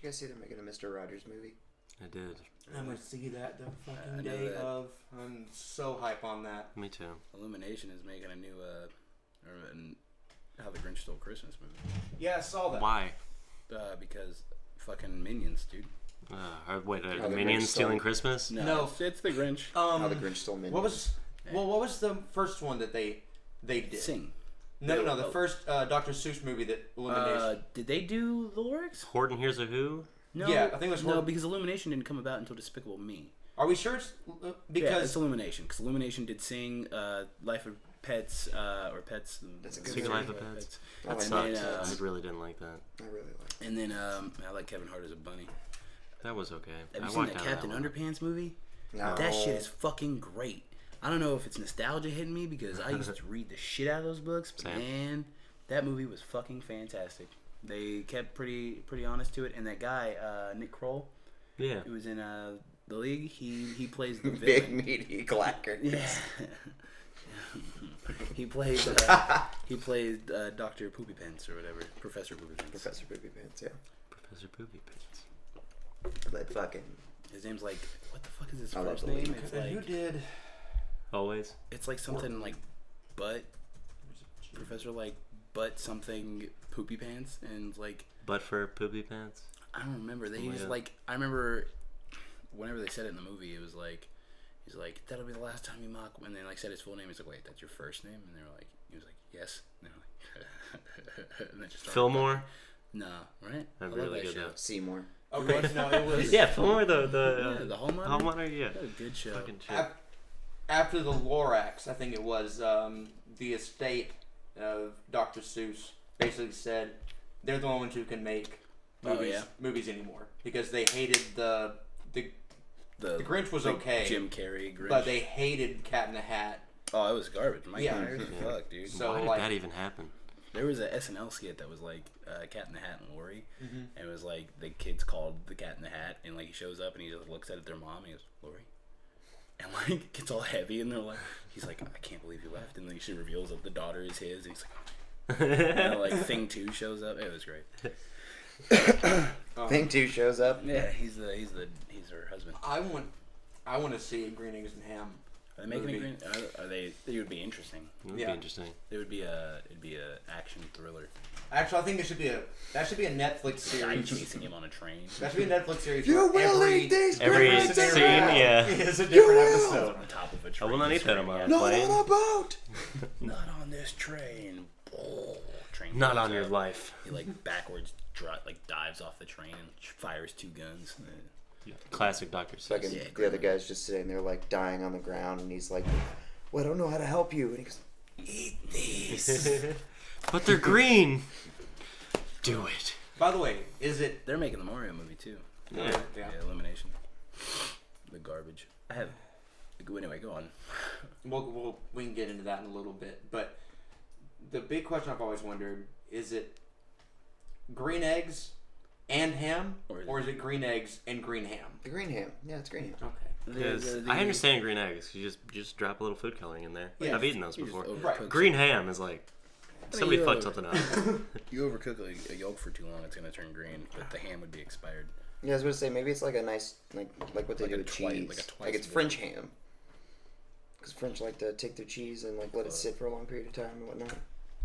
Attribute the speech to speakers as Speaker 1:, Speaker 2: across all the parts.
Speaker 1: you guys see they're making a Mr. Rogers movie?
Speaker 2: I did.
Speaker 3: I'm gonna see that the fucking day of. I'm so hype on that.
Speaker 2: Me too.
Speaker 4: Illumination is making a new How the Grinch Stole Christmas movie.
Speaker 3: Yeah, I saw that.
Speaker 2: Why?
Speaker 4: Because fucking Minions, dude.
Speaker 2: Wait, are
Speaker 1: How
Speaker 2: the
Speaker 1: the
Speaker 2: Minions
Speaker 1: Grinch
Speaker 2: stealing
Speaker 1: stole-
Speaker 2: Christmas?
Speaker 4: No, it's the Grinch.
Speaker 1: How the Grinch Stole Minions.
Speaker 3: What was the first one that they did?
Speaker 4: Sing.
Speaker 3: No, the first Dr. Seuss movie that Illumination.
Speaker 4: Did they do the lyrics?
Speaker 2: Horton Hears a Who?
Speaker 4: No,
Speaker 3: Yeah, I think it was
Speaker 4: no, because Illumination didn't come about until Despicable Me.
Speaker 3: Are we sure it's
Speaker 4: Yeah,
Speaker 3: because
Speaker 4: it's Illumination. Because Illumination did Sing, Life of Pets, or Pets.
Speaker 1: That's a good
Speaker 2: Secret
Speaker 1: movie.
Speaker 2: Life of Pets.
Speaker 1: I
Speaker 2: That
Speaker 1: like
Speaker 2: sucked.
Speaker 1: that.
Speaker 2: I really didn't like that.
Speaker 1: I really like it.
Speaker 4: And then I like Kevin Hart as a bunny.
Speaker 2: That was okay.
Speaker 4: Have
Speaker 2: I
Speaker 4: you seen
Speaker 2: walked
Speaker 4: that
Speaker 2: out of
Speaker 4: Captain
Speaker 2: that one.
Speaker 4: Underpants movie?
Speaker 1: No.
Speaker 4: That shit is fucking great. I don't know if it's nostalgia hitting me because I used to read the shit out of those books, but
Speaker 2: Same.
Speaker 4: man, that movie was fucking fantastic. They kept pretty honest to it, and that guy Nick Kroll,
Speaker 2: Yeah.
Speaker 4: who was in the League, he plays the
Speaker 1: Big
Speaker 4: villain.
Speaker 1: meaty clacker.
Speaker 4: Yeah. he played Dr. Poopy Pants or whatever, Professor Poopy Pants.
Speaker 1: Professor Poopy Pants, yeah.
Speaker 2: Professor Poopy Pants.
Speaker 1: But fucking...
Speaker 4: His name's like, what the fuck is his
Speaker 1: I love
Speaker 4: first
Speaker 1: the
Speaker 4: name?
Speaker 1: League.
Speaker 4: It's
Speaker 3: who
Speaker 4: like
Speaker 3: did?
Speaker 2: Always.
Speaker 4: it's like something like Butt Professor like Butt something Poopy Pants, and like
Speaker 2: But for Poopy Pants?
Speaker 4: I don't remember. They
Speaker 2: Oh my
Speaker 4: just
Speaker 2: God.
Speaker 4: like I remember whenever they said it in the movie, it was like he's like, that'll be the last time you mock. And they like said his full name. He's like, wait, that's your first name? And they were like, he was like, yes. And they were like, and they just started
Speaker 2: Fillmore?
Speaker 4: talking. No, right?
Speaker 2: That'd
Speaker 4: I
Speaker 2: be
Speaker 4: love
Speaker 2: really
Speaker 4: that
Speaker 2: good
Speaker 4: show.
Speaker 2: though.
Speaker 1: Seymour.
Speaker 3: Okay, no, it was
Speaker 2: Yeah, Fillmore, the
Speaker 4: The Home Monitor?
Speaker 2: Home Monitor, yeah.
Speaker 4: That was a good show.
Speaker 2: Fucking shit.
Speaker 3: after the Lorax. I think it was the estate of Dr. Seuss basically said they're the only ones who can make movies anymore because they hated the Grinch was okay,
Speaker 4: Jim Carrey Grinch.
Speaker 3: but they hated Cat in the Hat.
Speaker 4: Oh, it was garbage. Mike
Speaker 3: Yeah.
Speaker 4: Myers, fuck, dude.
Speaker 3: So
Speaker 2: Why did
Speaker 3: like,
Speaker 2: that even happen?
Speaker 4: There was a SNL skit that was like Cat in the Hat and Lori, and it was like the kid's called the Cat in the Hat, and like he shows up and he just looks at their mom and he goes, Lori, and like it gets all heavy, and they're like, he's like, I can't believe you left, and then she reveals that the daughter is his, and he's like, and like Thing 2 shows up. It was great.
Speaker 1: Thing 2 shows up.
Speaker 4: Yeah, he's her husband.
Speaker 3: I want to see Green Eggs and Ham.
Speaker 4: Are they making a green? Are they? It would be interesting.
Speaker 2: It would
Speaker 3: Yeah.
Speaker 2: be interesting.
Speaker 4: It'd be a action thriller.
Speaker 3: Actually, I think it should be a Netflix
Speaker 4: Guy
Speaker 3: series.
Speaker 4: chasing him on a train.
Speaker 3: That should be a Netflix series.
Speaker 1: You
Speaker 3: where
Speaker 1: will
Speaker 3: every
Speaker 1: eat these
Speaker 2: Every
Speaker 1: crackers
Speaker 2: scene,
Speaker 1: around.
Speaker 2: yeah.
Speaker 3: is a different
Speaker 1: will.
Speaker 3: episode.
Speaker 4: On top of a
Speaker 2: I
Speaker 4: train.
Speaker 2: will not eat that on my
Speaker 4: screaming,
Speaker 1: Not
Speaker 2: plane.
Speaker 1: on a boat.
Speaker 4: Not on this train. Train
Speaker 2: Not
Speaker 4: goes
Speaker 2: on your
Speaker 4: up.
Speaker 2: life.
Speaker 4: He like backwards dives off the train and fires 2 guns.
Speaker 2: Classic Dr. Seuss.
Speaker 1: Fucking
Speaker 4: Yeah,
Speaker 1: the other guy's just sitting there like dying on the ground, and he's like, "Well, I don't know how to help you." And he goes, "Eat these."
Speaker 2: But they're green. Do it.
Speaker 3: By the way, is it?
Speaker 4: They're making the Mario movie too.
Speaker 2: Yeah.
Speaker 4: Yeah, Elimination. The garbage. I have. Anyway, go on.
Speaker 3: We can get into that in a little bit, but the big question I've always wondered is it green eggs and ham, or is it green eggs and green ham?
Speaker 1: The green ham. Yeah, it's green ham.
Speaker 3: Okay.
Speaker 2: Because I understand green eggs. You just drop a little food coloring in there.
Speaker 3: Yeah.
Speaker 2: I've eaten those
Speaker 4: You just
Speaker 2: before.
Speaker 4: overcook
Speaker 2: Green ham is like somebody
Speaker 4: you
Speaker 2: fucked
Speaker 4: over-
Speaker 2: something up.
Speaker 4: You overcook a yolk for too long, it's gonna turn green, but the ham would be expired.
Speaker 1: Yeah, I was going to say maybe it's like a nice like what they
Speaker 4: Like
Speaker 1: do
Speaker 4: a
Speaker 1: with
Speaker 4: twice-
Speaker 1: cheese.
Speaker 4: like a twice
Speaker 1: Like it's
Speaker 4: a
Speaker 1: French ham. Because French like to take their cheese and like let it sit for a long period of time and whatnot. Do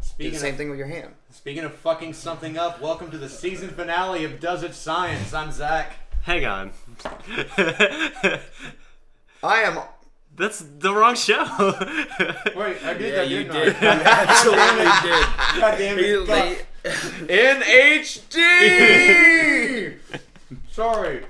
Speaker 3: Speaking
Speaker 1: the same thing with your ham.
Speaker 3: Speaking of fucking something up, welcome to the season finale of Does It Science. I'm Zach.
Speaker 2: Hang on.
Speaker 1: I am.
Speaker 2: That's the wrong show.
Speaker 3: Wait, I did
Speaker 4: Yeah,
Speaker 3: that,
Speaker 4: you
Speaker 3: didn't
Speaker 4: did.
Speaker 3: I?
Speaker 4: You absolutely did.
Speaker 3: God damn it. fuck.
Speaker 1: In HD!
Speaker 3: Sorry.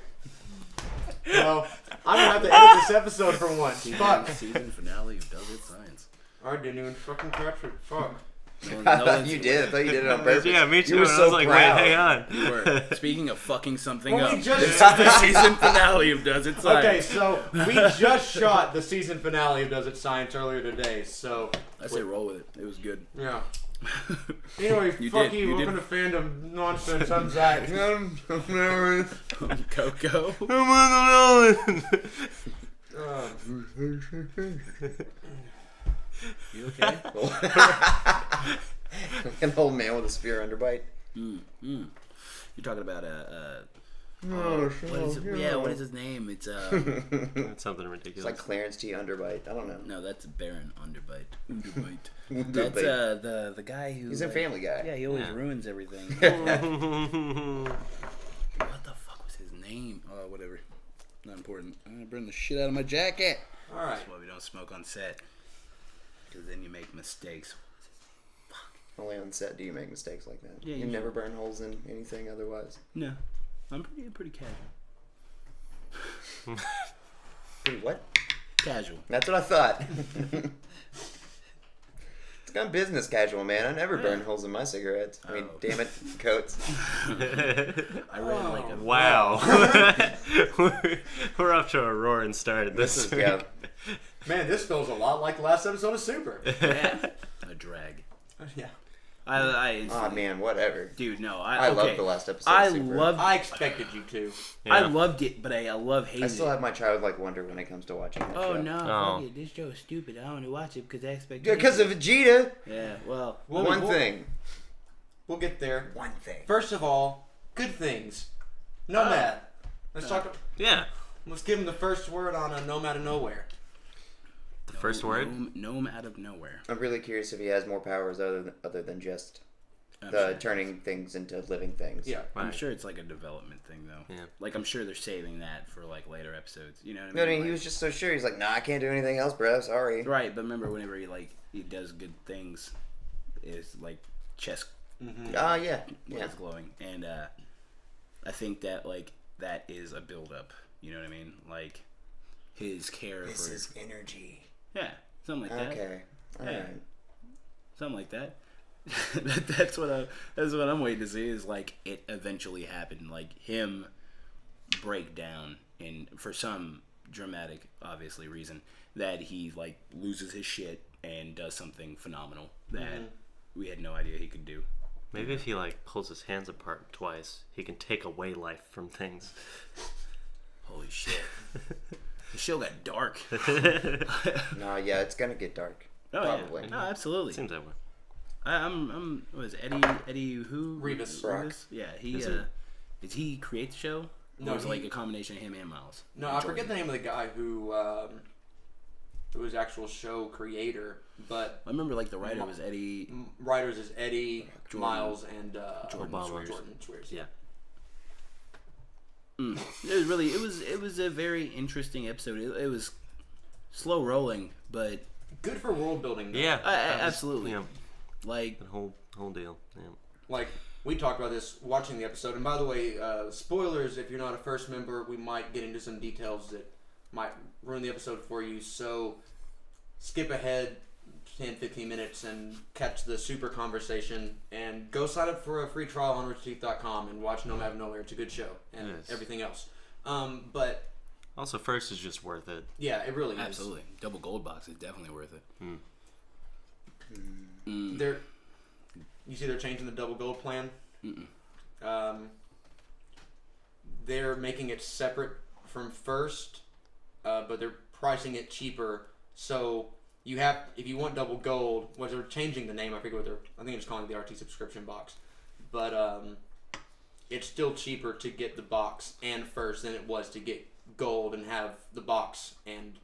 Speaker 3: Well, I'm gonna have to edit this episode for once. Fuck.
Speaker 4: Season finale of Does It Science.
Speaker 3: I didn't even fucking catch it. Fuck.
Speaker 1: I thought you did. I thought you did it on purpose.
Speaker 2: Yeah, me too.
Speaker 1: You were
Speaker 2: And
Speaker 1: so
Speaker 2: I was like,
Speaker 1: proud.
Speaker 2: wait, hang on.
Speaker 4: You were. Speaking of fucking something
Speaker 3: Well,
Speaker 4: up,
Speaker 3: we just-
Speaker 4: this is the season finale of Does It Science.
Speaker 3: Okay, so we just shot the season finale of Does It Science earlier today, so
Speaker 4: I say roll with it. It was good.
Speaker 3: yeah. Anyway,
Speaker 4: You
Speaker 3: fuck
Speaker 4: did,
Speaker 3: you.
Speaker 4: you
Speaker 3: Welcome
Speaker 4: did.
Speaker 3: to Fandom Nonsense. I'm Zach.
Speaker 4: Coco. You okay?
Speaker 1: An old man with a spear underbite.
Speaker 4: You're talking about What is his name? It's
Speaker 2: It's something
Speaker 1: It's
Speaker 2: ridiculous.
Speaker 1: like Clarence T. Underbite. I don't know.
Speaker 4: no, that's Baron Underbite.
Speaker 1: Underbite.
Speaker 4: That's the guy who.
Speaker 1: He's in Family Guy.
Speaker 4: Yeah, he always
Speaker 2: Yeah.
Speaker 4: ruins everything. What the fuck was his name? Oh, whatever. Not important. I'm gonna burn the shit out of my jacket.
Speaker 3: All right.
Speaker 4: That's why we don't smoke on set. Because then you make mistakes.
Speaker 1: Only on set do you make mistakes like that.
Speaker 4: Yeah,
Speaker 1: you
Speaker 4: usually.
Speaker 1: never burn holes in anything otherwise.
Speaker 4: No, I'm pretty casual.
Speaker 1: Pretty what?
Speaker 4: Casual.
Speaker 1: That's what I thought. It's kind of business casual, man. I never burn holes in my cigarettes. I mean,
Speaker 4: Oh.
Speaker 1: damn it, coats.
Speaker 4: I read like a
Speaker 2: Wow. We're off to a roaring start this
Speaker 1: This is,
Speaker 2: week.
Speaker 1: yeah.
Speaker 3: Man, this feels a lot like the last episode of Super.
Speaker 4: a drag.
Speaker 3: Yeah.
Speaker 1: Oh man, whatever.
Speaker 4: Dude, no,
Speaker 1: I
Speaker 4: okay.
Speaker 1: loved the last episode.
Speaker 4: I
Speaker 1: Super.
Speaker 4: loved.
Speaker 3: I expected you to.
Speaker 2: Yeah.
Speaker 4: I loved it, but I love hating
Speaker 1: I still
Speaker 4: it.
Speaker 1: have my childlike wonder when it comes to watching that
Speaker 4: Oh
Speaker 1: show.
Speaker 4: no!
Speaker 2: Oh.
Speaker 4: Fuck it. This show is stupid. I don't want to watch it because I expect.
Speaker 1: Because of Vegeta.
Speaker 4: Yeah. Well.
Speaker 1: One thing.
Speaker 3: We'll get there.
Speaker 1: One thing.
Speaker 3: First of all, good things. Nomad. Let's talk.
Speaker 2: Yeah.
Speaker 3: Let's give him the first word on a Nomad of Nowhere.
Speaker 2: The first word?
Speaker 4: Gnome out of nowhere.
Speaker 1: I'm really curious if he has more powers other than just
Speaker 4: I'm
Speaker 1: the
Speaker 4: sure.
Speaker 1: turning things into living things.
Speaker 3: Yeah.
Speaker 4: I'm
Speaker 2: Right.
Speaker 4: sure it's like a development thing though.
Speaker 2: Yeah.
Speaker 4: Like I'm sure they're saving that for like later episodes. You know what I
Speaker 1: No,
Speaker 4: mean?
Speaker 1: I mean, he was just so sure. He's like, nah, I can't do anything else, bro. Sorry.
Speaker 4: Right, but remember whenever he does good things, is like chest
Speaker 1: Yeah.
Speaker 4: is glowing, and I think that like that is a build up. You know what I mean? Like his care
Speaker 1: This
Speaker 4: for
Speaker 1: is energy.
Speaker 4: yeah, something like that.
Speaker 1: Okay. All
Speaker 4: Yeah.
Speaker 1: right.
Speaker 4: Something like that. that's what I'm waiting to see is like it eventually happened, like him break down, and for some dramatic, obviously reason that he like loses his shit and does something phenomenal that we had no idea he could do.
Speaker 2: Maybe if he like pulls his hands apart twice, he can take away life from things.
Speaker 4: Holy shit! The show got dark.
Speaker 1: No, yeah, it's gonna get dark.
Speaker 4: Oh
Speaker 1: Probably.
Speaker 4: yeah, no, absolutely.
Speaker 2: Seems that way.
Speaker 4: I'm was Eddie who
Speaker 3: Revis.
Speaker 1: Rock.
Speaker 4: Yeah, he
Speaker 2: Is it?
Speaker 4: did he create the show?
Speaker 3: No,
Speaker 4: Or was it
Speaker 3: he-
Speaker 4: like a combination of him and Miles?
Speaker 3: No,
Speaker 4: And
Speaker 3: I forget
Speaker 4: Jordan?
Speaker 3: the name of the guy who was actual show creator, but
Speaker 4: I remember like the writer was Eddie.
Speaker 3: writers is Eddie,
Speaker 4: Jordan.
Speaker 3: Miles, and
Speaker 4: Jordan
Speaker 2: Obama.
Speaker 3: Jordan Swears.
Speaker 2: Yeah.
Speaker 4: It was a very interesting episode. It was slow rolling, but
Speaker 3: Good for world building. Though.
Speaker 2: Yeah. that was,
Speaker 4: absolutely.
Speaker 2: You know,
Speaker 4: like
Speaker 2: the whole deal. Yeah.
Speaker 3: Like we talked about this watching the episode, and by the way, spoilers if you're not a first member, we might get into some details that might ruin the episode for you. So skip ahead 10-15 minutes and catch the super conversation, and go sign up for a free trial on richteeth.com and watch Nomad of Nowhere. It's a good show, and
Speaker 2: Yes.
Speaker 3: everything else. But
Speaker 2: Also, first is just worth it.
Speaker 3: yeah, it really is.
Speaker 4: absolutely, double gold box is definitely worth it.
Speaker 3: They're, you see, they're changing the double gold plan. They're making it separate from first, but they're pricing it cheaper. So you have, if you want double gold, was they're changing the name? I forget what they're. I think they're just calling it the RT subscription box, but it's still cheaper to get the box and first than it was to get gold and have the box and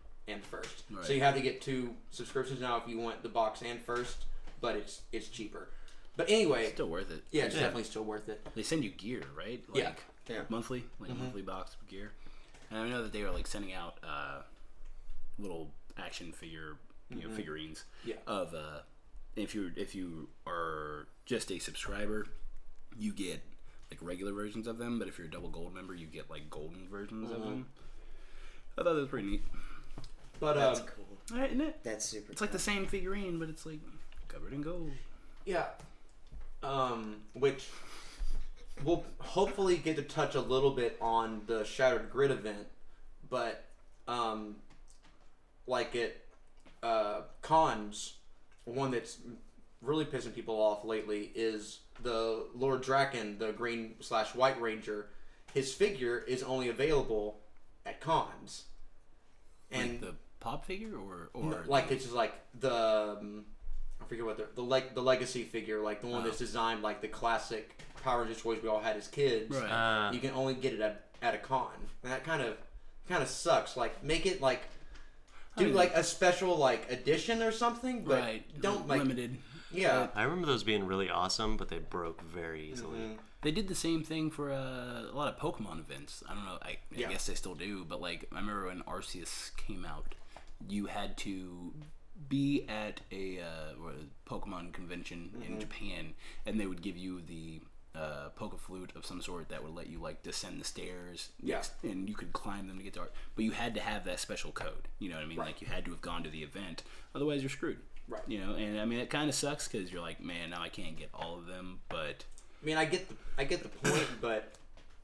Speaker 3: first.
Speaker 4: Right.
Speaker 3: So you have to get 2 subscriptions now if you want the box and first, but it's cheaper. But anyway,
Speaker 4: Still worth it.
Speaker 3: yeah, it's definitely still worth it.
Speaker 4: They send you gear, right?
Speaker 3: Yeah.
Speaker 4: Like
Speaker 1: Yeah.
Speaker 4: monthly, like a monthly box of gear. And I know that they are like sending out little action figure, figurines.
Speaker 3: Yeah.
Speaker 4: Of if you are just a subscriber, you get like regular versions of them. But if you're a double gold member, you get like golden versions of them. I thought that was pretty neat.
Speaker 3: But
Speaker 1: That's cool.
Speaker 4: Right, isn't it?
Speaker 1: That's super.
Speaker 4: It's like the same figurine, but it's like covered in gold.
Speaker 3: yeah, which we'll hopefully get to touch a little bit on the Shattered Grid event, but like at cons, one that's really pissing people off lately is the Lord Draken, the green/white ranger. His figure is only available at cons, and
Speaker 4: Like the pop figure, or
Speaker 3: no, like it's just like the I forget what the legacy figure, like the one that's designed like the classic Power Rangers toys we all had as kids.
Speaker 4: Right.
Speaker 3: You can only get it at at a con, and that kind of sucks. Like, make it like do like a special like edition or something, but don't like
Speaker 4: limited.
Speaker 3: Yeah,
Speaker 2: I remember those being really awesome, but they broke very easily.
Speaker 4: They did the same thing for a lot of Pokemon events. I don't know. I guess they still do, but like I remember when Arceus came out, you had to be at a Pokemon convention in Japan, and they would give you the Pokeflute of some sort that would let you like descend the stairs. And you could climb them to get to art. But you had to have that special code. You know what I mean? Like you had to have gone to the event, otherwise you're screwed.
Speaker 3: Right.
Speaker 4: You know, and I mean it kind of sucks because you're like, man, now I can't get all of them. But
Speaker 3: I mean, I get the point, but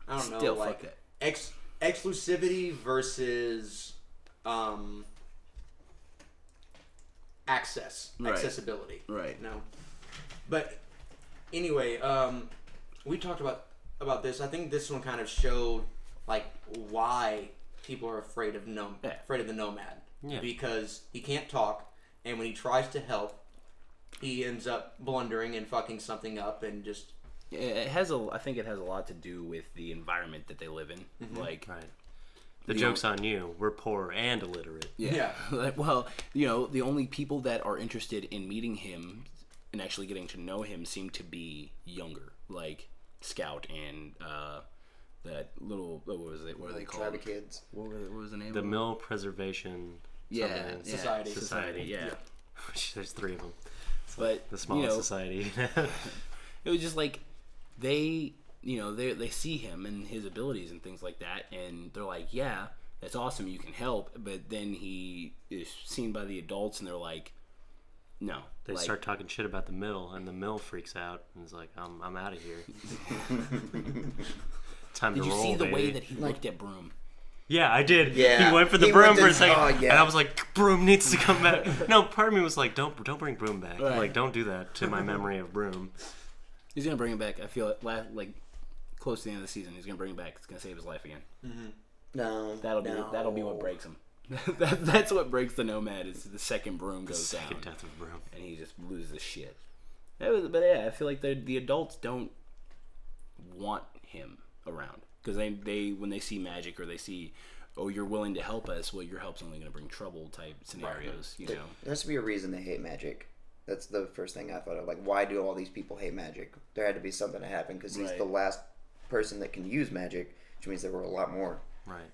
Speaker 3: I don't
Speaker 4: still,
Speaker 3: know, like exclusivity versus accessibility.
Speaker 4: Right.
Speaker 3: No. But anyway, we talked about this. I think this one kind of showed like why people are afraid of the nomad.
Speaker 2: Yeah.
Speaker 3: Because he can't talk, and when he tries to help, he ends up blundering and fucking something up, and just.
Speaker 4: I think it has a lot to do with the environment that they live in. Like,
Speaker 2: The joke's on you. We're poor and illiterate.
Speaker 3: Yeah.
Speaker 4: Well, you know, the only people that are interested in meeting him and actually getting to know him seem to be younger, like Scout and that little what was it? What are they called?
Speaker 1: Tribe of Kids.
Speaker 4: What was the name?
Speaker 2: The
Speaker 4: of
Speaker 2: Mill Preservation
Speaker 3: Society.
Speaker 4: Yeah.
Speaker 2: There's 3 of them.
Speaker 4: But
Speaker 2: The smallest society.
Speaker 4: It was just like they see him and his abilities and things like that, and they're like, yeah, that's awesome, you can help. But then he is seen by the adults, and they're like, no.
Speaker 2: They start talking shit about the mill, and the mill freaks out and is like, I'm out of here. Time
Speaker 4: Did
Speaker 2: to
Speaker 4: you
Speaker 2: roll,
Speaker 4: see the
Speaker 2: baby.
Speaker 4: way that he looked at Broom?
Speaker 2: Yeah, I did.
Speaker 1: Yeah.
Speaker 2: He went for the
Speaker 1: He
Speaker 2: broom
Speaker 1: went
Speaker 2: for a
Speaker 1: to-
Speaker 2: second,
Speaker 1: oh, yeah.
Speaker 2: and I was like, Broom needs to come back. No, part of me was like, don't bring Broom back.
Speaker 4: Right.
Speaker 2: Like, don't do that to my memory of Broom.
Speaker 4: He's gonna bring him back. I feel it. Like close to the end of the season, he's gonna bring him back. It's gonna save his life again.
Speaker 1: No.
Speaker 4: That'll be what breaks him. That's what breaks the Nomad. Is the second Broom goes
Speaker 2: Second
Speaker 4: down,
Speaker 2: death of Broom.
Speaker 4: and he just loses his shit. But yeah, I feel like the adults don't want him around because they when they see magic or they see, oh, you're willing to help us. Well, your help's only gonna bring trouble type scenarios. You know.
Speaker 1: There has to be a reason they hate magic. That's the first thing I thought of. Like, why do all these people hate magic? There had to be something to happen because he's the last person that can use magic, which means there were a lot more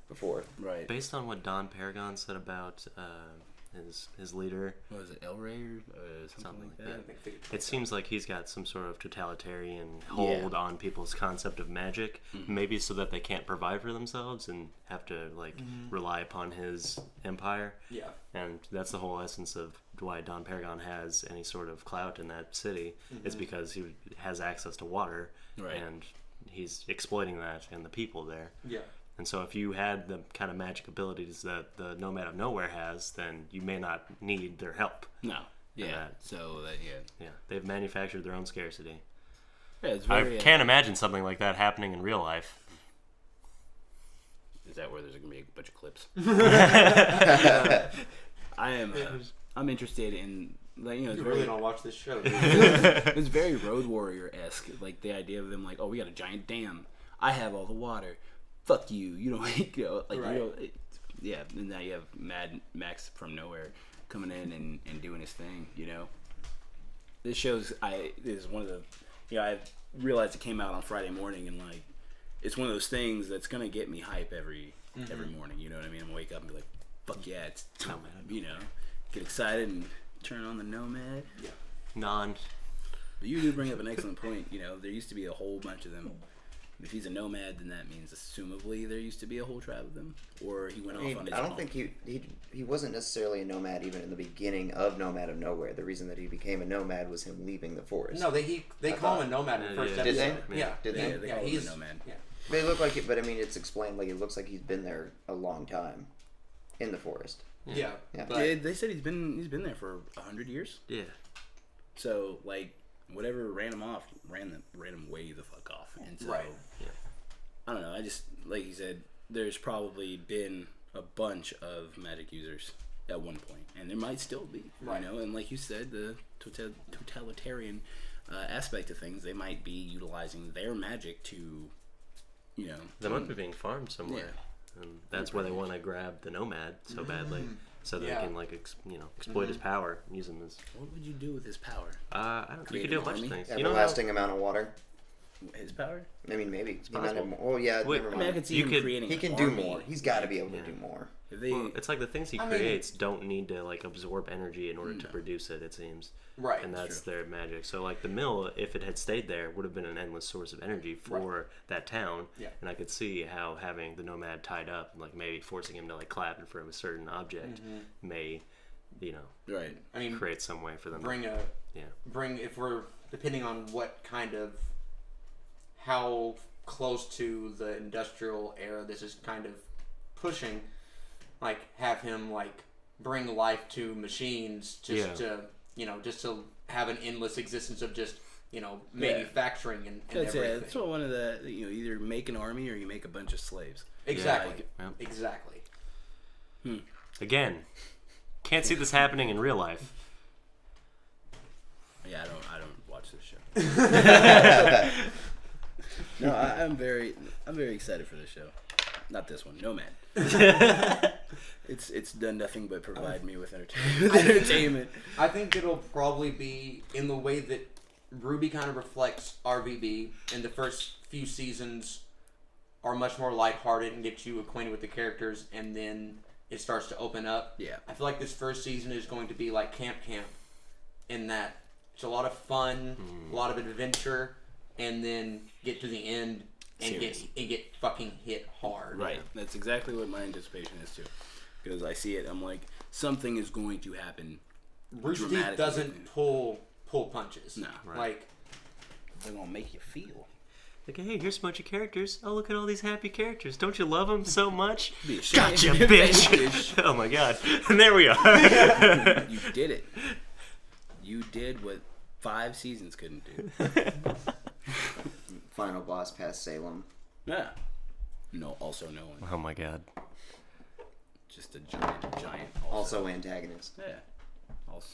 Speaker 1: before.
Speaker 4: Right.
Speaker 2: Based on what Don Paragon said about his leader,
Speaker 4: What was it, El Rey or something like that?
Speaker 2: it seems like he's got some sort of totalitarian hold on people's concept of magic, maybe so that they can't provide for themselves and have to like rely upon his empire.
Speaker 3: Yeah.
Speaker 2: And that's the whole essence of why Don Paragon has any sort of clout in that city, is because he has access to water, and he's exploiting that and the people there.
Speaker 3: Yeah.
Speaker 2: And so if you had the kind of magic abilities that the Nomad of Nowhere has, then you may not need their help.
Speaker 4: No. Yeah.
Speaker 2: that-
Speaker 4: So that
Speaker 2: Yeah, they've manufactured their own scarcity.
Speaker 4: Yeah, it's
Speaker 2: I
Speaker 4: very.
Speaker 2: can't imagine something like that happening in real life.
Speaker 4: Is that where there's gonna be a bunch of clips? I am. I'm interested in like
Speaker 3: You
Speaker 4: it's
Speaker 3: really
Speaker 4: very.
Speaker 3: don't watch this show, dude.
Speaker 4: It's very Road Warrior esque, like the idea of them like, oh, we got a giant dam. I have all the water. Fuck you. You don't like yeah. And now you have Mad Max from nowhere coming in and doing his thing. You know, this shows is one of the I realized it came out on Friday morning and like it's one of those things that's gonna get me hype every morning. You know what I mean? I'm gonna wake up and be like, fuck yeah, it's Nomad. You know, get excited and turn on the Nomad.
Speaker 3: Yeah.
Speaker 4: But you do bring up an excellent point. You know, there used to be a whole bunch of them. If he's a nomad, then that means assumably there used to be a whole tribe of them, or he went off on his own.
Speaker 1: I don't think he wasn't necessarily a nomad even in the beginning of Nomad of Nowhere. The reason that he became a nomad was him leaving the forest.
Speaker 3: No, they call him a nomad in the first
Speaker 1: Did
Speaker 3: episode.
Speaker 1: they?
Speaker 3: Yeah.
Speaker 1: Did they?
Speaker 4: Yeah, they call him a nomad.
Speaker 3: Yeah.
Speaker 1: They look like it, but I mean, it's explained like it looks like he's been there a long time in the forest.
Speaker 3: Yeah.
Speaker 1: Yeah.
Speaker 4: Yeah, they said he's been there for 100 years.
Speaker 2: Yeah.
Speaker 4: So like whatever ran him way the fuck off. And so I don't know. I just like you said, there's probably been a bunch of magic users at one point, and there might still be.
Speaker 3: Right.
Speaker 4: You know, and like you said, the totalitarian aspect of things, they might be utilizing their magic to
Speaker 2: They must be being farmed somewhere. Yeah. And that's why they want to grab the Nomad so badly. So they can exploit his power and use him as.
Speaker 4: What would you do with his power?
Speaker 2: I don't. You could do a bunch of things.
Speaker 1: Everlasting amount of water.
Speaker 4: His power?
Speaker 1: I mean, maybe.
Speaker 2: It's possible.
Speaker 1: Oh yeah, never mind.
Speaker 4: I could see him creating.
Speaker 1: He can do more. He's got to be able to do more.
Speaker 2: Well, it's like the things he creates don't need to absorb energy in order to produce it. It seems.
Speaker 3: Right.
Speaker 2: And that's their magic. So the mill, if it had stayed there, would have been an endless source of energy for that town.
Speaker 3: Yeah.
Speaker 2: And I could see how having the Nomad tied up, and maybe forcing him to clap in front of a certain object, may,
Speaker 4: right.
Speaker 3: I mean,
Speaker 2: create some way for them.
Speaker 3: Bring if we're depending on what kind of how close to the industrial era this is kind of pushing, have him bring life to machines just to have an endless existence of just manufacturing and everything.
Speaker 4: That's what one of the either make an army or you make a bunch of slaves.
Speaker 3: Exactly. Exactly.
Speaker 2: Again, can't see this happening in real life.
Speaker 4: Yeah, I don't watch this show. No, I'm very excited for this show. Not this one, Nomad. It's done nothing but provide me with entertainment.
Speaker 3: I think it'll probably be in the way that RWBY kind of reflects RVB, and the first few seasons are much more lighthearted and get you acquainted with the characters, and then it starts to open up.
Speaker 4: Yeah.
Speaker 3: I feel like this first season is going to be like Camp, in that it's a lot of fun, a lot of adventure, and then get to the end and get fucking hit hard.
Speaker 4: Right. That's exactly what my anticipation is too. Because I see it, I'm like, something is going to happen.
Speaker 3: Rooster Teeth doesn't pull punches.
Speaker 4: No.
Speaker 3: Right.
Speaker 4: They're gonna make you feel.
Speaker 2: Hey, here's a bunch of characters. Oh, look at all these happy characters. Don't you love them so much?
Speaker 4: Gotcha,
Speaker 2: bitch. Oh my god. And there we are.
Speaker 4: You did it. You did what 5 seasons couldn't do.
Speaker 1: Final boss past Salem.
Speaker 4: Yeah. No, also Nolan.
Speaker 2: Oh my god.
Speaker 4: Just a giant.
Speaker 1: Also antagonist.
Speaker 4: Yeah. Also.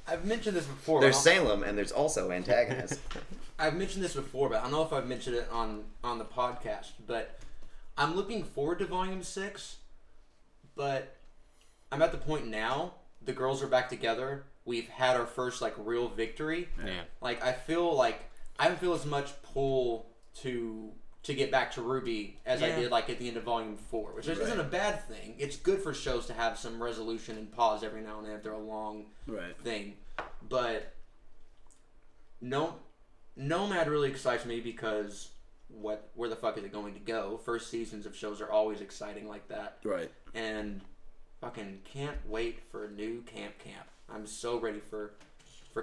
Speaker 3: I've mentioned this before.
Speaker 1: There's Salem and there's also antagonist.
Speaker 3: I've mentioned this before, but I don't know if I've mentioned it on the podcast. But I'm looking forward to Volume 6. But I'm at the point now. The girls are back together. We've had our first real victory.
Speaker 2: Yeah.
Speaker 3: I feel like I don't feel as much pull to get back to RWBY as I did at the end of Volume 4, which isn't a bad thing. It's good for shows to have some resolution and pause every now and then if they're a long thing. But Nomad really excites me because where the fuck is it going to go? First seasons of shows are always exciting like that.
Speaker 4: Right.
Speaker 3: And fucking can't wait for a new Camp. I'm so ready for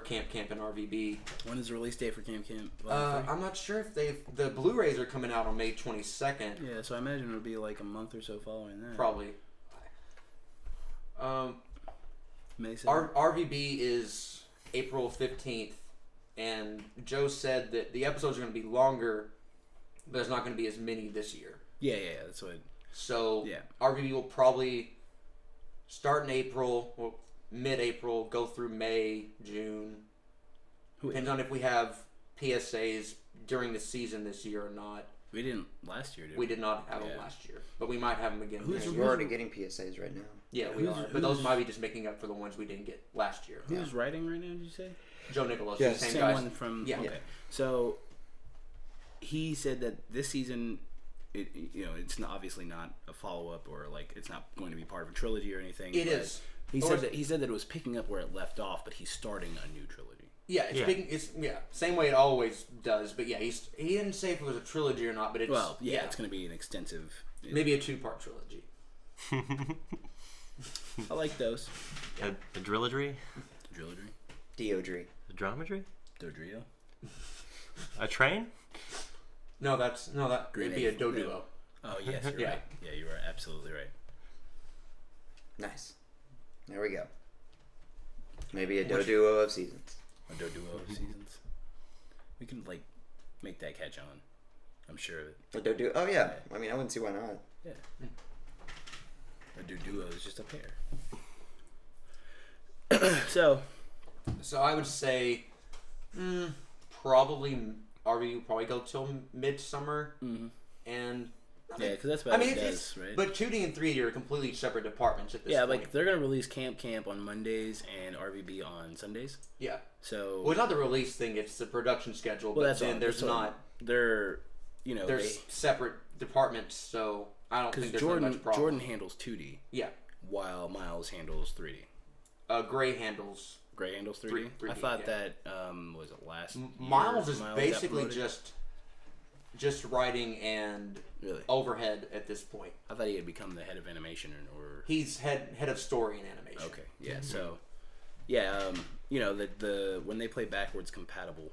Speaker 3: Camp and RVB.
Speaker 4: When is the release date for Camp?
Speaker 3: I'm not sure if the Blu-rays are coming out on May 22nd.
Speaker 4: Yeah, so I imagine it'll be a month or so following that.
Speaker 3: Probably.
Speaker 4: May 7th.
Speaker 3: RVB is April 15th, and Joe said that the episodes are going to be longer, but there's not going to be as many this year.
Speaker 4: Yeah, that's what.
Speaker 3: So RVB will probably start in April, mid-April, go through May, June. Depends on if we have PSAs during the season this year or not.
Speaker 4: We didn't last year, did we?
Speaker 3: We did not have them last year, but we might have them again.
Speaker 1: We're already getting PSAs right now.
Speaker 3: Yeah, we are. But those might be just making up for the ones we didn't get last year.
Speaker 4: Who's writing right now, did you say?
Speaker 3: Joe Nicholas.
Speaker 4: Yes.
Speaker 3: Same
Speaker 4: Same
Speaker 3: guy.
Speaker 4: one from...
Speaker 3: Yeah.
Speaker 4: Okay. So, he said that this season... it's obviously not a follow-up or it's not going to be part of a trilogy or anything.
Speaker 3: It is.
Speaker 4: He said that it was picking up where it left off, but he's starting a new trilogy.
Speaker 3: Yeah, it's same way it always does. But yeah, he didn't say if it was a trilogy or not. But it's
Speaker 4: it's going to be an extensive,
Speaker 3: maybe a 2-part trilogy.
Speaker 4: I like those.
Speaker 2: A drillery?
Speaker 1: Deodry.
Speaker 2: A dromedary?
Speaker 4: Dodrio.
Speaker 2: A train?
Speaker 3: No, that would be a doduo.
Speaker 4: Oh yes, you're right. Yeah, you are absolutely right.
Speaker 1: Nice. There we go. Maybe a doduo of seasons.
Speaker 4: A doduo of seasons. We can make that catch on. I'm sure of it.
Speaker 1: A doduo. Oh yeah. I mean, I wouldn't see why not.
Speaker 4: Yeah. A doduo is just a pair. So
Speaker 3: I would say, probably RV will probably go till midsummer.
Speaker 4: Mm-hmm.
Speaker 3: and
Speaker 4: because that's what it does, right?
Speaker 3: But 2D and 3D are completely separate departments at this point.
Speaker 4: Yeah, like they're gonna release Camp on Mondays and RVB on Sundays.
Speaker 3: Yeah.
Speaker 4: So
Speaker 3: it's not the release thing; it's the production schedule. Well, but then there's not.
Speaker 4: They're
Speaker 3: there's separate departments, so I don't think there's much problem.
Speaker 4: Jordan handles 2D.
Speaker 3: Yeah.
Speaker 4: While Miles handles 3D.
Speaker 3: Gray handles
Speaker 4: 3D.
Speaker 3: 3D,
Speaker 4: I thought that was it last.
Speaker 3: Miles is basically just writing and overhead at this point.
Speaker 4: I thought he had become the head of animation, or
Speaker 3: he's head of story and animation.
Speaker 4: Okay, yeah. So, yeah, the when they play backwards compatible,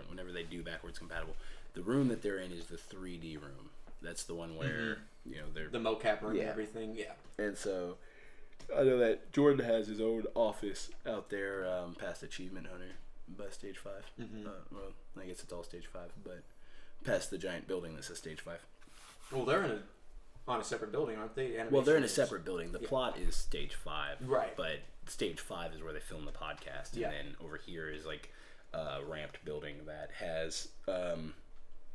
Speaker 4: whenever they do backwards compatible, the room that they're in is the 3D room. That's the one where they're
Speaker 3: the mocap room and everything. Yeah,
Speaker 4: and so I know that Jordan has his own office out there past Achievement Hunter. By Stage 5. Well, I guess it's all Stage 5, but past the giant building that says Stage 5.
Speaker 3: Well, they're on a separate building, aren't they?
Speaker 4: Well, they're in a separate building. The plot is Stage 5.
Speaker 3: Right.
Speaker 4: But Stage 5 is where they film the podcast. And then over here is like a ramped building that has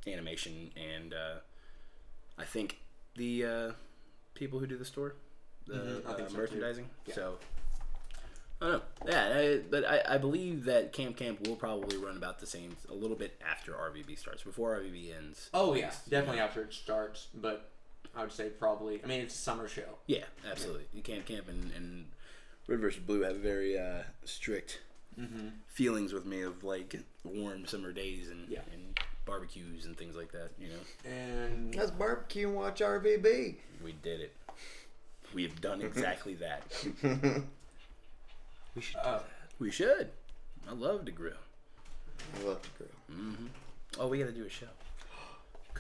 Speaker 4: animation and I think the people who do the store, the merchandising. So I don't know. Yeah, but I believe that Camp will probably run about the same, a little bit after RVB starts, before RVB ends.
Speaker 3: Oh yeah, definitely after it starts. But I would say probably. I mean, it's a summer show.
Speaker 4: Yeah, absolutely. Yeah. Camp and Red vs. Blue have very strict feelings with me of like warm summer days and barbecues and things like that.
Speaker 3: And
Speaker 1: let's barbecue and watch RVB.
Speaker 4: We did it. We have done exactly that.
Speaker 2: We should do that.
Speaker 4: We should. I love to grill.
Speaker 1: I love to grill.
Speaker 4: Mm-hmm. Oh, we got to do a show.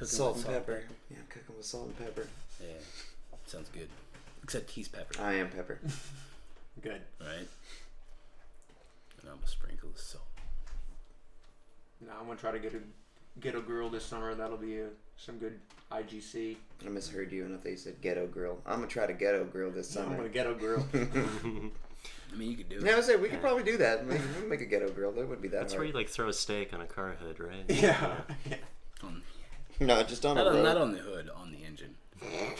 Speaker 1: Salt and pepper. Yeah, I'm cooking with salt and pepper.
Speaker 4: Yeah, sounds good. Except he's pepper.
Speaker 1: I am pepper.
Speaker 3: Good.
Speaker 4: Right? And I'm a sprinkle of salt.
Speaker 3: No, I'm going to try to get a grill this summer. That'll be some good IGC.
Speaker 1: I misheard you, and I thought you said ghetto grill. I'm going to try to ghetto grill this summer.
Speaker 3: I'm going to ghetto grill.
Speaker 4: I mean, you could do it.
Speaker 1: Yeah, I was saying we could probably do that. We could make a ghetto grill. That would be that.
Speaker 2: That's
Speaker 1: hard.
Speaker 2: where you like throw a steak on a car hood, right?
Speaker 3: Yeah.
Speaker 1: No, just on the road.
Speaker 4: Not on the hood, on the engine.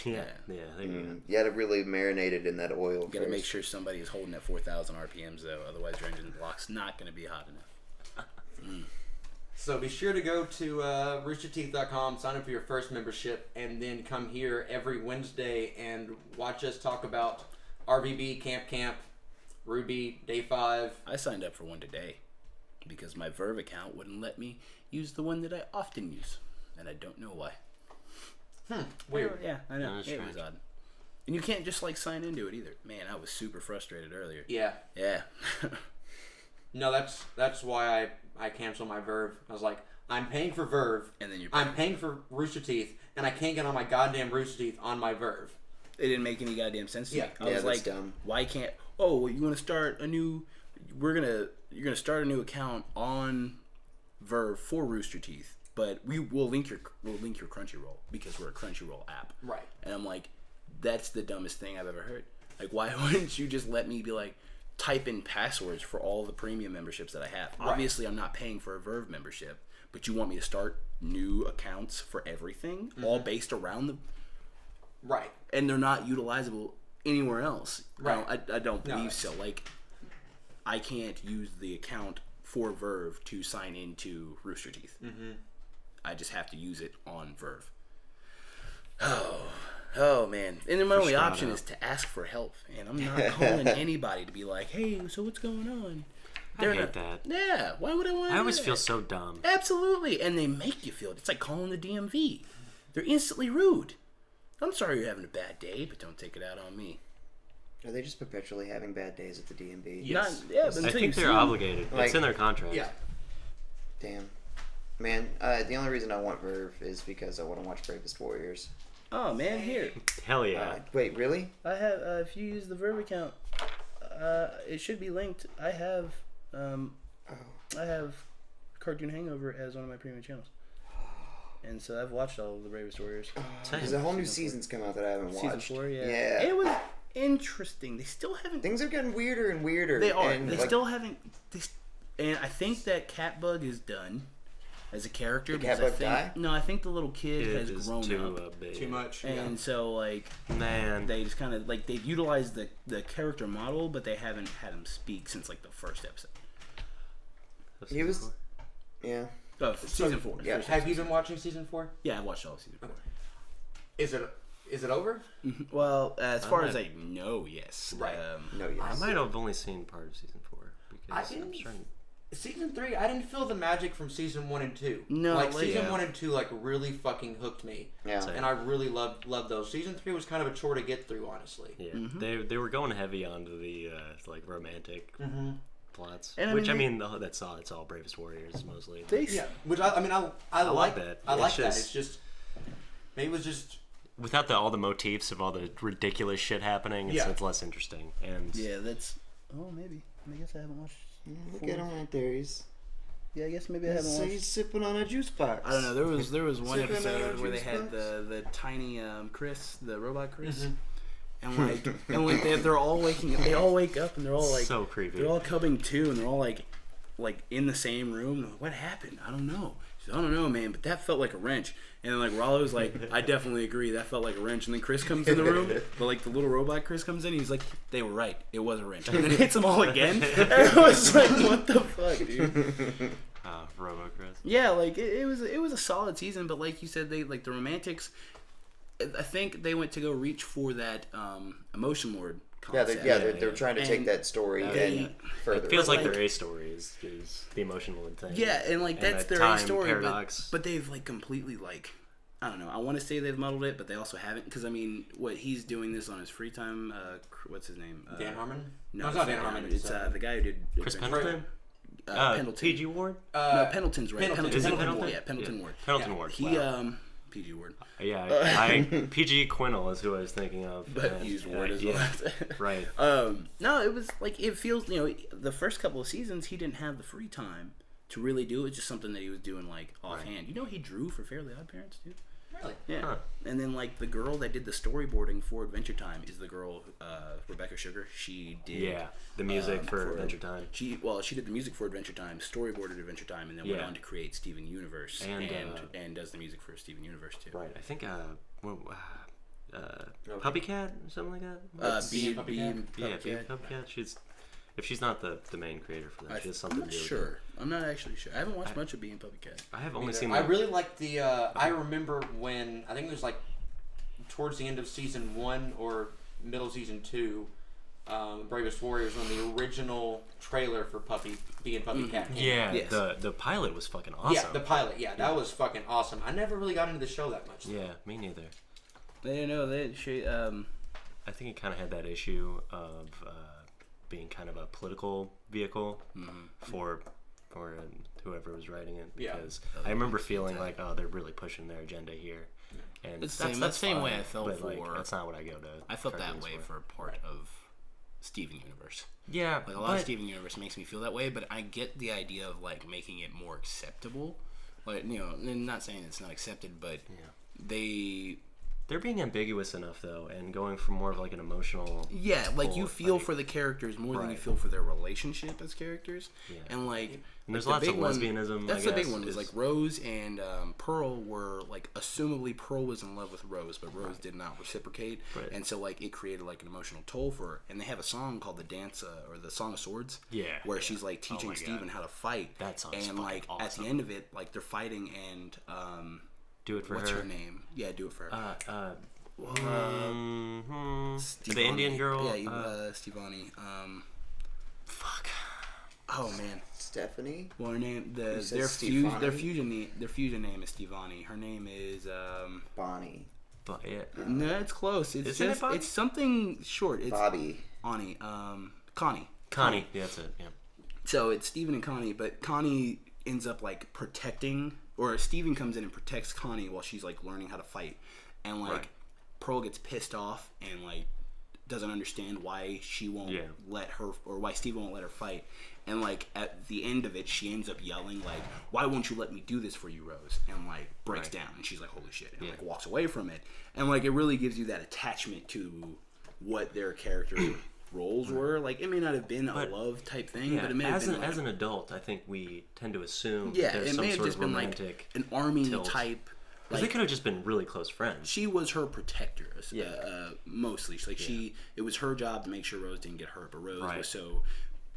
Speaker 2: Yeah. There you go.
Speaker 1: You had to really marinate it in that oil.
Speaker 4: You got to make sure somebody is holding at 4,000 RPMs though, otherwise your engine block's not going to be hot enough.
Speaker 3: So be sure to go to roosterteeth.com, sign up for your first membership, and then come here every Wednesday and watch us talk about RVB, Camp, Ruby, Day 5.
Speaker 4: I signed up for one today because my Verve account wouldn't let me use the one that I often use, and I don't know why.
Speaker 3: Weird.
Speaker 4: Yeah, I know. It was odd. And you can't just like sign into it either. Man, I was super frustrated earlier.
Speaker 3: Yeah.
Speaker 4: Yeah.
Speaker 3: No, that's why I canceled my Verve. I was like, I'm paying for Verve,
Speaker 4: and then
Speaker 3: I'm paying for Rooster Teeth, and I can't get on my goddamn Rooster Teeth on my Verve.
Speaker 4: It didn't make any goddamn sense to me. I was like,
Speaker 1: dumb.
Speaker 4: Why can't? Oh, you want to start a new? You're gonna start a new account on Verve for Rooster Teeth, but we'll link your Crunchyroll because we're a Crunchyroll app.
Speaker 3: Right.
Speaker 4: And I'm like, that's the dumbest thing I've ever heard. Like, why wouldn't you just let me be like, type in passwords for all the premium memberships that I have? Right. Obviously, I'm not paying for a Verve membership, but you want me to start new accounts for everything, all based around the.
Speaker 3: Right.
Speaker 4: And they're not utilizable anywhere else.
Speaker 3: Right.
Speaker 4: I don't believe so. Like, I can't use the account for Verve to sign into Rooster Teeth. I just have to use it on Verve. Oh man. And then my only option is to ask for help. And I'm not calling anybody to be like, hey, so what's going on?
Speaker 2: I hate that.
Speaker 4: Yeah. Why would I want to
Speaker 2: I always feel so dumb.
Speaker 4: Absolutely. And they make you feel it. It's like calling the DMV. They're instantly rude. I'm sorry you're having a bad day, but don't take it out on me.
Speaker 1: Are they just perpetually having bad days at the DMV?
Speaker 3: Yes.
Speaker 2: I think they're obligated. Like, it's in their contract.
Speaker 3: Yeah.
Speaker 1: Damn. Man, the only reason I want Verve is because I want to watch Bravest Warriors.
Speaker 4: Oh, man, here.
Speaker 2: Hell yeah.
Speaker 1: Wait, really?
Speaker 4: I have, if you use the Verve account, it should be linked. I have Cartoon Hangover as one of my premium channels. And so I've watched all of the Bravest Warriors.
Speaker 1: There's a whole new season's come out that I haven't watched.
Speaker 4: Season 4, yeah.
Speaker 1: Yeah.
Speaker 4: It was interesting. They still haven't...
Speaker 1: Things are getting weirder and weirder.
Speaker 4: They are.
Speaker 1: And
Speaker 4: they still haven't... And I think that Catbug is done. as a character.
Speaker 1: The cat bug die?
Speaker 4: No, I think the little kid has grown up
Speaker 3: too much,
Speaker 4: and so like they just kind of like they've utilized the character model, but they haven't had him speak since like the first episode.
Speaker 1: He was, yeah.
Speaker 4: Oh, season 4.
Speaker 3: Yeah. Have you been watching season 4?
Speaker 4: Yeah, I watched all of season 4.
Speaker 3: Is it over?
Speaker 4: Mm-hmm. Well, as far as I know, yes.
Speaker 3: Right.
Speaker 1: No, yes.
Speaker 2: I might have only seen part of season 4 because I'm trying.
Speaker 3: Season 3, I didn't feel the magic from season 1 and 2.
Speaker 4: No,
Speaker 3: like season 1 and 2, like really fucking hooked me.
Speaker 1: Yeah,
Speaker 3: and I really loved those. Season 3 was kind of a chore to get through, honestly.
Speaker 2: Yeah, they were going heavy onto the like romantic plots,
Speaker 4: and
Speaker 2: which I mean that's all Bravest Warriors mostly.
Speaker 3: Which I like
Speaker 2: that.
Speaker 3: I like that. It's just maybe it was just
Speaker 2: without all the motifs of all the ridiculous shit happening. It's less interesting. And
Speaker 4: that's maybe. I guess I haven't watched.
Speaker 1: Look at him right there. He's
Speaker 4: I guess maybe I haven't watched.
Speaker 1: He's sipping on a juice box.
Speaker 4: I don't know. There was one episode where they had the tiny Chris, the robot Chris, and like they're all waking up. They all wake up and they're all like
Speaker 2: so creepy.
Speaker 4: They're all coming to and they're all like in the same room. Like, what happened? I don't know. She said, I don't know, man, but that felt like a wrench. And like Rollo's like, I definitely agree. That felt like a wrench. And then Chris comes in the room, but like the little robot Chris comes in. He's like, they were right. It was a wrench. And then hits them all again. And I was like, what the fuck, dude?
Speaker 2: Robo Chris.
Speaker 4: Yeah, like it was a solid season, but like you said, they like the romantics. I think they went to go reach for that emotion lord concept.
Speaker 1: They're trying to take that story and further.
Speaker 2: It feels like their A story is the emotional thing.
Speaker 4: Yeah, and like that's their A story,
Speaker 2: paradox.
Speaker 4: but they've like completely like I don't know. I want to say they've muddled it, but they also haven't. Because I mean, what he's doing this on his free time. What's his name?
Speaker 3: Dan Harmon.
Speaker 4: No, it's not Dan Harmon. It's the guy who did
Speaker 2: Chris Pendleton.
Speaker 4: Pendleton.
Speaker 2: PG Ward.
Speaker 4: No, Pendleton's right.
Speaker 2: Pendleton.
Speaker 4: Ward. Yeah, Pendleton Ward.
Speaker 2: Pendleton Ward.
Speaker 4: He PG Ward.
Speaker 2: Yeah, PG Quinnell is who I was thinking of.
Speaker 4: But used Ward as well.
Speaker 2: Right.
Speaker 4: No, it was like it feels. The first couple of seasons he didn't have the free time to really do it. Just something that he was doing like offhand. Right. He drew for Fairly Odd Parents too.
Speaker 3: Really?
Speaker 4: Yeah. Huh. And then like the girl that did the storyboarding for Adventure Time is the girl Rebecca Sugar. She did
Speaker 2: the music for Adventure Time.
Speaker 4: She did the music for Adventure Time, storyboarded Adventure Time, and then went on to create Steven Universe and does the music for Steven Universe too.
Speaker 2: Right. I think Puppy Cat or something like that.
Speaker 4: Puppy
Speaker 2: Cat. If she's not the main creator for that, she has something to do with it.
Speaker 4: I'm not actually sure. I haven't watched much of Bee and Puppy Cat.
Speaker 2: I have only seen.
Speaker 3: I really like the. I remember when I think it was like towards the end of season 1 or middle season 2, Bravest Warriors, when the original trailer for Bee and Puppy Cat came out.
Speaker 2: Yes. the pilot was fucking awesome.
Speaker 3: Yeah, the pilot. Yeah, that was fucking awesome. I never really got into the show that much.
Speaker 2: Yeah, me neither.
Speaker 4: I
Speaker 2: think it kind of had that issue of. Being kind of a political vehicle for whoever was writing it, because I remember feeling like, oh, they're really pushing their agenda here, and
Speaker 4: it's the same way I felt for.
Speaker 2: Like, that's not what I go to.
Speaker 4: I felt that way for part of Steven Universe.
Speaker 2: Yeah,
Speaker 4: like a lot of Steven Universe makes me feel that way, but I get the idea of like making it more acceptable. Like I'm not saying it's not accepted, but
Speaker 2: they're being ambiguous enough, though, and going for more of like an emotional...
Speaker 4: Yeah, like you feel for the characters more than you feel for their relationship as characters. Yeah. And like...
Speaker 2: And there's lots of lesbianism,
Speaker 4: That's the big one. Is like Rose and Pearl were like... Assumably Pearl was in love with Rose, but Rose did not reciprocate. Right. And so like it created like an emotional toll for her. And they have a song called The Dance... or The Song of Swords. Yeah. Where she's like teaching Steven how to fight.
Speaker 2: That song's
Speaker 4: and like
Speaker 2: awesome.
Speaker 4: At the end of it, like they're fighting and...
Speaker 2: Do it for
Speaker 4: What's
Speaker 2: her.
Speaker 4: her name? Yeah, do it for her.
Speaker 2: The Indian girl.
Speaker 4: Yeah, Stevani.
Speaker 2: Fuck.
Speaker 4: Oh man.
Speaker 1: Stephanie.
Speaker 4: Well, her name. Their fusion name is Stevani. Her name is
Speaker 1: Bonnie.
Speaker 2: But yeah.
Speaker 4: No, it's close. It's
Speaker 2: Isn't it
Speaker 4: it's something short. It's
Speaker 1: Bobby.
Speaker 4: Ani. Connie.
Speaker 2: Connie. Yeah, that's it. Yeah.
Speaker 4: So it's Steven and Connie, but Connie ends up like protecting. Or Steven comes in and protects Connie while she's like learning how to fight, and like Pearl gets pissed off and like doesn't understand why she won't let her, or why Steven won't let her fight, and like at the end of it she ends up yelling like, "Why won't you let me do this for you, Rose?" And like breaks down, and she's like, "Holy shit!" and like walks away from it, and like it really gives you that attachment to what their character roles were. Like, it may not have been a love type thing, but it may have been
Speaker 2: as an adult, I think we tend to assume
Speaker 4: that
Speaker 2: there's
Speaker 4: it
Speaker 2: some
Speaker 4: may have
Speaker 2: sort
Speaker 4: just
Speaker 2: of
Speaker 4: been
Speaker 2: romantic
Speaker 4: like an army
Speaker 2: tilt.
Speaker 4: type.
Speaker 2: Because they could have just been really close friends.
Speaker 4: She was her protector, mostly. It was her job to make sure Rose didn't get hurt, but Rose was so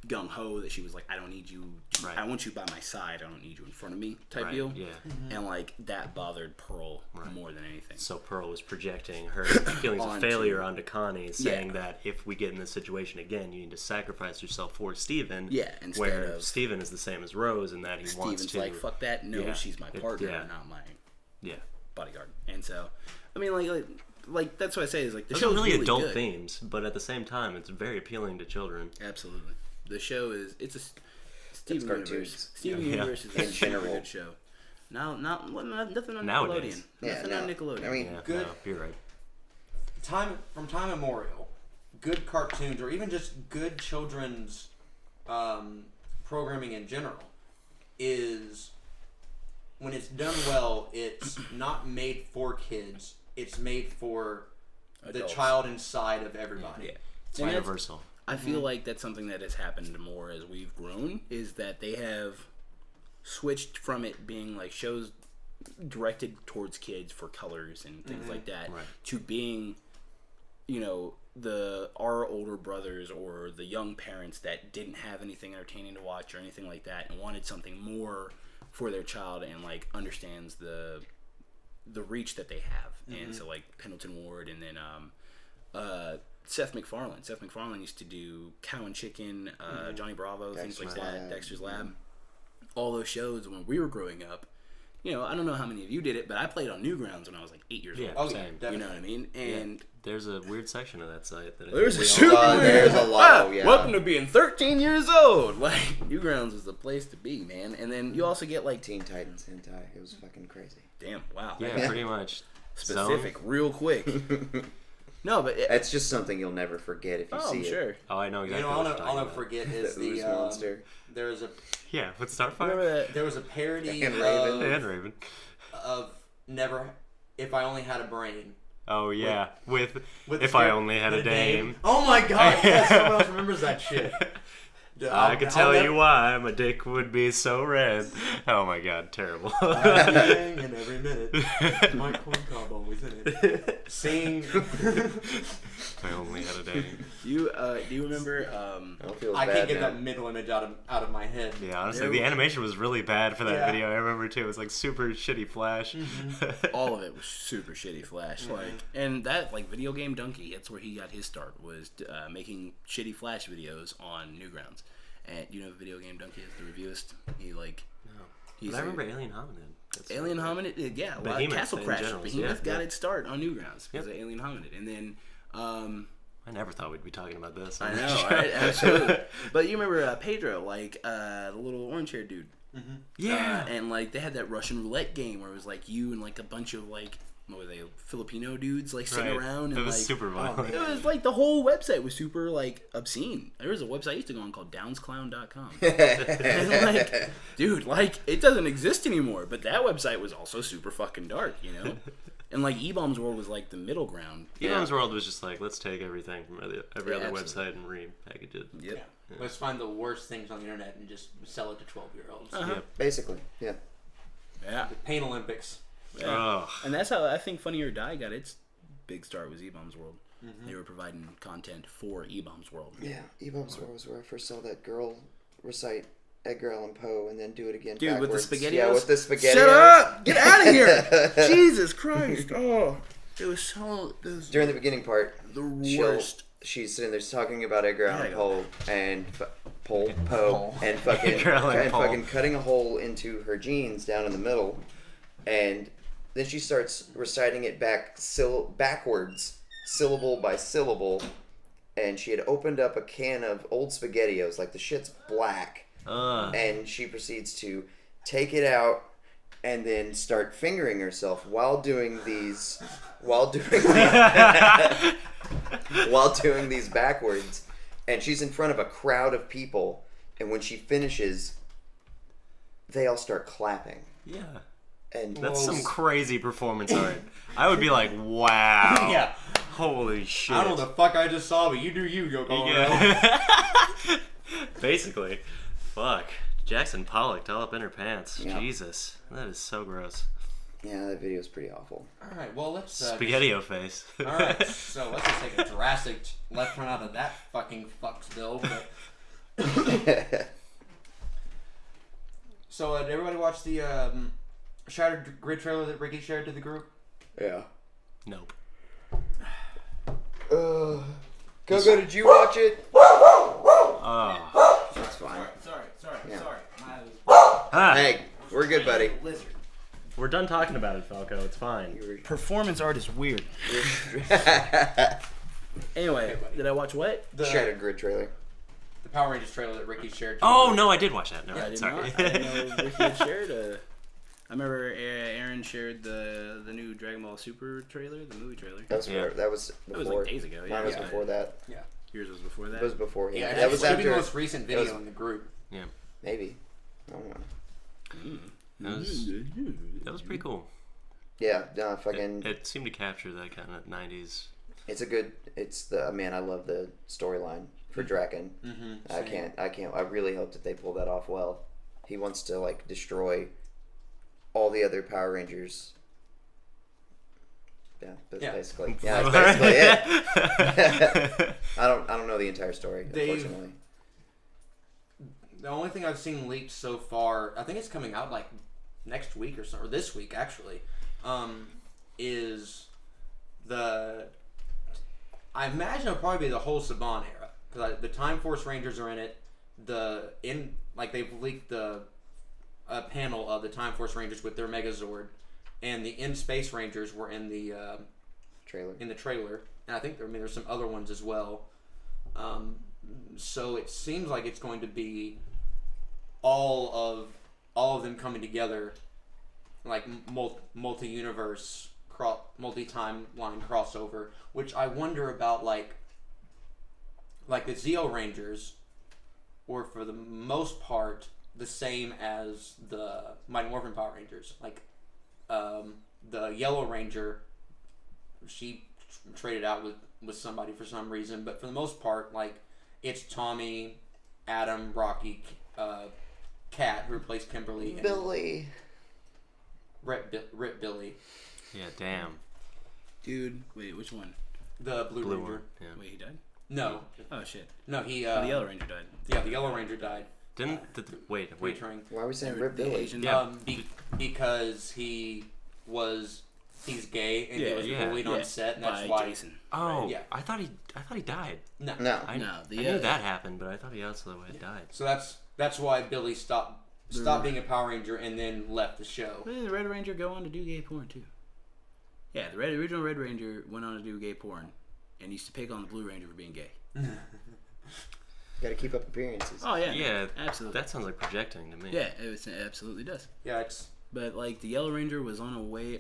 Speaker 4: gung-ho that she was like, I don't need you, I want you by my side, I don't need you in front of me, type deal. Yeah. And, like, that bothered Pearl more than anything.
Speaker 2: So Pearl was projecting her feelings of failure onto Connie, saying that if we get in this situation again, you need to sacrifice yourself for Steven.
Speaker 4: Yeah, instead of...
Speaker 2: Steven is the same as Rose in that he wants to...
Speaker 4: Steven's like, fuck that, no, she's my partner, not my bodyguard. And so, I mean, like that's what I say is like the show's really
Speaker 2: adult
Speaker 4: good.
Speaker 2: Themes, but at the same time, it's very appeling to children.
Speaker 4: Absolutely, the show is Steven Universe. Steven Universe is a super good show. Nothing on Nickelodeon. Nothing on Nickelodeon.
Speaker 1: I mean,
Speaker 3: good.
Speaker 2: No, you're right.
Speaker 3: From time immemorial, good cartoons or even just good children's programming in general is. When it's done well, it's not made for kids. It's made for adults. The child inside of everybody.
Speaker 4: Yeah.
Speaker 2: It's universal.
Speaker 4: I feel like that's something that has happened more as we've grown, is that they have switched from it being like shows directed towards kids for colors and things like that to being, our older brothers or the young parents that didn't have anything entertaining to watch or anything like that and wanted something more for their child and like understands the reach that they have. And so like Pendleton Ward and then Seth MacFarlane used to do Cow and Chicken, Johnny Bravo, things like that, Dexter's Lab, all those shows when we were growing up. I don't know how many of you did it, but I played on Newgrounds when I was like 8 years old.
Speaker 2: Oh, same.
Speaker 4: You know what I mean? And
Speaker 2: there's a weird section of that site that
Speaker 4: there's a lot.
Speaker 1: Yeah.
Speaker 4: Welcome to being 13 years old. Like, Newgrounds is the place to be, man. And then you also get like
Speaker 1: Teen Titans hentai. It was fucking crazy.
Speaker 4: Damn, wow.
Speaker 2: Yeah, pretty much.
Speaker 4: Specific, real quick. No, but
Speaker 1: that's just something you'll never forget if you see
Speaker 4: sure.
Speaker 1: it.
Speaker 2: Oh, I know exactly.
Speaker 3: I'll never forget is the
Speaker 1: monster.
Speaker 3: There was a
Speaker 2: with Starfire.
Speaker 3: There was a parody
Speaker 1: and
Speaker 2: Raven
Speaker 3: of Never If I Only Had a Brain.
Speaker 2: Oh yeah, with If I Only Had a Dame.
Speaker 3: Oh my god, yes, someone else remembers that shit.
Speaker 2: I could tell you why my dick would be so red. Oh my god, terrible.
Speaker 3: And every minute, my corn cob always in it. Sing.
Speaker 2: If I only had a dame.
Speaker 4: Do you remember?
Speaker 3: I can't get that middle image out of my head.
Speaker 2: Yeah, honestly, the animation was really bad for that video. I remember too. It was like super shitty Flash.
Speaker 4: All of it was super shitty Flash. Like, and that Video Game Donkey. That's where he got his start. Was making shitty Flash videos on Newgrounds. And you know, Video Game Donkey is the reviewist.
Speaker 2: I remember Alien Hominid.
Speaker 4: Alien Hominid, yeah. Castle Crashers. Behemoth got its start on Newgrounds because of Alien Hominid, and then.
Speaker 2: I never thought we'd be talking about this.
Speaker 4: I know, right? Absolutely. But you remember Pedro, the little orange-haired dude.
Speaker 2: Mm-hmm. Yeah.
Speaker 4: And they had that Russian roulette game where it was you and a bunch of what were they, Filipino dudes sitting around, and
Speaker 2: it was super violent.
Speaker 4: It was the whole website was super obscene. There was a website I used to go on called downsclown.com. And dude, it doesn't exist anymore. But that website was also super fucking dark, And E-Bombs World was the middle ground.
Speaker 2: E-Bombs World was just let's take everything from every other website and repackage it.
Speaker 4: Yep.
Speaker 3: Yeah. Let's find the worst things on the internet and just sell it to 12-year-olds.
Speaker 2: Yep.
Speaker 1: Basically, yeah.
Speaker 3: Yeah. The Pain Olympics.
Speaker 4: Yeah. And that's how I think Funny or Die got its big start, was E-Bombs World. Mm-hmm. They were providing content for E-Bombs World.
Speaker 1: Yeah, E-Bombs World was where I first saw that girl recite Edgar Allan Poe and then do it again
Speaker 4: Dude,
Speaker 1: backwards.
Speaker 4: with the SpaghettiOs?
Speaker 1: Yeah, with the SpaghettiOs.
Speaker 4: Shut up! Get out of here! Jesus Christ! Oh, it was so...
Speaker 1: During the beginning part,
Speaker 4: the worst.
Speaker 1: She's sitting there talking about Edgar Allan Poe and Poe and fucking cutting a hole into her jeans down in the middle, and then she starts reciting it backwards, syllable by syllable, and she had opened up a can of old SpaghettiOs, the shit's black, and she proceeds to take it out and then start fingering herself while doing these backwards, and she's in front of a crowd of people, and when she finishes, they all start clapping.
Speaker 2: Yeah.
Speaker 1: And
Speaker 2: that's some crazy performance art. I would be like, wow.
Speaker 3: Yeah.
Speaker 2: Holy shit.
Speaker 3: I don't know the fuck I just saw, but you do you, Yoko.
Speaker 2: Yeah. Basically. Fuck. Jackson Pollock all up in her pants. Yeah. Jesus. That is so gross.
Speaker 1: Yeah, that video is pretty awful.
Speaker 3: Alright, well, let's...
Speaker 2: Spaghetti-O face.
Speaker 3: Alright, so let's just take a drastic left turn out of that fucking fucksville. But... So, did everybody watch the Shattered Grid trailer that Ricky shared to the group?
Speaker 1: Yeah.
Speaker 2: Nope.
Speaker 1: Coco, did you watch it?
Speaker 2: Oh.
Speaker 1: That's fine.
Speaker 3: Sorry.
Speaker 1: Hey, we're good, buddy.
Speaker 3: Lizard.
Speaker 2: We're done talking about it, Falco. It's fine.
Speaker 4: Performance art is weird. Anyway, did I watch what?
Speaker 1: The Shattered Grid trailer.
Speaker 3: The Power Rangers trailer that Ricky shared.
Speaker 2: Oh, no, I did watch that. No,
Speaker 4: yeah,
Speaker 2: sorry.
Speaker 4: I didn't know Ricky had shared I remember Aaron shared the new Dragon Ball Super trailer, the movie trailer.
Speaker 1: That was before.
Speaker 4: That was like days ago. Yeah,
Speaker 1: mine was before that.
Speaker 3: Yeah.
Speaker 4: Yours was before that?
Speaker 1: It was before.
Speaker 3: Yeah,
Speaker 1: that was after
Speaker 3: the most recent video in the group.
Speaker 2: Yeah.
Speaker 1: Maybe. I don't know.
Speaker 2: That was pretty cool.
Speaker 1: Yeah, fucking.
Speaker 2: It seemed to capture that kind of 90s.
Speaker 1: It's I love the storyline for Draken.
Speaker 3: Mm-hmm.
Speaker 1: I really hope that they pull that off well. He wants to like destroy all the other Power Rangers. Yeah, that's basically it. I don't know the entire story, unfortunately.
Speaker 3: The only thing I've seen leaked so far, I think it's coming out like next week or this week actually, is I imagine it'll probably be the whole Saban era, because the Time Force Rangers are in it. They've leaked the panel of the Time Force Rangers with their Megazord, and the In Space Rangers were in the
Speaker 1: trailer.
Speaker 3: And I think there's some other ones as well. So it seems like it's going to be all of them coming together, like multi-universe, multi-timeline crossover. Which I wonder about, like the Zeo Rangers were for the most part the same as the Mighty Morphin Power Rangers. Like the Yellow Ranger, she traded out with somebody for some reason, but for the most part, like, it's Tommy, Adam, Rocky, Kat, who replaced Kimberly, and
Speaker 1: Billy.
Speaker 3: Rip Billy.
Speaker 2: Yeah, damn.
Speaker 4: Dude, wait, which one?
Speaker 3: The Blue Ranger.
Speaker 2: One. Yeah.
Speaker 4: Wait, he died?
Speaker 3: No.
Speaker 4: Oh shit.
Speaker 3: No, he.
Speaker 4: the Yellow Ranger died.
Speaker 3: Yeah, the Yellow Ranger died.
Speaker 2: Wait.
Speaker 1: Why are we saying Rip Billy?
Speaker 2: Yeah.
Speaker 3: Because he's gay and he was bullied on set, and that's why.
Speaker 4: Jason.
Speaker 2: Oh,
Speaker 3: right? Yeah.
Speaker 2: I thought he died.
Speaker 3: No.
Speaker 2: I knew that happened, but I thought he also had died.
Speaker 3: So that's why Billy stopped being a Power Ranger and then left the show.
Speaker 4: Did the Red Ranger go on to do gay porn too? Yeah, the original Red Ranger went on to do gay porn and used to pick on the Blue Ranger for being gay.
Speaker 1: Got to keep up appearances.
Speaker 4: Oh yeah,
Speaker 2: yeah,
Speaker 4: absolutely.
Speaker 2: That sounds like projecting to me.
Speaker 4: Yeah, it absolutely does.
Speaker 3: Yeah, it's.
Speaker 4: But like the Yellow Ranger was on her way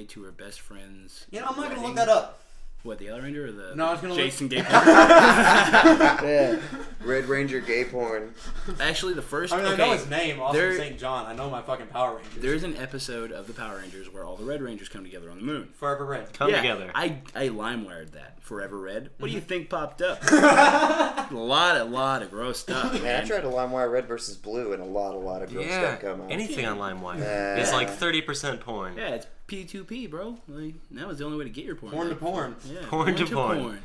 Speaker 4: to her best friend's.
Speaker 3: You know, I'm not gonna look that up.
Speaker 4: What, the Yellow Ranger or the
Speaker 3: no, I was gonna
Speaker 4: Jason gay porn?
Speaker 1: Yeah, Red Ranger gay porn.
Speaker 4: Actually, the first.
Speaker 3: I mean, I know his name, Austin St. John. I know my fucking Power Rangers.
Speaker 4: There's an episode of the Power Rangers where all the Red Rangers come together on the moon.
Speaker 3: Forever Red.
Speaker 2: Come together.
Speaker 4: I LimeWired that. Forever Red. What do you think popped up? a lot of gross stuff.
Speaker 1: Man, I tried to LimeWire Red versus Blue, and a lot of gross stuff come out.
Speaker 2: Anything on LimeWire is like 30% porn.
Speaker 4: Yeah, it's P2P, bro. Like, that was the only way to get your porn.
Speaker 3: Porn to porn.
Speaker 4: Yeah,
Speaker 2: porn to porn.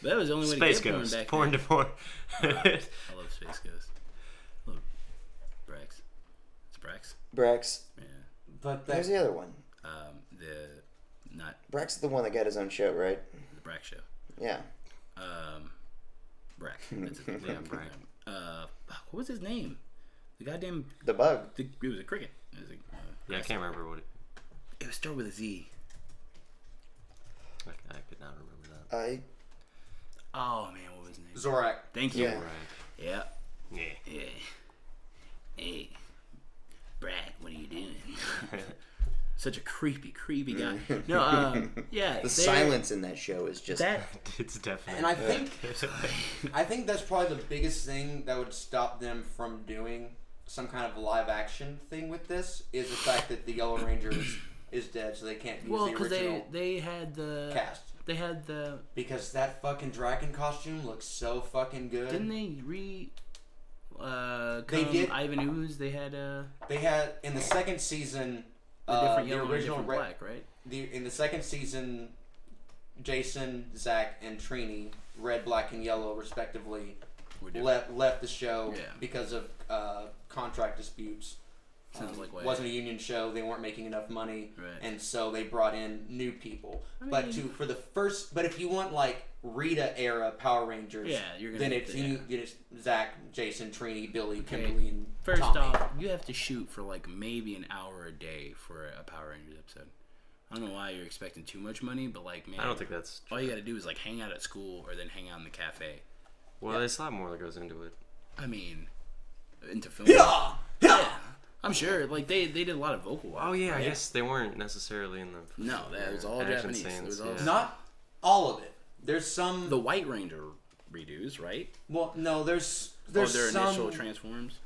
Speaker 4: That was the only way
Speaker 2: Space
Speaker 4: to get
Speaker 2: Ghost.
Speaker 4: porn back
Speaker 2: Porn
Speaker 4: then.
Speaker 2: to porn.
Speaker 4: I love Space Ghost. I love Brax. It's Brax.
Speaker 1: Brax.
Speaker 4: Yeah.
Speaker 3: But
Speaker 1: there's the other one. Brax is the one that got his own show, right?
Speaker 4: The Brax show.
Speaker 1: Yeah.
Speaker 4: Brax. That's his name. Yeah, Brax. What was his name? The goddamn.
Speaker 1: The bug.
Speaker 4: It was a cricket.
Speaker 2: I can't remember what it.
Speaker 4: It was started with a Z.
Speaker 2: I could not remember that.
Speaker 4: Oh man, what was his name?
Speaker 3: Zorak.
Speaker 4: Thank you.
Speaker 1: Yeah.
Speaker 4: Yeah. Hey, Brad, what are you doing? Such a creepy guy. No, yeah.
Speaker 1: The silence in that show is just
Speaker 4: that.
Speaker 2: It's definitely.
Speaker 3: And I think that's probably the biggest thing that would stop them from doing some kind of live action thing with this is the fact that the Yellow Ranger is dead, so they can't use the original
Speaker 4: they had the
Speaker 3: cast.
Speaker 4: They had the...
Speaker 3: Because that fucking dragon costume looks so fucking good.
Speaker 4: Didn't they they did. Ivan Ooze, they had
Speaker 3: in the second season...
Speaker 4: the different
Speaker 3: the
Speaker 4: yellow
Speaker 3: original
Speaker 4: and different black, right?
Speaker 3: In the second season, Jason, Zaq, and Trini, red, black, and yellow, respectively, left the show because of contract disputes.
Speaker 4: Sounds like
Speaker 3: wasn't a union show. They weren't making enough money, and so they brought in new people. But if you want like Rita era Power Rangers, then it's Zaq, Jason, Trini, Billy, Kimberly, and
Speaker 4: First
Speaker 3: Tommy.
Speaker 4: off, you have to shoot for like maybe an hour a day for a Power Rangers episode. I don't know why you're expecting too much money, but like, man,
Speaker 2: I don't think that's
Speaker 4: all you got to do is like hang out at school or then hang out in the cafe.
Speaker 2: Well, there's a lot more that goes into it.
Speaker 4: I mean, into film. Yeah. I'm sure. Like they did a lot of vocal work.
Speaker 2: Oh yeah, I guess they weren't necessarily in the.
Speaker 4: No, that was all Japanese.
Speaker 2: Scenes,
Speaker 3: Not all of it. There's some
Speaker 4: the White Ranger redos, right?
Speaker 3: Well, no, there's
Speaker 4: their
Speaker 3: some
Speaker 4: initial transforms.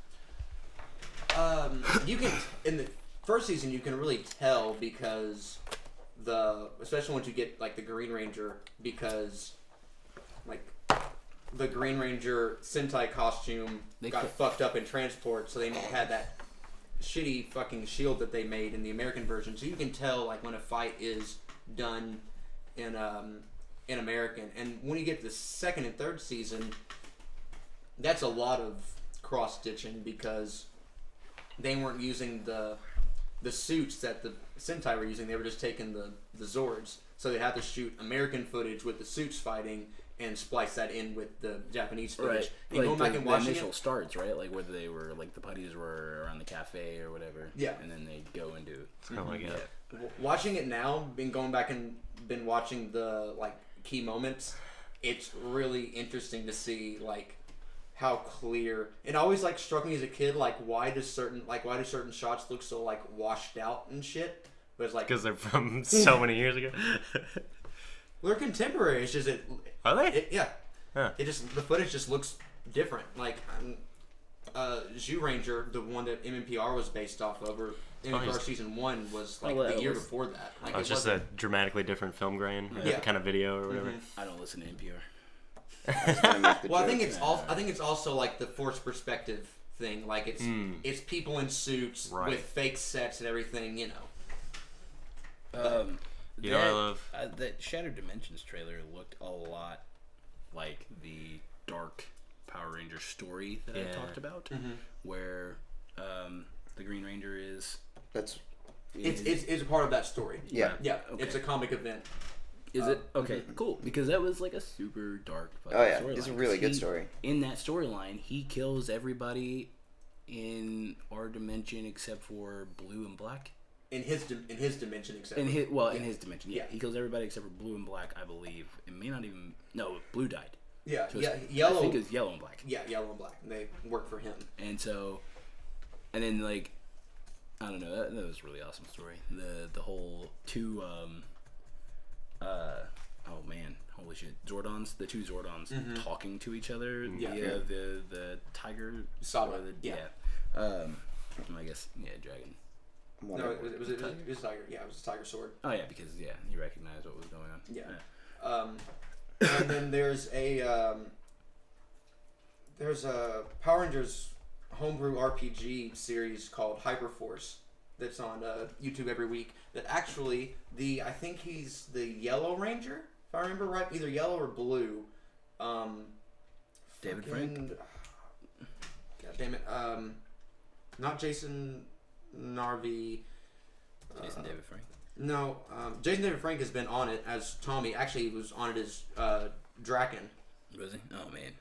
Speaker 3: You can in the first season you can really tell because especially once you get like the Green Ranger, because like the Green Ranger Sentai costume got fucked up in transport, so they had that shitty fucking shield that they made in the American version. So you can tell like when a fight is done in American, and when you get to the second and third season, that's a lot of cross stitching because they weren't using the suits that the Sentai were using. They were just taking the Zords, so they had to shoot American footage with the suits fighting and splice that in with the Japanese footage.
Speaker 4: Right.
Speaker 3: And
Speaker 4: like
Speaker 3: going back and watching
Speaker 4: the initial starts, right? Like whether they were like the putties were around the cafe or whatever.
Speaker 3: Yeah.
Speaker 4: And then they go into
Speaker 2: Oh my god.
Speaker 3: Watching it now, going back and been watching the like key moments, it's really interesting to see like how clear. It always like struck me as a kid, like why do certain shots look so like washed out and shit? But it's like
Speaker 2: because they're from so many years ago.
Speaker 3: They're contemporary. It's just
Speaker 2: Are they?
Speaker 3: Yeah.
Speaker 2: Huh.
Speaker 3: The footage just looks different. Like Zhu Ranger, the one that MMPR was based off of, or MMPR season 1 was like the year before that. Like
Speaker 2: it's just a dramatically different film grain, kind of video or whatever.
Speaker 4: I don't listen to NPR.
Speaker 3: Well, I think it's also like the forced perspective thing. Like it's people in suits with fake sets and everything. You know.
Speaker 2: You know what I love?
Speaker 4: That Shattered Dimensions trailer looked a lot like the dark Power Ranger story that I talked about, where the Green Ranger is.
Speaker 3: It's a part of that story.
Speaker 1: Yeah.
Speaker 3: Yeah.
Speaker 4: Okay.
Speaker 3: It's a comic event.
Speaker 4: Is it? Okay, cool. Because that was like a super dark
Speaker 1: storyline. It's a really good story.
Speaker 4: In that storyline, he kills everybody in our dimension except for Blue and Black.
Speaker 3: In his dimension, except
Speaker 4: in his dimension, he kills everybody except for Blue and Black, I believe. It may not even Blue died.
Speaker 3: Yeah,
Speaker 4: so
Speaker 3: Yellow.
Speaker 4: I think it's Yellow and Black.
Speaker 3: Yeah, Yellow and Black. They work for him.
Speaker 4: And so, and then like, I don't know. That was a really awesome story. The whole two oh man, holy shit, Zordons. The two Zordons talking to each other. The tiger.
Speaker 3: Saga.
Speaker 4: I guess dragon.
Speaker 3: No, it was a tiger. Yeah, it was a tiger sword.
Speaker 4: Oh yeah, because you recognize what was going on.
Speaker 3: Yeah. And then there's a Power Rangers homebrew RPG series called Hyperforce that's on YouTube every week. That actually I think he's the Yellow Ranger, if I remember right, either yellow or blue.
Speaker 4: David Frank.
Speaker 3: God damn it. Not Jason Narvi.
Speaker 4: Jason David Frank.
Speaker 3: No, Jason David Frank has been on it as Tommy. Actually, he was on it as Draken.
Speaker 4: Was he? Oh man.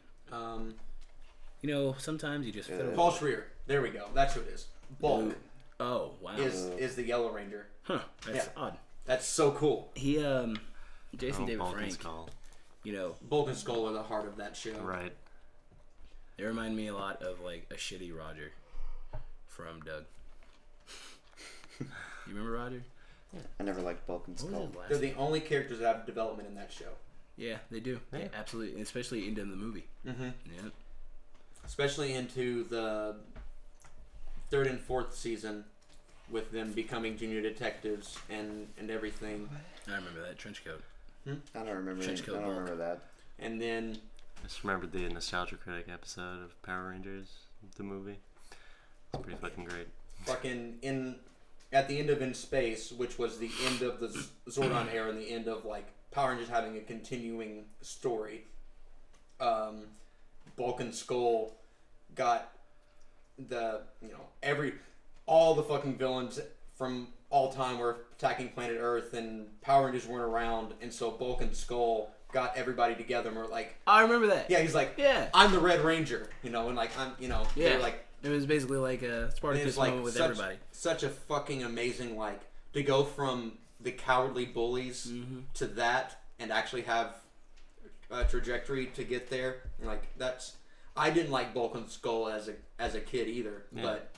Speaker 4: Sometimes you just
Speaker 3: Paul Schreier. There we go. That's who it is. Bulk.
Speaker 4: Oh wow.
Speaker 3: Is the Yellow Ranger?
Speaker 4: Huh. That's odd.
Speaker 3: That's so cool.
Speaker 4: He Jason David Frank.
Speaker 3: Bulk and Skull are the heart of that show.
Speaker 2: Right.
Speaker 4: They remind me a lot of like a shitty Roger from Doug. You remember Roger?
Speaker 1: Yeah. I never liked Bulk and Skull.
Speaker 3: They're the only characters that have development in that show.
Speaker 4: Yeah, they do. Yeah, absolutely. Especially into the movie.
Speaker 3: Mm-hmm.
Speaker 4: Yeah.
Speaker 3: Especially into the third and fourth season with them becoming junior detectives and everything.
Speaker 4: I remember that trench coat.
Speaker 1: I don't remember that.
Speaker 3: And then
Speaker 2: I just remembered the Nostalgia Critic episode of Power Rangers, the movie. It's pretty fucking great.
Speaker 3: At the end of In Space, which was the end of the Zordon era and the end of like Power Rangers having a continuing story, Bulk and Skull got all the fucking villains from all time were attacking planet Earth, and Power Rangers weren't around, and so Bulk and Skull got everybody together and were like,
Speaker 4: I remember that.
Speaker 3: Yeah, he's like, yeah, I'm the Red Ranger, and like I'm,
Speaker 4: yeah,
Speaker 3: they're like,
Speaker 4: it was basically like a Spartacus moment with everybody.
Speaker 3: Such a fucking amazing, like, to go from the cowardly bullies to that and actually have a trajectory to get there. Like, I didn't like Bulk and Skull as a kid either, but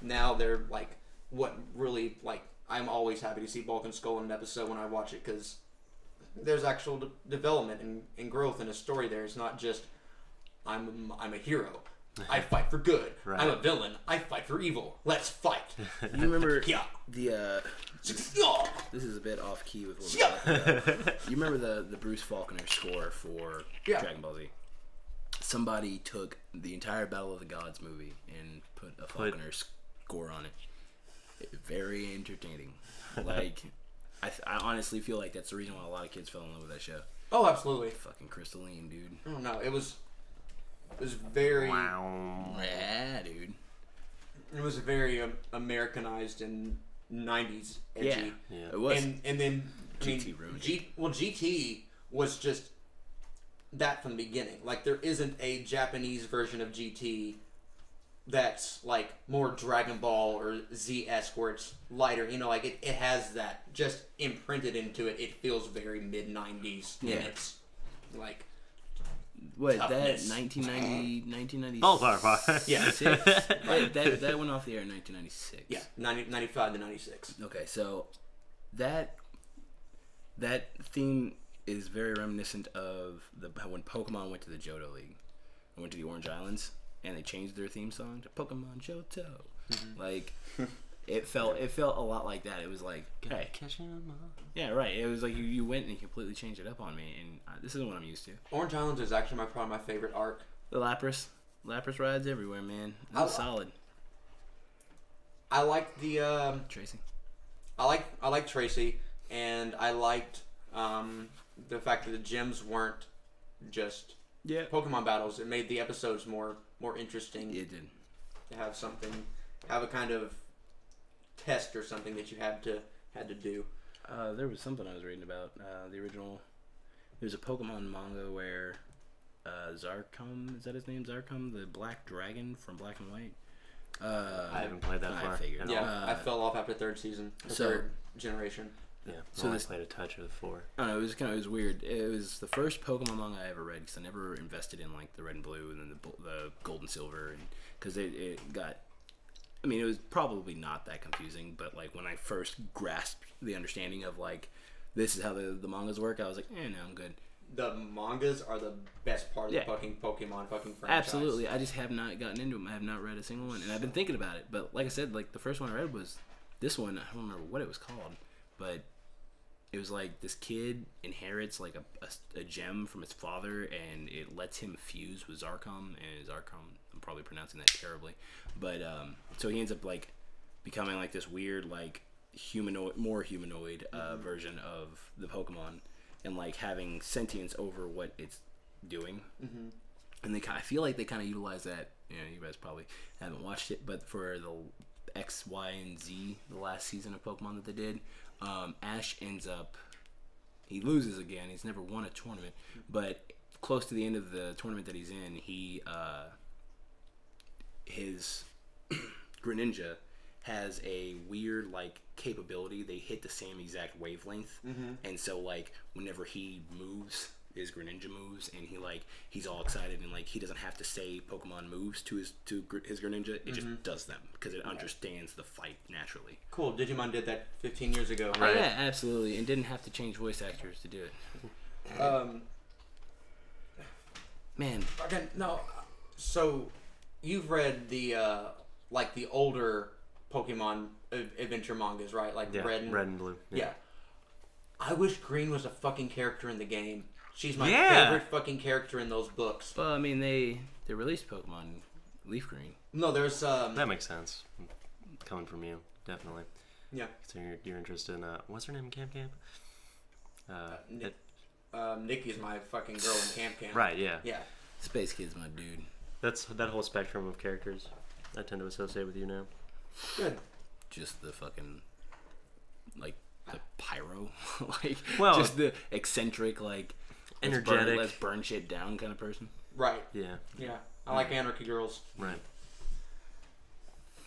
Speaker 3: now they're like what really, like, I'm always happy to see Bulk and Skull in an episode when I watch it, because there's actual development and growth in a story there. It's not just I'm a hero, I fight for good. Right. I'm a villain, I fight for evil. Let's fight.
Speaker 4: You remember the this is a bit off key with what we're talking about. You remember the Bruce Faulconer score for Dragon Ball Z? Somebody took the entire Battle of the Gods movie and put a Faulconer score on it. Very entertaining. Like, I honestly feel like that's the reason why a lot of kids fell in love with that show.
Speaker 3: Oh, absolutely.
Speaker 4: Fucking Crystalline, dude.
Speaker 3: Oh no, it was very.
Speaker 4: Wow. Yeah, dude.
Speaker 3: It was very Americanized and 90s edgy.
Speaker 4: Yeah, it was.
Speaker 3: And then
Speaker 4: GT ruined it.
Speaker 3: GT was just that from the beginning. Like, there isn't a Japanese version of GT that's like more Dragon Ball or Z-esque where it's lighter. Like it has that just imprinted into it. It feels very mid-90s. Yeah. And it's like
Speaker 4: what,
Speaker 3: toughness.
Speaker 4: That 1996?
Speaker 2: Oh,
Speaker 4: yeah. that went off the air in 1996.
Speaker 3: Yeah, 95 to 96.
Speaker 4: Okay, so that theme is very reminiscent of when Pokemon went to the Johto League. I went to the Orange Islands, and they changed their theme song to Pokemon Johto. Like, it felt a lot like that. It was like, hey, yeah, right. It was like you went and you completely changed it up on me, and this isn't what I'm used to.
Speaker 3: Orange Islands is actually probably my favorite arc.
Speaker 4: The Lapras rides everywhere, man. That's solid.
Speaker 3: I like the
Speaker 4: Tracy.
Speaker 3: I like Tracy, and I liked the fact that the gyms weren't just Pokemon battles. It made the episodes more interesting.
Speaker 4: It did.
Speaker 3: To have a kind of test or something that you had to do.
Speaker 4: There was something I was reading about the original. There's a Pokemon manga where Zarkum, is that his name? Zarkum, the black dragon from Black and White.
Speaker 2: I haven't played that far.
Speaker 3: I fell off after third season, third generation.
Speaker 2: Yeah, so I played a touch of the 4.
Speaker 4: I don't know, it was weird. It was the first Pokemon manga I ever read, because I never invested in like the Red and Blue and then the Gold and Silver, and because it got. I mean, it was probably not that confusing, but like when I first grasped the understanding of like this is how the mangas work, I was like, no, I'm good.
Speaker 3: The mangas are the best part of the fucking Pokemon fucking franchise.
Speaker 4: Absolutely, I just have not gotten into them. I have not read a single one, and I've been thinking about it. But like I said, like the first one I read was this one. I don't remember what it was called, but it was like this kid inherits like a gem from his father, and it lets him fuse with Zarkum, and Zarkum, I'm probably pronouncing that terribly, but so he ends up like becoming like this weird like more humanoid version of the Pokemon, and like having sentience over what it's doing. And I feel like they kind of utilize that. You guys probably haven't watched it, but for the X, Y, and Z, the last season of Pokemon that they did, Ash ends up, he loses again. He's never won a tournament, but close to the end of the tournament that he's in, his Greninja has a weird like capability. They hit the same exact wavelength, and so like whenever he moves, his Greninja moves, and he's all excited, and like he doesn't have to say Pokemon moves to his Greninja. It just does them because it understands the fight naturally.
Speaker 3: Cool. Digimon did that 15 years ago.
Speaker 4: Right? Yeah, absolutely, and didn't have to change voice actors to do it. Man.
Speaker 3: Okay, no. So you've read the like the older Pokemon adventure mangas, right? Like Red and
Speaker 2: Blue.
Speaker 3: Yeah. I wish Green was a fucking character in the game. She's my favorite fucking character in those books.
Speaker 4: Well, I mean, they released Pokemon Leaf Green.
Speaker 3: No, there's
Speaker 2: that makes sense. Coming from you, definitely.
Speaker 3: Yeah.
Speaker 2: So you're interested in what's her name in Camp Camp?
Speaker 3: Nikki's my fucking girl in Camp Camp.
Speaker 2: Right. Yeah.
Speaker 3: Yeah.
Speaker 4: Space Kid's my dude.
Speaker 2: That's that whole spectrum of characters I tend to associate with you now.
Speaker 3: Good.
Speaker 4: Just the fucking like the pyro, like
Speaker 2: well,
Speaker 4: just the eccentric, like
Speaker 2: energetic,
Speaker 4: let's burn shit down kind of person.
Speaker 3: Right.
Speaker 2: Yeah.
Speaker 3: Yeah. I like anarchy girls.
Speaker 2: Right.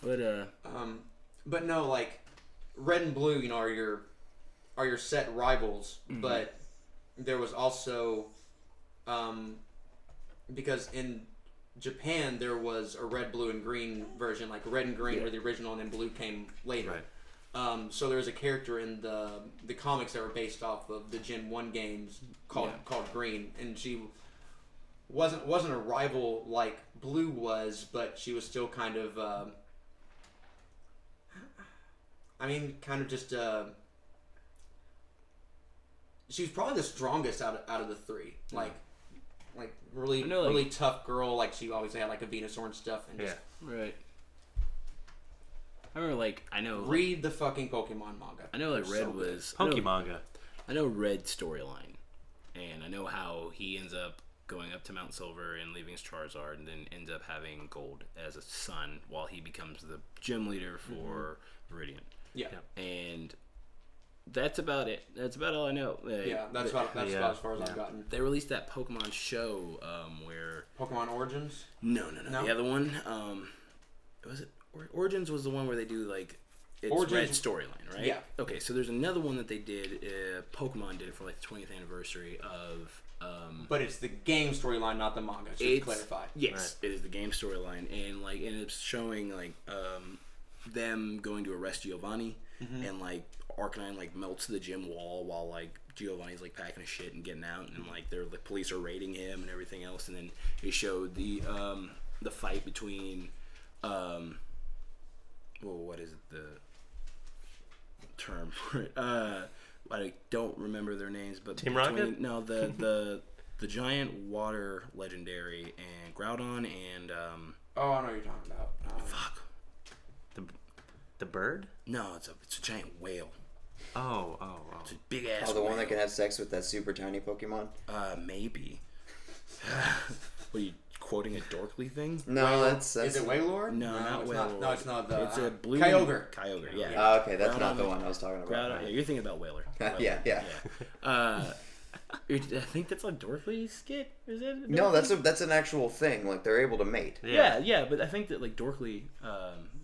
Speaker 3: But no, like Red and Blue, you know, are your set rivals. Mm-hmm. But there was also, because in Japan there was a red, blue, and green version. Like Red and Green were the original, and then Blue came later.
Speaker 2: Right.
Speaker 3: So there was a character in the comics that were based off of the Gen 1 games called Green, and she wasn't a rival like Blue was, but she was still kind of just she was probably the strongest out of the three. Like really tough girl. Like she always had like a Venusaur and stuff. And just,
Speaker 4: right. I remember
Speaker 3: read the fucking Pokemon manga.
Speaker 4: I know like Red was
Speaker 2: Pokemanga.
Speaker 4: I know Red storyline, and I know how he ends up going up to Mount Silver and leaving his Charizard, and then ends up having Gold as a son while he becomes the gym leader for Viridian.
Speaker 3: Yeah.
Speaker 4: And that's about it. That's about all I know.
Speaker 3: That's about as far as I've gotten.
Speaker 4: They released that Pokemon show where
Speaker 3: Pokemon Origins.
Speaker 4: No. The other one. Was it Origins? Was the one where they do like it's Origins. Red storyline, right?
Speaker 3: Yeah.
Speaker 4: Okay, so there's another one that they did. Pokemon did it for like the 20th anniversary of.
Speaker 3: But it's the game storyline, not the manga. Just to clarify.
Speaker 4: Yes, right. It is the game storyline, and it's showing like them going to arrest Giovanni, and like Arcanine like melts the gym wall while like Giovanni's like packing his shit and getting out, and like the police are raiding him and everything else, and then it showed the fight between what is it, the term for it? I don't remember their names, but
Speaker 2: Team Rocket?
Speaker 4: No, the giant water legendary and Groudon and
Speaker 3: I know what you're talking about.
Speaker 4: Fuck.
Speaker 2: The bird?
Speaker 4: No, it's a giant whale.
Speaker 2: Oh.
Speaker 4: It's a big ass.
Speaker 1: Oh, the
Speaker 4: whale.
Speaker 1: one that can have sex with that super tiny Pokemon?
Speaker 4: Maybe. What are you quoting, a Dorkly thing?
Speaker 1: No, that's
Speaker 3: Is it Wailord?
Speaker 4: No, not Wailord.
Speaker 3: No, it's not.
Speaker 4: It's a blue
Speaker 3: Kyogre.
Speaker 4: Yeah.
Speaker 1: Oh, okay, that's
Speaker 4: Groudon,
Speaker 1: not the one I was talking about.
Speaker 4: Groudon, yeah, you're thinking about Whaler.
Speaker 1: Yeah.
Speaker 4: I think that's a Dorkly skit. Is it?
Speaker 1: No, that's an actual thing. Like they're able to mate.
Speaker 4: Yeah, but I think that like Dorkly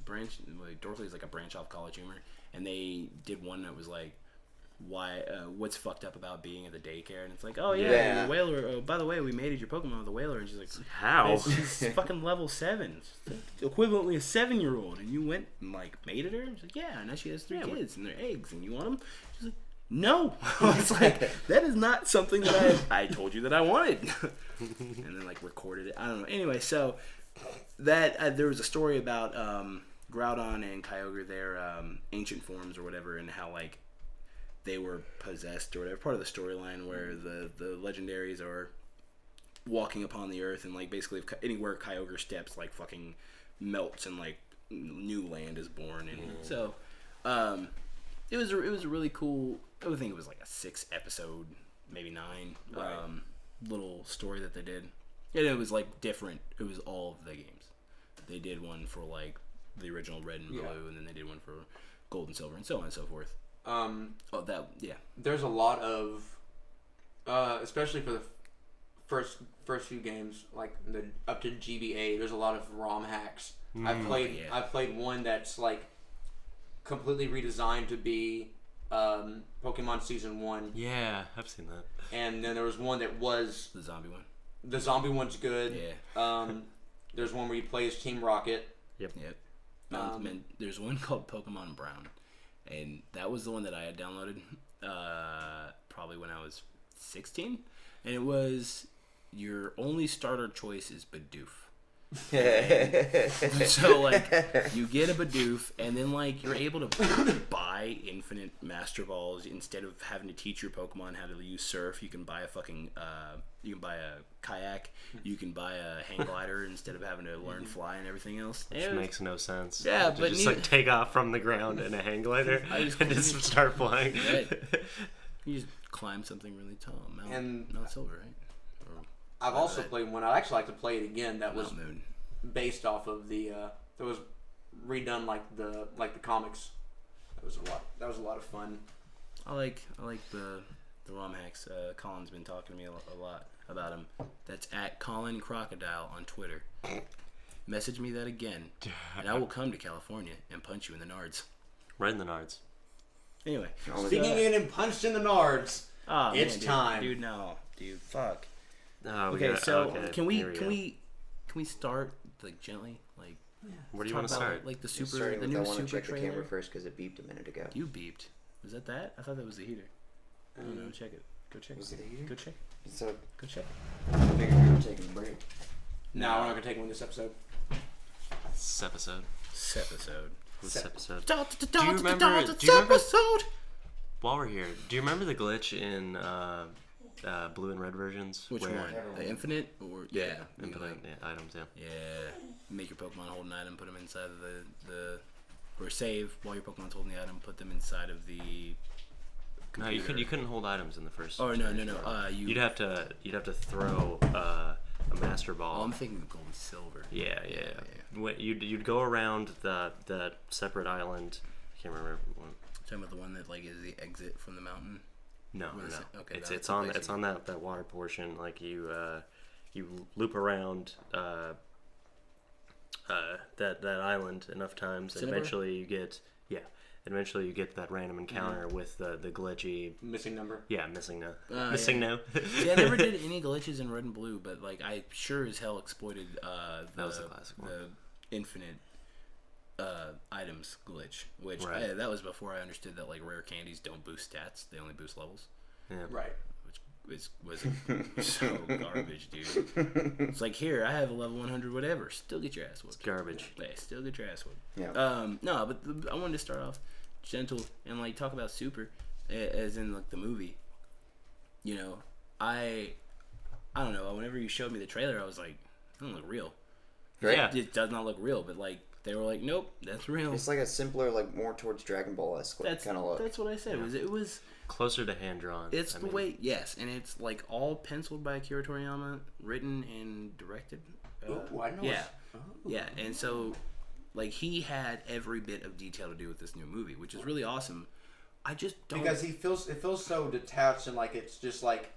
Speaker 4: Dorkly is like a branch off College Humor, and they did one that was like, what's fucked up about being at the daycare, and it's like, oh yeah. The Whaler. Oh, by the way, we mated your Pokemon with the Whaler, and she's like,
Speaker 2: how?
Speaker 4: She's fucking level 7, equivalently a 7-year-old, and you went and like mated her. She's like, yeah, now she has 3 kids and they're eggs, and you want them? She's like, no. It's like, that is not something that I told you that I wanted. And then like recorded it. I don't know. Anyway, so that there was a story about Groudon and Kyogre, their ancient forms or whatever, and how like they were possessed or whatever, part of the storyline where the legendaries are walking upon the earth, and like basically anywhere Kyogre steps like fucking melts and like new land is born, and so it was a really cool, I would think it was like a 6 episode, maybe 9 little story that they did, and it was like different. It was all of the games. They did one for like the original Red and Blue, and then they did one for Gold and Silver, and so on and so forth.
Speaker 3: There's a lot of, especially for the first few games, like up to GBA. There's a lot of ROM hacks. I've played one that's like completely redesigned to be Pokemon Season 1.
Speaker 2: Yeah, I've seen that.
Speaker 3: And then there was one that was
Speaker 4: the zombie one.
Speaker 3: The zombie one's good.
Speaker 4: Yeah.
Speaker 3: There's one where you play as Team Rocket.
Speaker 2: Yep.
Speaker 4: There's one called Pokemon Brown. And that was the one that I had downloaded probably when I was 16. And it was, your only starter choice is Bidoof. So, like, you get a Bidoof, and then, like, you're able to buy buy infinite Master Balls instead of having to teach your Pokemon how to use Surf. You can buy a fucking you can buy a kayak. You can buy a hang glider instead of having to learn fly and everything else.
Speaker 2: Which makes no sense.
Speaker 4: Yeah,
Speaker 2: to
Speaker 4: but
Speaker 2: just like take off from the ground in a hang glider and just start flying.
Speaker 4: Right. You just climb something really tall, Mount Silver, right?
Speaker 3: I've also played one. I'd actually like to play it again. That was
Speaker 4: Moon.
Speaker 3: Based off of the. That was redone like the comics. That was a lot of fun.
Speaker 4: I like the ROM hacks. Colin's been talking to me a lot about him. That's at Colin Crocodile on Twitter. Message me that again, and I will come to California and punch you in the nards.
Speaker 2: Right in the nards.
Speaker 4: Anyway,
Speaker 3: speaking in and punched in the nards.
Speaker 4: Oh,
Speaker 3: it's
Speaker 4: man,
Speaker 3: time,
Speaker 4: dude. No, dude, fuck.
Speaker 2: Oh,
Speaker 4: okay, can we start like gently, like?
Speaker 2: Where do you want to start?
Speaker 4: Like the
Speaker 1: I
Speaker 4: new
Speaker 1: want to
Speaker 4: super
Speaker 1: check the
Speaker 4: trailer
Speaker 1: camera first because it beeped a minute ago.
Speaker 4: You beeped. Was that? I thought that was the heater. I don't know. Check it. Go check.
Speaker 1: Was it the heater?
Speaker 4: Go check.
Speaker 1: So
Speaker 4: Go check.
Speaker 1: I figured we were taking a break.
Speaker 3: No, we're not gonna take one this episode.
Speaker 2: This episode.
Speaker 4: This episode.
Speaker 2: Do you remember? While we're here, do you remember the glitch in blue and red versions?
Speaker 4: Which one? The infinite or
Speaker 2: infinite items. Yeah.
Speaker 4: Make your Pokemon hold an item, put them inside of the or save while your Pokemon's holding the item, put them inside of the computer.
Speaker 2: No, you couldn't hold items in the first.
Speaker 4: Oh no.
Speaker 2: You'd have to throw a Master Ball.
Speaker 4: Oh, I'm thinking of Gold and Silver.
Speaker 2: Yeah. You'd go around the separate island. I can't remember one.
Speaker 4: Talking about the one that like is the exit from the mountain.
Speaker 2: No.
Speaker 4: Okay,
Speaker 2: it's on that water portion. Like you loop around that island enough times, and eventually you get that random encounter with the glitchy
Speaker 3: missing number.
Speaker 2: Yeah, missing no.
Speaker 4: See, I never did any glitches in Red and Blue, but like I sure as hell exploited
Speaker 2: that was the classic one.
Speaker 4: The infinite items glitch, which
Speaker 2: right.
Speaker 4: That was before I understood that like rare candies don't boost stats; they only boost levels.
Speaker 2: Yeah,
Speaker 3: right.
Speaker 4: Which was so garbage, dude. It's like here, I have a level 100, whatever. Still get your ass whooped.
Speaker 2: It's garbage.
Speaker 4: Yeah, still get your ass whooped.
Speaker 1: Yeah.
Speaker 4: No, but I wanted to start off gentle and like talk about Super, as in like the movie. You know, I don't know. Whenever you showed me the trailer, I was like, it doesn't look real.
Speaker 1: Right?
Speaker 4: Yeah. It does not look real, but like. They were like, nope, that's real.
Speaker 1: It's like a simpler, like more towards Dragon Ball-esque kind of look.
Speaker 4: That's what I said.
Speaker 2: Yeah.
Speaker 4: It was
Speaker 2: closer to hand drawn.
Speaker 4: It's way, yes, and it's like all penciled by Akira Toriyama, written and directed.
Speaker 3: I know.
Speaker 4: Yeah, yeah, and so like he had every bit of detail to do with this new movie, which is really awesome. I just don't
Speaker 3: because it feels so detached and like it's just like.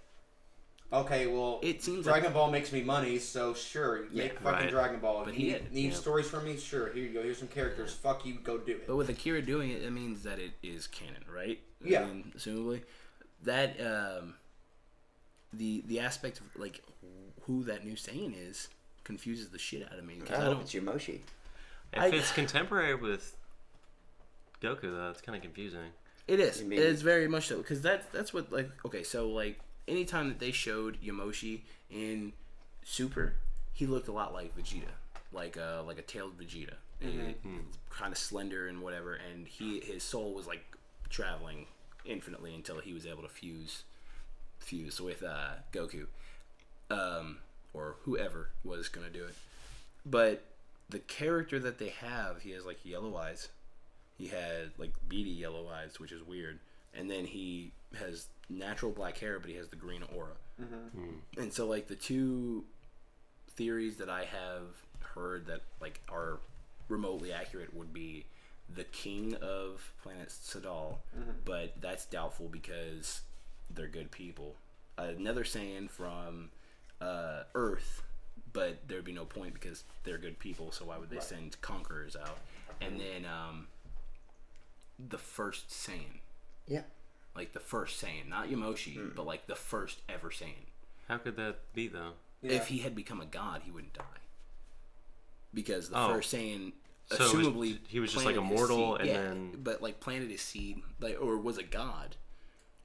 Speaker 3: Okay, well,
Speaker 4: it seems
Speaker 3: Dragon Ball makes me money, so sure, make fucking Dragon Ball.
Speaker 4: But
Speaker 3: you need stories from me? Sure, here you go. Here's some characters. Fuck you, go do it.
Speaker 4: But with Akira doing it, it means that it is canon, right?
Speaker 3: Yeah.
Speaker 4: I mean, assumably. That, the aspect of, like, who that new Saiyan is confuses the shit out of me.
Speaker 1: I hope it's Yamoshi.
Speaker 2: If it's contemporary with Goku, though, it's kind of confusing.
Speaker 4: It is. It is very much so. Because that's what, like, okay, so, like, anytime that they showed Yamoshi in Super, he looked a lot like Vegeta, like a tailed Vegeta, kind of slender and whatever. And his soul was like traveling infinitely until he was able to fuse with Goku, or whoever was gonna do it. But the character that they have, he has like yellow eyes. He had like beady yellow eyes, which is weird, and then he has natural black hair, but he has the green aura. And so like the two theories that I have heard that like are remotely accurate would be the king of planet Sadal, but that's doubtful because they're good people. Another Saiyan from Earth, but there'd be no point because they're good people, so why would they send conquerors out? And then the first Saiyan.
Speaker 1: Yeah.
Speaker 4: Like the first Saiyan, not Yamoshi, but like the first ever Saiyan.
Speaker 2: How could that be, though?
Speaker 4: Yeah. If he had become a god, he wouldn't die. Because the first Saiyan,
Speaker 2: so
Speaker 4: assumably,
Speaker 2: he was just like a mortal, and
Speaker 4: then but like planted his seed, like or was a god.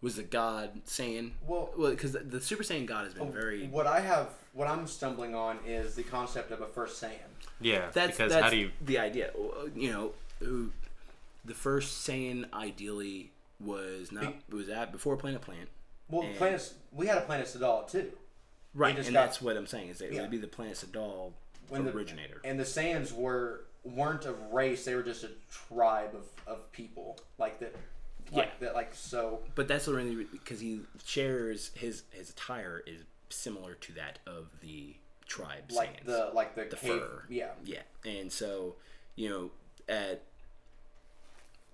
Speaker 4: Was a god Saiyan? Well, because the Super Saiyan God has been very.
Speaker 3: What I'm stumbling on is the concept of a first Saiyan.
Speaker 2: Yeah,
Speaker 4: that's
Speaker 2: how do you
Speaker 4: the idea? You know, the first Saiyan ideally was before Planet Plant.
Speaker 3: Well, we had a Planet Sadal too.
Speaker 4: Right, and that's what I'm saying is that it would be the Planet Sadal originator.
Speaker 3: And the Saiyans weren't a race; they were just a tribe of people like that. So.
Speaker 4: But that's only because he shares his attire is similar to that of the tribe
Speaker 3: like
Speaker 4: Saiyans.
Speaker 3: The cave, fur. Yeah.
Speaker 4: And so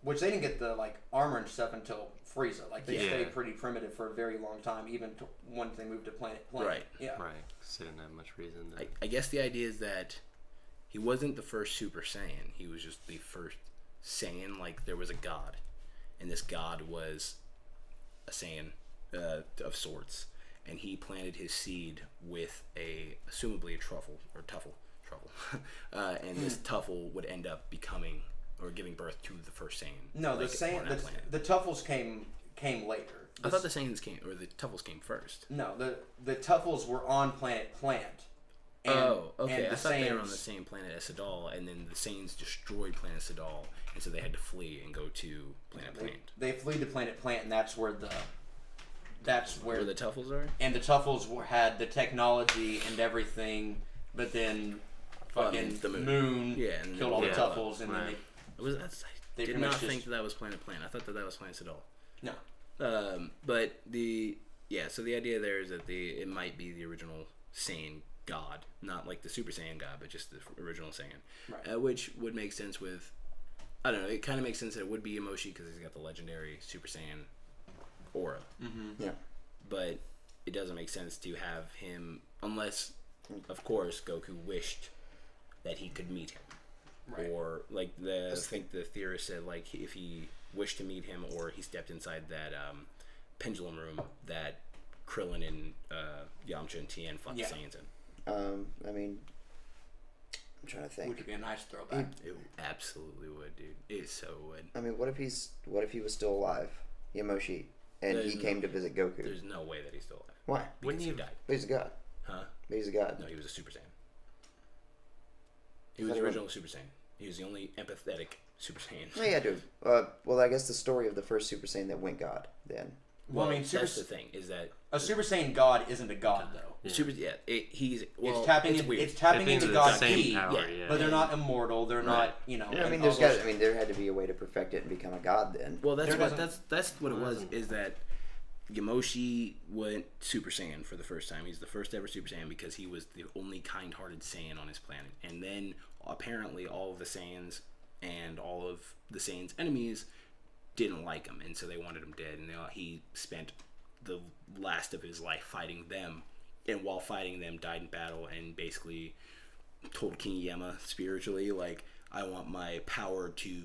Speaker 3: which they didn't get the armor and stuff until Frieza. They stayed pretty primitive for a very long time, even when they moved to Planet.
Speaker 4: Right.
Speaker 3: Yeah.
Speaker 2: Right. So they didn't have much reason to...
Speaker 4: I guess the idea is that he wasn't the first Super Saiyan. He was just the first Saiyan. There was a god, and this god was a Saiyan of sorts, and he planted his seed with assumably a truffle, and this truffle would end up becoming or giving birth to the first Saiyan.
Speaker 3: No, the Tuffles came later.
Speaker 4: I thought the Saiyans the Tuffles came first.
Speaker 3: No, the Tuffles were on Planet Plant.
Speaker 4: Okay. I thought they were on the same planet as Sadal, and then the Saiyans destroyed Planet Sadal, and so they had to flee and go to Planet Plant.
Speaker 3: They flee to Planet Plant, and that's where the
Speaker 4: Tuffles are.
Speaker 3: And the Tuffles had the technology and everything, but then fucking
Speaker 4: the
Speaker 3: moon and killed all the Tuffles, and then
Speaker 4: I did not think that was Planet Plant. I thought that was Planet Sadal.
Speaker 3: No.
Speaker 4: But so the idea there is that it might be the original Saiyan god, not like the Super Saiyan god, but just the original Saiyan,
Speaker 3: right.
Speaker 4: Which would make sense with, I don't know, it kind of makes sense that it would be Yamoshi because he's got the legendary Super Saiyan aura.
Speaker 3: Mm-hmm.
Speaker 1: Yeah.
Speaker 4: But it doesn't make sense to have him, unless, of course, Goku wished that he could meet him. Right. Or, I think the theorist said, if he wished to meet him or he stepped inside that pendulum room that Krillin and Yamcha and Tien fought the Saiyans in.
Speaker 1: I mean, I'm trying to think.
Speaker 3: Which would be a nice throwback.
Speaker 4: It absolutely would, dude. It so would.
Speaker 1: I mean, what if he was still alive, Yamoshi, and he came to visit Goku?
Speaker 4: There's no way that he's still alive.
Speaker 1: Why?
Speaker 4: Because he died.
Speaker 1: But he's a god.
Speaker 4: Huh?
Speaker 1: But he's a god.
Speaker 4: No, he was a Super Saiyan. He was the original Super Saiyan. He was the only empathetic Super Saiyan.
Speaker 1: Oh, yeah, dude. Well, I guess the story of the first Super Saiyan that went god, then.
Speaker 4: Well, I mean, that's the thing, is that...
Speaker 3: A Super Saiyan god isn't a god, though.
Speaker 4: Yeah.
Speaker 3: It's tapping into God's ki, but they're not immortal. They're not,
Speaker 1: Yeah, I mean, there had to be a way to perfect it and become a god then.
Speaker 4: Well, that's what it was. Is that Yamoshi went Super Saiyan for the first time. He's the first ever Super Saiyan because he was the only kind-hearted Saiyan on his planet. And then apparently all of the Saiyans and all of the Saiyans' enemies didn't like him, and so they wanted him dead. And he spent the last of his life fighting them. And while fighting them, died in battle and basically told King Yama spiritually, I want my power to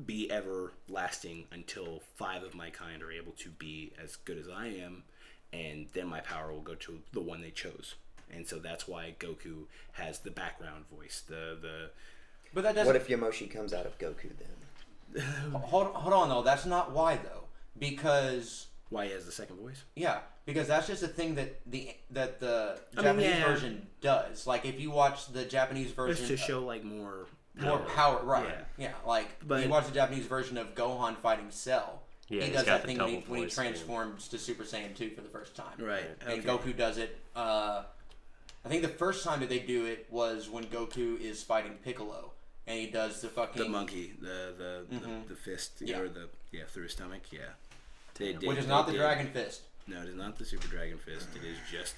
Speaker 4: be everlasting until 5 of my kind are able to be as good as I am, and then my power will go to the one they chose. And so that's why Goku has the background voice.
Speaker 3: But that doesn't...
Speaker 1: What if Yamoshi comes out of Goku then?
Speaker 3: Hold on, though. That's not why, though. Because...
Speaker 4: Why he has the second voice?
Speaker 3: Yeah, because that's just a thing that the Japanese version does. If you watch the Japanese version,
Speaker 4: it's to show more
Speaker 3: power, right? Yeah, but you watch the Japanese version of Gohan fighting Cell.
Speaker 2: Yeah,
Speaker 3: he does that thing when he transforms to Super Saiyan 2 for the first time.
Speaker 4: Right.
Speaker 3: And Goku does it. I think the first time that they do it was when Goku is fighting Piccolo, and he does the
Speaker 4: monkey, the fist, or through his stomach,
Speaker 3: which is not the Dragon Fist.
Speaker 4: No, it is not the Super Dragon Fist. It is just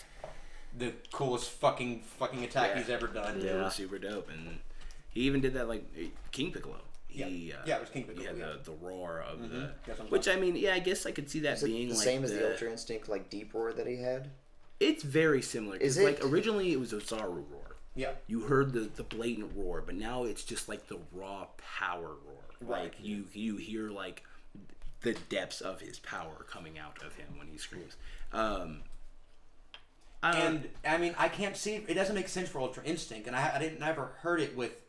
Speaker 3: the coolest fucking attack he's ever done.
Speaker 4: Yeah, it was super dope, and he even did that King Piccolo. It
Speaker 3: was King Piccolo.
Speaker 4: He had the roar of which I mean, I guess I could see that being
Speaker 1: the same as the Ultra Instinct deep roar that he had.
Speaker 4: It's very similar.
Speaker 1: Is it?
Speaker 4: Originally it was a Zaru roar.
Speaker 3: Yeah.
Speaker 4: You heard the blatant roar, but now it's just the raw power roar.
Speaker 3: Right.
Speaker 4: You hear the depths of his power coming out of him when he screams.
Speaker 3: And I mean, I can't see it doesn't make sense for Ultra Instinct, and I never heard it with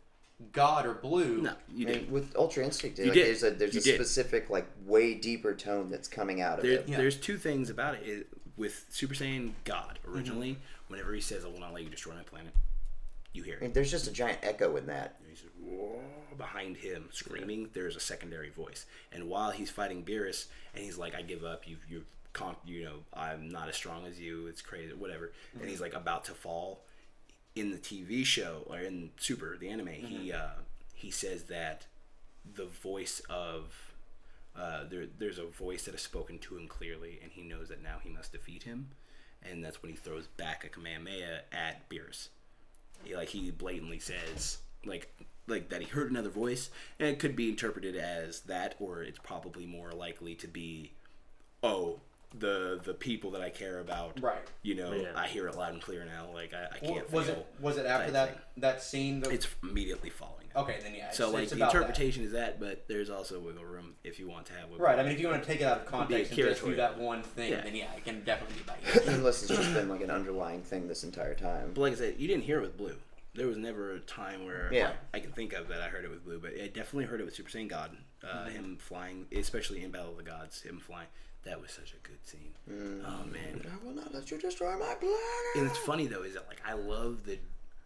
Speaker 3: God or Blue.
Speaker 4: No, you did.
Speaker 1: With Ultra Instinct, there's a specific way deeper tone that's coming out of it.
Speaker 4: There's two things about it. With Super Saiyan God originally, whenever he says, "I will not let you destroy my planet," you hear it.
Speaker 1: And there's just a giant echo in that.
Speaker 4: And he's just, whoa, behind him screaming. There's a secondary voice, and while he's fighting Beerus, and he's like, "I give up. I'm not as strong as you. It's crazy, whatever." Mm-hmm. And he's like about to fall. In the TV show or in Super, the anime, he says that the voice of there's a voice that has spoken to him clearly, and he knows that now he must defeat him, and that's when he throws back a Kamehameha at Beerus. He blatantly says like that he heard another voice, and it could be interpreted as that, or it's probably more likely to be, the people that I care about,
Speaker 3: right?
Speaker 4: I hear it loud and clear now. Like I can't.
Speaker 3: Was it after that scene?
Speaker 4: It's immediately following it.
Speaker 3: Okay, then yeah.
Speaker 4: So the interpretation is that, but there's also wiggle room if you want to have wiggle room.
Speaker 3: Right. I mean, if you want to take it out of context and just do that one thing, then yeah, it can definitely be by you.
Speaker 1: Unless it's just been like an underlying thing this entire time.
Speaker 4: But like I said, you didn't hear it with Blue. There was never a time where I can think of that I heard it with Blue, but I definitely heard it with Super Saiyan God. Him flying, especially in Battle of the Gods, him flying. That was such a good scene. Oh man!
Speaker 1: I will not let you destroy my planet.
Speaker 4: And it's funny though, is that I love the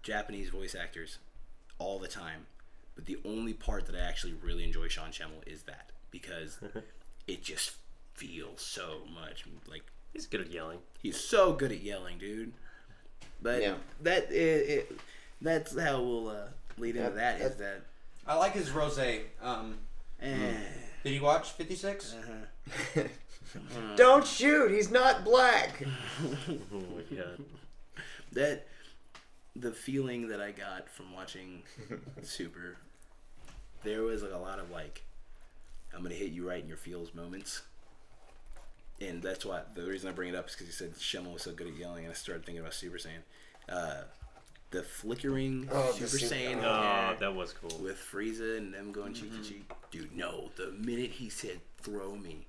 Speaker 4: Japanese voice actors all the time, but the only part that I actually really enjoy Sean Schemmel is that, because it just feels so much like
Speaker 2: he's good at yelling.
Speaker 4: He's so good at yelling, dude. But that's how we'll lead into that. Is that
Speaker 3: I like his rosé. Did you watch 56?
Speaker 1: Don't shoot! He's not black.
Speaker 2: Oh my god!
Speaker 4: That the feeling that I got from watching Super, there was a lot of I'm gonna hit you right in your feels moments, and that's why the reason I bring it up is because you said Schemmel was so good at yelling, and I started thinking about Super Saiyan. The flickering Super Saiyan hair
Speaker 2: that was cool
Speaker 4: with Frieza and them going cheek to cheek, dude. No, the minute he said "throw me."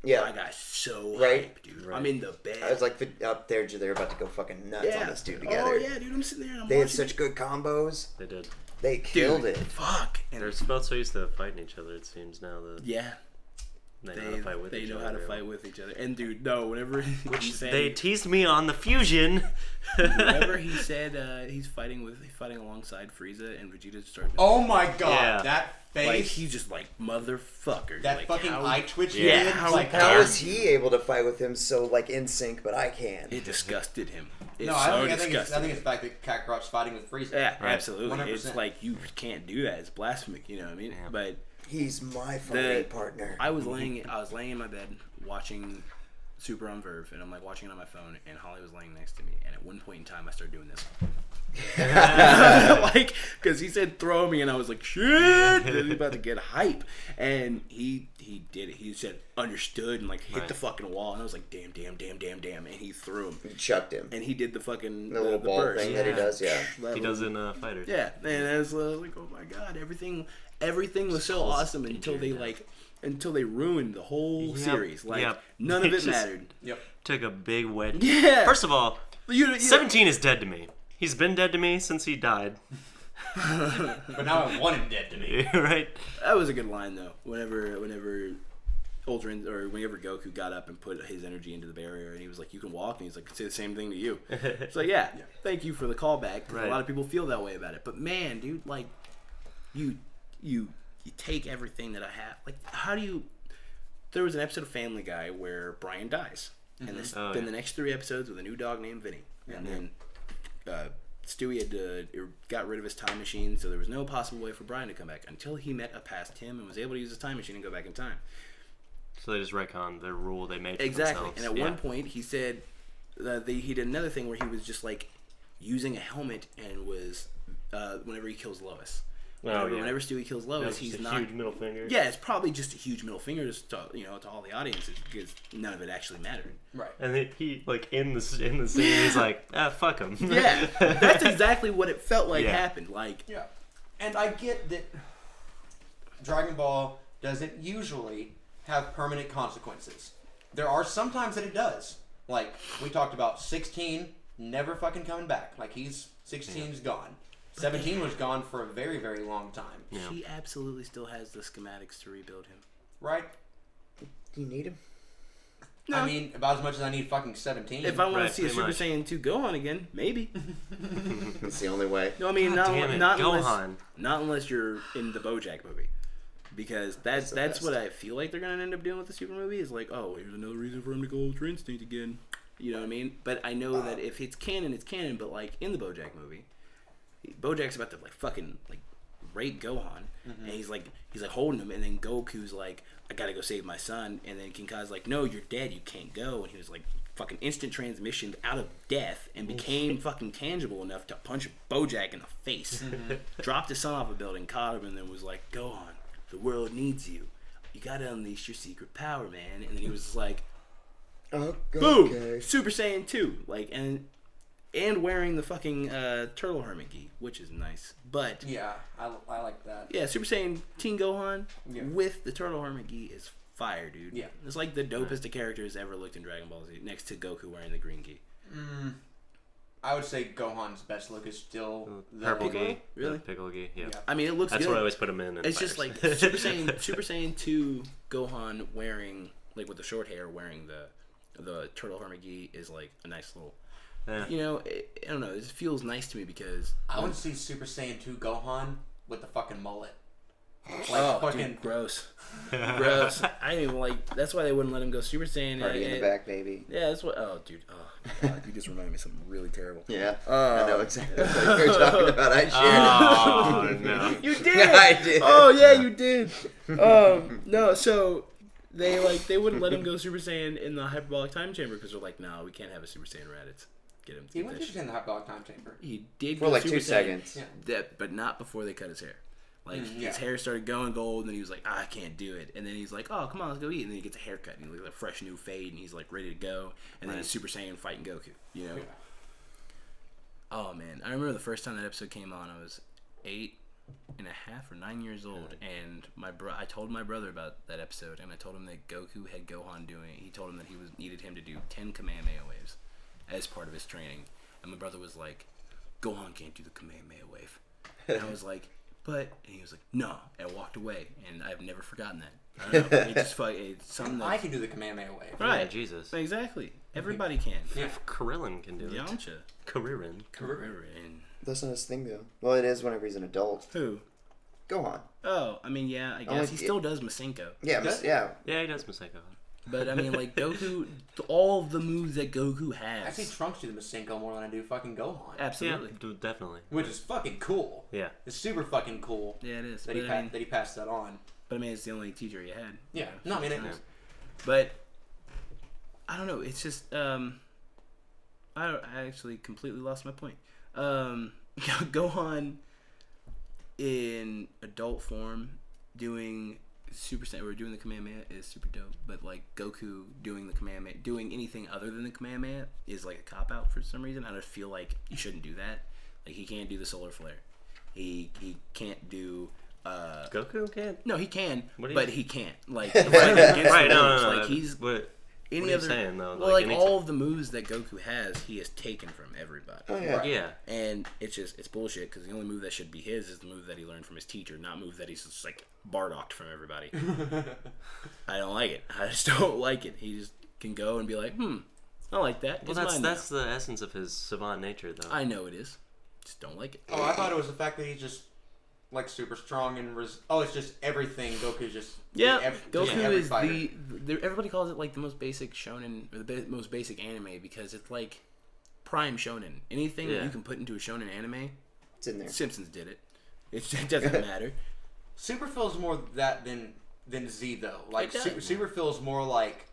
Speaker 4: Yeah, I got so hyped, dude. Right. I'm in the bed.
Speaker 1: I was up there, they're about to go fucking nuts on this dude together.
Speaker 4: Oh yeah, dude, I'm sitting there and
Speaker 1: they had such good combos.
Speaker 2: They did.
Speaker 1: They killed it.
Speaker 4: Fuck.
Speaker 2: And they're both so used to fighting each other. It seems now that they know how to fight with each other. They know how to fight with each other.
Speaker 4: And dude, no, whenever
Speaker 2: they teased me on the fusion.
Speaker 4: Whenever he said he's fighting alongside Frieza and Vegeta started.
Speaker 3: Oh my god, that face!
Speaker 4: He's just motherfucker.
Speaker 3: That fucking eye twitch.
Speaker 1: Yeah, how is he able to fight with him so in sync, but I can't?
Speaker 4: It disgusted him.
Speaker 3: I think it's the fact that Kakarot's fighting with Frieza.
Speaker 4: Yeah, right. Absolutely. 100%. It's you can't do that. It's blasphemy. You know what I mean? Yeah. But
Speaker 1: he's my fighting partner.
Speaker 4: I was laying in my bed watching Super on Verve, and I'm watching it on my phone, and Holly was laying next to me, and at one point in time I started doing this. Because he said throw me, and I was like, shit, and he's about to get hype, and he did it. He said understood and hit the fucking wall, and I was like, damn, and he threw him.
Speaker 1: He chucked him.
Speaker 4: And he did the fucking
Speaker 1: the little ball burst thing that he does.
Speaker 2: He does in Fighters.
Speaker 4: Yeah, and I was like, oh my god, everything was so awesome until they ruined the whole series. None of it mattered.
Speaker 3: Yep.
Speaker 2: Took a big wedge.
Speaker 4: Yeah.
Speaker 2: First of all, 17 is dead to me. He's been dead to me since he died.
Speaker 3: But now I want him dead to me.
Speaker 2: Right?
Speaker 4: That was a good line though. Whenever Goku got up and put his energy into the barrier, and he was like, "You can walk," and he's like, "Say the same thing to you." It's yeah. Thank you for the callback. Right. A lot of people feel that way about it, but man, dude, you take everything that I have. How do you? There was an episode of Family Guy where Brian dies, and then the next 3 episodes with a new dog named Vinny, and then Stewie had got rid of his time machine, so there was no possible way for Brian to come back until he met a past him and was able to use his time machine and go back in time.
Speaker 2: So they just retconned the rule they made for
Speaker 4: exactly.
Speaker 2: themselves.
Speaker 4: And at one point, he said he did another thing where he was just using a helmet and was whenever he kills Lois. Whenever Stewie kills Lois, he's not
Speaker 2: huge middle finger.
Speaker 4: Yeah, it's probably just a huge middle finger to all the audiences because none of it actually mattered.
Speaker 3: Right.
Speaker 2: And he in the scene he's like, fuck him.
Speaker 4: Yeah, that's exactly what it felt like happened.
Speaker 3: Yeah, and I get that Dragon Ball doesn't usually have permanent consequences. There are sometimes that it does. We talked about 16 never fucking coming back. 16's gone. 17 was gone for a very, very long time.
Speaker 4: Yeah. She absolutely still has the schematics to rebuild him.
Speaker 3: Right?
Speaker 1: Do you need him?
Speaker 3: No. I mean, about as much as I need fucking 17.
Speaker 4: If I want to see a Super Saiyan 2 Gohan again, maybe.
Speaker 1: That's the only way.
Speaker 4: No, I mean, not unless you're in the BoJack movie. Because that's what I feel like they're going to end up doing with the Super movie, is like, oh, here's another reason for him to go Ultra Instinct again. You know what I mean? But I know that if it's canon, but like in the BoJack movie, BoJack's about to like fucking like rape Gohan, and he's like holding him, and then Goku's like, I gotta go save my son, and then King Kai's like, no, you're dead, you can't go, and he was like fucking instant transmission out of death and became fucking tangible enough to punch BoJack in the face, dropped his son off a building, caught him, and then was like, Gohan, the world needs you, you gotta unleash your secret power, man. And then he was like, boom, Super Saiyan 2, like, and wearing the fucking turtle hermit gi, which is nice. But
Speaker 3: yeah, I like that.
Speaker 4: Yeah, Super Saiyan Teen Gohan with the turtle hermit gi is fire, dude. Yeah, it's like the dopest of characters ever looked in Dragon Ball Z, next to Goku wearing the green gi.
Speaker 3: I would say Gohan's best look is still the
Speaker 2: purple gi.
Speaker 4: Really?
Speaker 2: Pickle gi. Yeah.
Speaker 4: I mean, it looks.
Speaker 2: That's
Speaker 4: good.
Speaker 2: what I always put him in.
Speaker 4: It's just like Super Saiyan 2 Gohan wearing, like, with the short hair, wearing the turtle hermit gi is like a nice little. Yeah. You know, I don't know. It feels nice to me because
Speaker 3: I want to see Super Saiyan 2 Gohan with the fucking mullet.
Speaker 4: Like fucking dude, gross. Gross. I didn't even like. That's why they wouldn't let him go Super Saiyan.
Speaker 1: Party in the back, baby.
Speaker 4: Yeah, that's what. Oh, dude. Oh, God, you just reminded me of something really terrible.
Speaker 1: Yeah. I know exactly what you're talking about. I shared it.
Speaker 2: Oh no.
Speaker 4: You did.
Speaker 1: I did.
Speaker 4: Oh yeah, you did. No. So they wouldn't let him go Super Saiyan in the hyperbolic time chamber because they're like, no, we can't have a Super Saiyan Raditz. Get him.
Speaker 3: He went Super Saiyan in the hyperbolic time chamber.
Speaker 4: He did
Speaker 1: for like Super 2 seconds.
Speaker 4: Yeah. But not before they cut his hair. Like, his hair started going gold, and then he was like, I can't do it. And then he's like, oh, come on, let's go eat. And then he gets a haircut, and he looks like a fresh new fade, and he's, like, ready to go. And then he's Super Saiyan fighting Goku, you know? Yeah. Oh, man. I remember the first time that episode came on, I was 8 and a half or 9 years old, and I told my brother about that episode, and I told him that Goku had Gohan doing it. He told him that he needed him to do 10 Kamehameha waves as part of his training. And my brother was like, Gohan can't do the Kamehameha wave. And I was like... and he was like, no, and walked away, and I've never forgotten that. I don't know, it's something that...
Speaker 3: I can do the Kamehameha wave.
Speaker 4: Right.
Speaker 2: Yeah, Jesus.
Speaker 4: Exactly. Everybody can.
Speaker 2: Yeah. Krillin can do it.
Speaker 4: Yamcha.
Speaker 2: Kuririn.
Speaker 1: That's not his thing, though. Well, it is whenever he's an adult.
Speaker 4: Who?
Speaker 1: Gohan.
Speaker 4: Oh, I mean, yeah, I guess he still does Masenko.
Speaker 1: Yeah, yeah.
Speaker 2: Yeah, he does Masenko.
Speaker 4: But, I mean, like, Goku, all of the moves that Goku has.
Speaker 3: I see Trunks do the Masenko more than I do fucking Gohan.
Speaker 4: Absolutely.
Speaker 2: Yeah, definitely.
Speaker 3: Which is fucking cool.
Speaker 2: Yeah.
Speaker 3: It's super fucking cool.
Speaker 4: Yeah, it is.
Speaker 3: That he passed that on.
Speaker 4: But, I mean, it's the only teacher he had.
Speaker 3: Yeah. No, I mean, it is.
Speaker 4: But, I don't know. It's just, I actually completely lost my point. Gohan in adult form doing... Super Saiyan, we're doing the Kamehameha is super dope, but like Goku doing the Kamehameha, doing anything other than the Kamehameha is like a cop out for some reason. I just feel like you shouldn't do that. Like he can't do the solar flare. He can't do.
Speaker 2: Goku can't.
Speaker 4: No, he can, he can't. Like
Speaker 2: right? No.
Speaker 4: Like he's.
Speaker 2: What
Speaker 4: any
Speaker 2: are you
Speaker 4: other,
Speaker 2: saying though?
Speaker 4: Well, like all of the moves that Goku has, he has taken from everybody.
Speaker 1: Oh yeah.
Speaker 2: Right. Yeah.
Speaker 4: And it's bullshit because the only move that should be his is the move that he learned from his teacher, not move that he's just like Bardocked from everybody. I don't like it. I just don't like it. He just can go and be like, I like that.
Speaker 2: Well, that's the essence of his savant nature, though.
Speaker 4: I know it is. Just don't like it.
Speaker 3: Oh, I thought it was the fact that he's just like super strong and it's just everything. Goku's just
Speaker 4: Goku is everybody calls it like the most basic shonen or the most basic anime because it's like prime shonen. Anything that you can put into a shonen anime,
Speaker 1: it's in there.
Speaker 4: Simpsons did it. It doesn't matter.
Speaker 3: Super feels more that than Z though. Like Super feels more like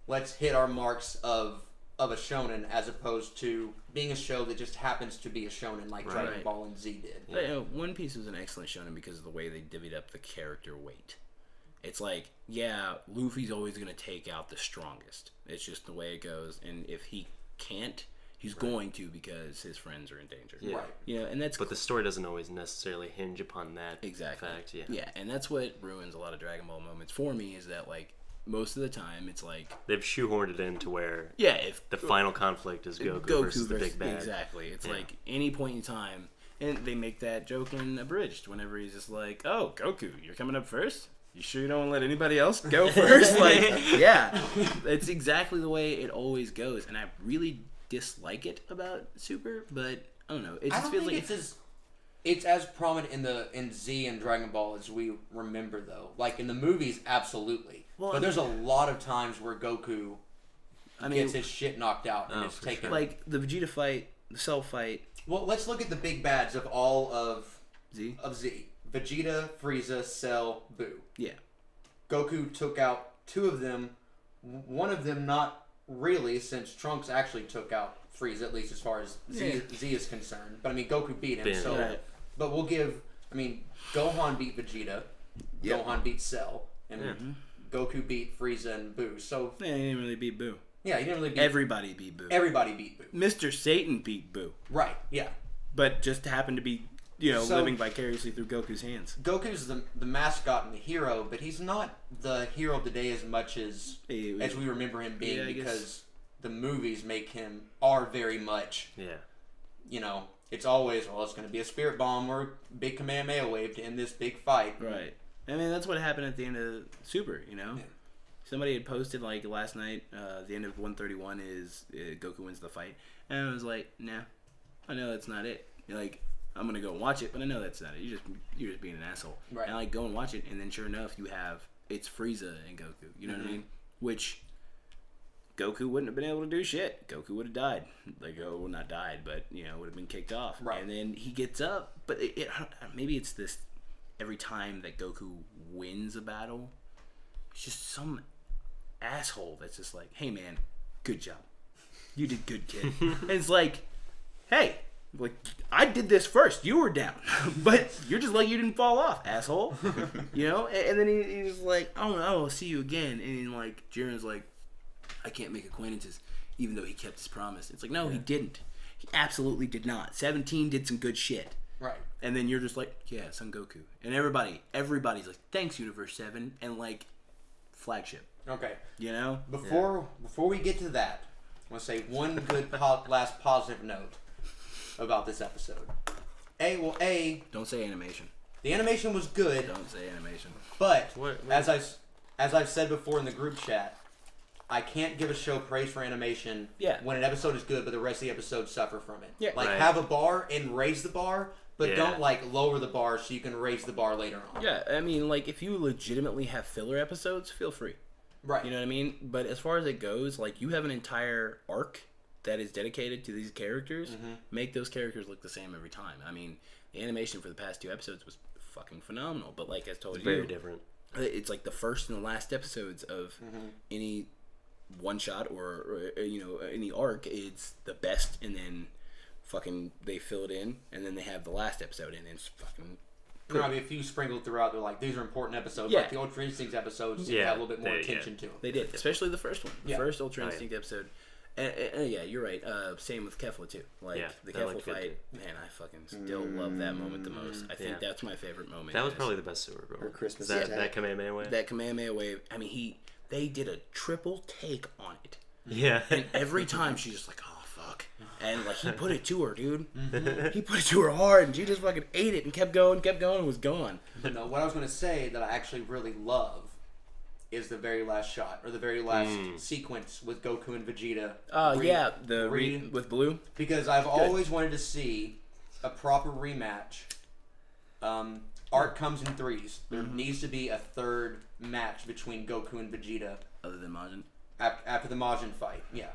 Speaker 3: let's hit our marks of a shonen as opposed to being a show that just happens to be a shonen like Dragon Ball and Z did.
Speaker 4: Yeah. One Piece was an excellent shonen because of the way they divvied up the character weight. It's like, yeah, Luffy's always going to take out the strongest. It's just the way it goes. And if he can't, he's going to because his friends are in danger.
Speaker 2: Yeah.
Speaker 3: Right.
Speaker 4: You know, and that's
Speaker 2: but the story doesn't always necessarily hinge upon that
Speaker 4: exactly.
Speaker 2: fact. Yeah.
Speaker 4: Yeah, and that's what ruins a lot of Dragon Ball moments for me is that, like, most of the time it's like...
Speaker 2: They've shoehorned it into where
Speaker 4: if
Speaker 2: the final conflict is Goku versus the big bad.
Speaker 4: Exactly. It's like any point in time... And they make that joke in Abridged whenever he's just like, oh, Goku, you're coming up first? you sure you don't want to let anybody else go first? Like, yeah, it's exactly the way it always goes, and I really dislike it about Super, but I don't know. It just feels like
Speaker 3: it's as prominent in Z and Dragon Ball as we remember, though. Like in the movies, absolutely. Well, but there's a lot of times where Goku gets his shit knocked out and it's taken.
Speaker 4: Like the Vegeta fight, the Cell fight.
Speaker 3: Well, let's look at the big bads of all of
Speaker 4: Z.
Speaker 3: Vegeta, Frieza, Cell, Buu.
Speaker 4: Yeah.
Speaker 3: Goku took out 2 of them. One of them not really, since Trunks actually took out Frieza, at least as far as Z is concerned. But I mean, Goku beat him. So, right. But we'll give. I mean, Gohan beat Vegeta. Yep. Gohan beat Cell, and Goku beat Frieza and Buu. So
Speaker 4: he didn't really beat Buu.
Speaker 3: Yeah, he didn't really beat.
Speaker 4: Everybody beat Buu.
Speaker 3: Everybody beat Buu.
Speaker 4: Mr. Satan beat Buu.
Speaker 3: Right. Yeah.
Speaker 4: But just happened to be, living vicariously through Goku's hands.
Speaker 3: Goku's the mascot and the hero, but he's not the hero of the day as much as we remember him being, because the movies are very much. Yeah. It's always, it's going to be a spirit bomb or a big Kamehameha wave to end this big fight.
Speaker 4: Right. I mean, that's what happened at the end of Super, Yeah. Somebody had posted, last night, the end of 131 is Goku wins the fight. And I was like, nah, I know that's not it. I'm going to go and watch it, but I know that's not it. You're just being an asshole. Right. And go and watch it, and then sure enough, it's Frieza and Goku. You know what I mean? Which Goku wouldn't have been able to do shit. Goku would have died. Not died, but, would have been kicked off. Right. And then he gets up, but maybe it's this, every time that Goku wins a battle, it's just some asshole that's just like, hey man, good job, you did good, kid. And it's like, hey, I did this first, you were down, but you're just like, you didn't fall off, asshole. And then he's like, oh no, I'll see you again. And then Jiren's like, I can't make acquaintances, even though he kept his promise. It's like, no, he didn't. He absolutely did not. 17 did some good shit. Right. And then you're just like, yeah, Son Goku. And everybody's like, thanks, Universe 7, and flagship.
Speaker 3: Okay. Before we get to that, I want to say one good last positive note about this episode.
Speaker 4: Don't say animation.
Speaker 3: The animation was good.
Speaker 4: Don't say animation.
Speaker 3: But as I've said before in the group chat, I can't give a show praise for animation when an episode is good, but the rest of the episodes suffer from it. Yeah. Have a bar and raise the bar, but don't lower the bar so you can raise the bar later on.
Speaker 4: Yeah, I mean, if you legitimately have filler episodes, feel free. Right. You know what I mean? But as far as it goes, you have an entire arc that is dedicated to these characters. Mm-hmm. Make those characters look the same every time. I mean, the animation for the past 2 episodes was fucking phenomenal. But as told you,
Speaker 2: very different.
Speaker 4: It's the first and the last episodes of any one shot or any arc. It's the best, and then fucking they fill it in, and then they have the last episode, and it's fucking.
Speaker 3: There might be a few sprinkled throughout. They're these are important episodes. Yeah. The Ultra Instinct episodes have a little bit more attention to them.
Speaker 4: They did, especially the first one. The first Ultra Instinct episode. And you're right. Same with Kefla too. The Kefla fight. Man, I fucking still love that moment the most. I think that's my favorite moment.
Speaker 2: That was probably the best Super Bowl.
Speaker 1: Or Christmas
Speaker 2: that Kamehameha wave.
Speaker 4: That Kamehameha wave. I mean, they did a triple take on it.
Speaker 2: Yeah.
Speaker 4: And every time she's just like, oh fuck. And he put it to her, dude. Mm-hmm. He put it to her hard, and she just fucking ate it and kept going, and was gone.
Speaker 3: But no, what I was going to say that I actually really love is the very last shot, or the very last sequence with Goku and Vegeta.
Speaker 4: With Blue.
Speaker 3: Because I've always wanted to see a proper rematch. Art comes in threes. There needs to be a third match between Goku and Vegeta.
Speaker 4: Other than Majin?
Speaker 3: After the Majin fight, yeah.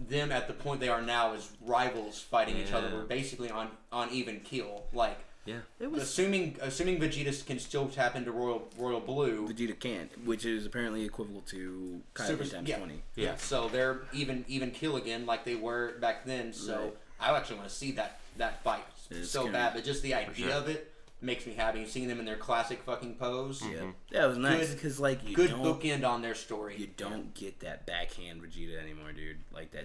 Speaker 3: Them at the point they are now as rivals fighting each other. We're basically on even keel. It was assuming Vegeta can still tap into Royal Blue.
Speaker 4: Vegeta can't, which is apparently equivalent to Kaioken times 20.
Speaker 3: Yeah, so they're even keel again like they were back then. So I actually want to see that fight so bad, but just the idea of it makes me happy. Seeing them in their classic fucking pose.
Speaker 4: Yeah, that was nice because
Speaker 3: good bookend on their story.
Speaker 4: You don't get that backhand Vegeta anymore, dude.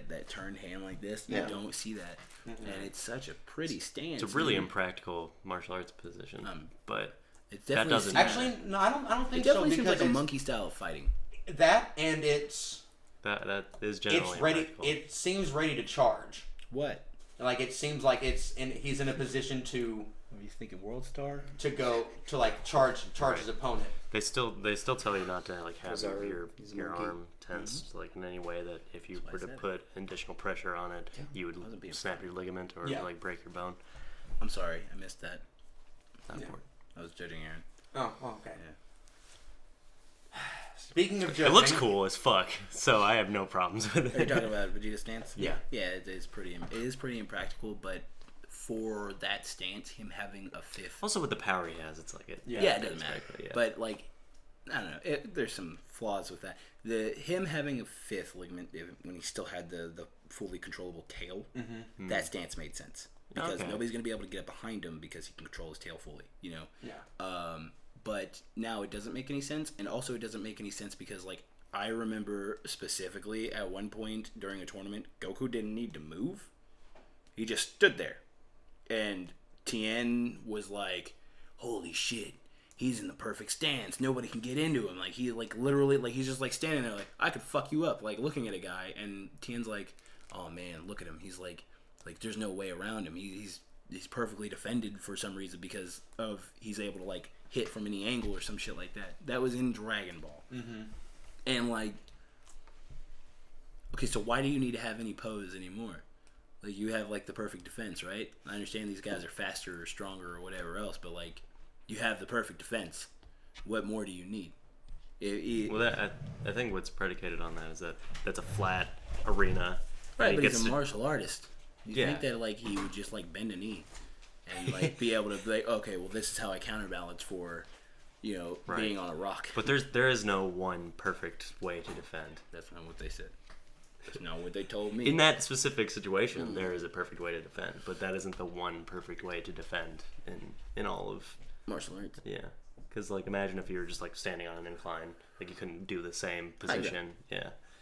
Speaker 4: That turned hand like this. You don't see that, and it's such a pretty stance.
Speaker 2: It's a really impractical martial arts position, but
Speaker 3: it's definitely that doesn't actually. No, I don't think so.
Speaker 4: It definitely seems like a monkey style of fighting.
Speaker 3: That and it's
Speaker 2: that is generally
Speaker 3: it's ready. It seems ready to charge.
Speaker 4: What?
Speaker 3: It seems like he's in a position to
Speaker 4: What are you thinking, World Star?
Speaker 3: To go to like charge his opponent.
Speaker 2: They still tell you not to like have your arm tense like in any way, that if you were to put additional pressure on it, you would snap your ligament or like break your bone.
Speaker 4: I'm sorry, I missed that.
Speaker 2: Not important.
Speaker 4: I was judging Aaron.
Speaker 3: Oh, okay. Yeah. Speaking of judging,
Speaker 2: it looks cool as fuck, so I have no problems with it.
Speaker 4: Are you talking about Vegeta stance?
Speaker 2: Yeah.
Speaker 4: Yeah, it is pretty impractical, but for that stance, him having a fifth.
Speaker 2: Also, with the power he has, it's like it.
Speaker 4: Yeah, it doesn't matter. Yeah. But like, I don't know. There's some flaws with that. Him having a fifth ligament when he still had the fully controllable tail, that stance made sense because nobody's gonna be able to get behind him because he can control his tail fully. You know.
Speaker 3: Yeah.
Speaker 4: But now it doesn't make any sense, and also it doesn't make any sense because like I remember specifically at one point during a tournament, Goku didn't need to move; he just stood there. And Tien was like, holy shit, he's in the perfect stance. Nobody can get into him. Like, he, like, literally, like, he's just, like, standing there, like, I could fuck you up, like, looking at a guy. And Tien's like, oh, man, look at him. He's like, there's no way around him. He's perfectly defended for some reason because of he's able to, like, hit from any angle or some shit like that. That was in Dragon Ball. Mm-hmm. And, like, okay, so why do you need to have any pose anymore? Like, you have, like, the perfect defense, right? I understand these guys are faster or stronger or whatever else, but, like, you have the perfect defense. What more do you need?
Speaker 2: Well, I think what's predicated on that is that that's a flat arena.
Speaker 4: Right, but he's a martial artist. You think that, like, he would just, like, bend a knee and, like, be able to be like, okay, well, this is how I counterbalance for, you know, being on a rock.
Speaker 2: But there is no one perfect way to defend.
Speaker 4: That's not what they said. That's not what they told me.
Speaker 2: In that specific situation, there is a perfect way to defend, but that isn't the one perfect way to defend in all of
Speaker 4: martial arts.
Speaker 2: Yeah, because like imagine if you were just like standing on an incline, like you couldn't do the same position.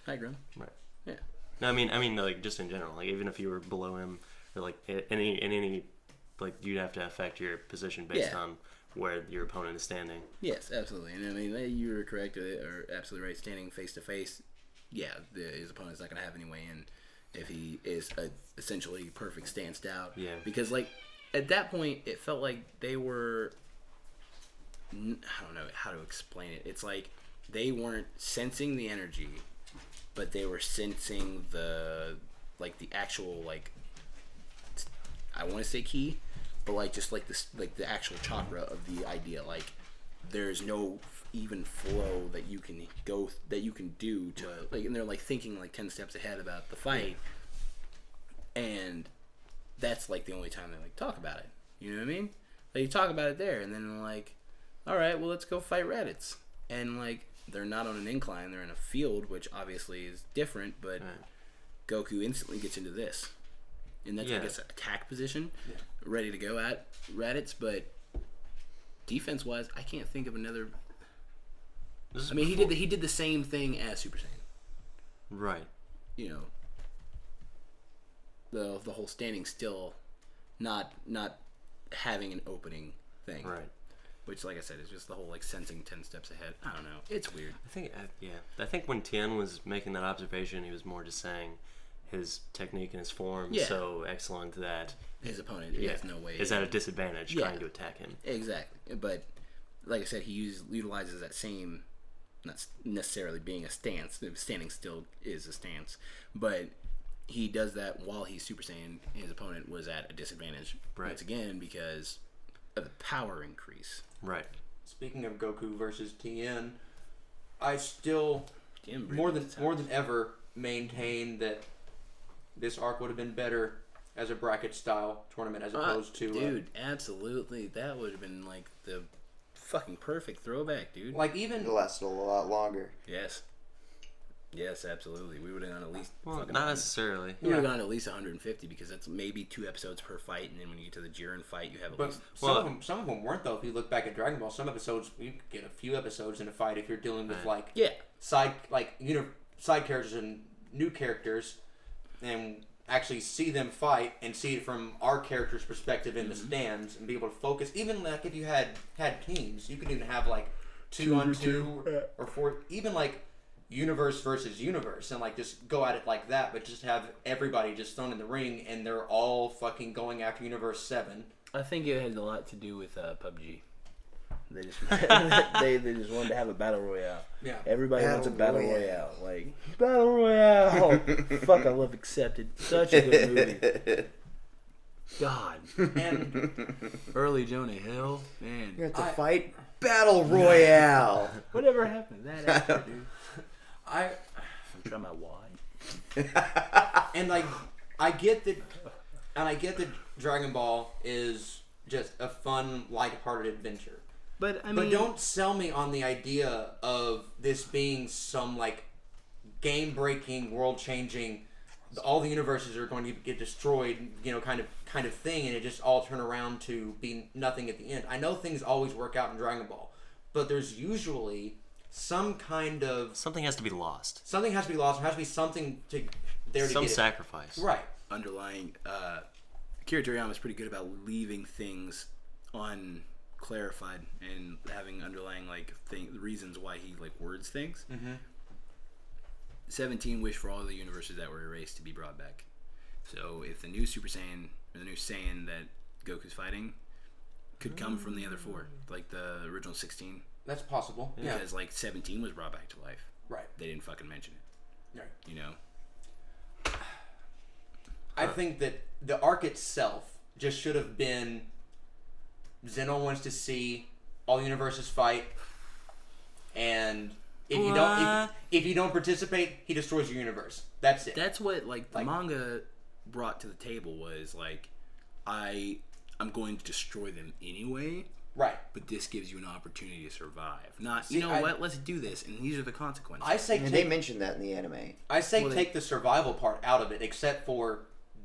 Speaker 4: High ground.
Speaker 2: Right.
Speaker 4: Yeah.
Speaker 2: No, I mean like just in general, like even if you were below him or like any like you'd have to affect your position based on where your opponent is standing.
Speaker 4: Yes, absolutely. And I mean you were correct or absolutely right. Standing face to face. Yeah, his opponent's not going to have any way in if he is essentially perfect stanced out.
Speaker 2: Yeah.
Speaker 4: Because, like, at that point, it felt like they were... I don't know how to explain it. It's like they weren't sensing the energy, but they were sensing the actual, like... I want to say ki, but, like, just, like, this, like the actual chakra of the idea. Like, there's no... even flow that you can do to like, and they're like thinking like 10 steps ahead about the fight, and that's like the only time they like talk about it. You know what I mean? Like you talk about it there, and then like, all right, well let's go fight Raditz, and like they're not on an incline, they're in a field, which obviously is different, but Goku instantly gets into this, and that's I guess an attack position, ready to go at Raditz, but defense wise, I can't think of another. I mean, he did the same thing as Super Saiyan.
Speaker 2: Right.
Speaker 4: You know, the whole standing still, not having an opening thing.
Speaker 2: Right.
Speaker 4: Which, like I said, is just the whole like sensing 10 steps ahead. I don't know. It's weird.
Speaker 2: I think when Tien was making that observation, he was more just saying his technique and his form so excellent that
Speaker 4: his opponent has no way.
Speaker 2: Is at a disadvantage trying to attack him.
Speaker 4: Exactly. But like I said, he utilizes that same. Not necessarily being a stance. Standing still is a stance, but he does that while he's Super Saiyan. His opponent was at a disadvantage once again because of the power increase.
Speaker 2: Right.
Speaker 3: Speaking of Goku versus Tien, I still more than ever maintain that this arc would have been better as a bracket style tournament as opposed to.
Speaker 4: Dude, absolutely, that would have been like the fucking perfect throwback, dude.
Speaker 3: Like even
Speaker 1: it lasted a lot longer.
Speaker 4: Yes, absolutely. We would have gone at least.
Speaker 2: Well, not necessarily.
Speaker 4: We would have gone at least 150 because that's maybe 2 episodes per fight, and then when you get to the Jiren fight, you have at least.
Speaker 3: Some of them weren't though. If you look back at Dragon Ball, some episodes you could get a few episodes in a fight if you're dealing with side characters and new characters, and actually see them fight and see it from our character's perspective in the stands and be able to focus. Even like if you had teams, you could even have like 2-on-2 or 4, even like universe versus universe, and like just go at it like that, but just have everybody just thrown in the ring and they're all fucking going after Universe 7
Speaker 4: I think it had a lot to do with PUBG. They just they just wanted to have a battle royale. Yeah. Everybody wants a battle royale. Like battle royale. Fuck, I love Accepted. Such a good movie. God. And early Jonah Hill, man.
Speaker 1: You have to fight battle royale.
Speaker 4: Whatever happened to that actor, dude? I'm trying my wine.
Speaker 3: And like, I get that Dragon Ball is just a fun, lighthearted adventure. But don't sell me on the idea of this being some like game-breaking, world-changing, all the universes are going to get destroyed, kind of thing, and it just all turn around to be nothing at the end. I know things always work out in Dragon Ball, but there's usually some kind of
Speaker 2: something has to be lost.
Speaker 3: Something has to be lost. There has to be something there to
Speaker 2: some
Speaker 3: get
Speaker 2: sacrifice.
Speaker 3: Right.
Speaker 4: Underlying. Akira Toriyama's pretty good about leaving things unclarified and having underlying reasons why he words things. Mm-hmm. 17 wish for all the universes that were erased to be brought back. So if the new Super Saiyan or the new Saiyan that Goku's fighting could come from the other 4, like the original 16.
Speaker 3: That's possible.
Speaker 4: Because 17 was brought back to life.
Speaker 3: Right.
Speaker 4: They didn't fucking mention it.
Speaker 3: Right. I think that the arc itself just should have been Zeno wants to see all universes fight, and if you don't participate, he destroys your universe. That's it.
Speaker 4: That's what the manga brought to the table was I'm going to destroy them anyway.
Speaker 3: Right.
Speaker 4: But this gives you an opportunity to survive. Not, what, let's do this, and these are the consequences.
Speaker 1: I say they mentioned that in the anime.
Speaker 3: I say take the survival part out of it, except for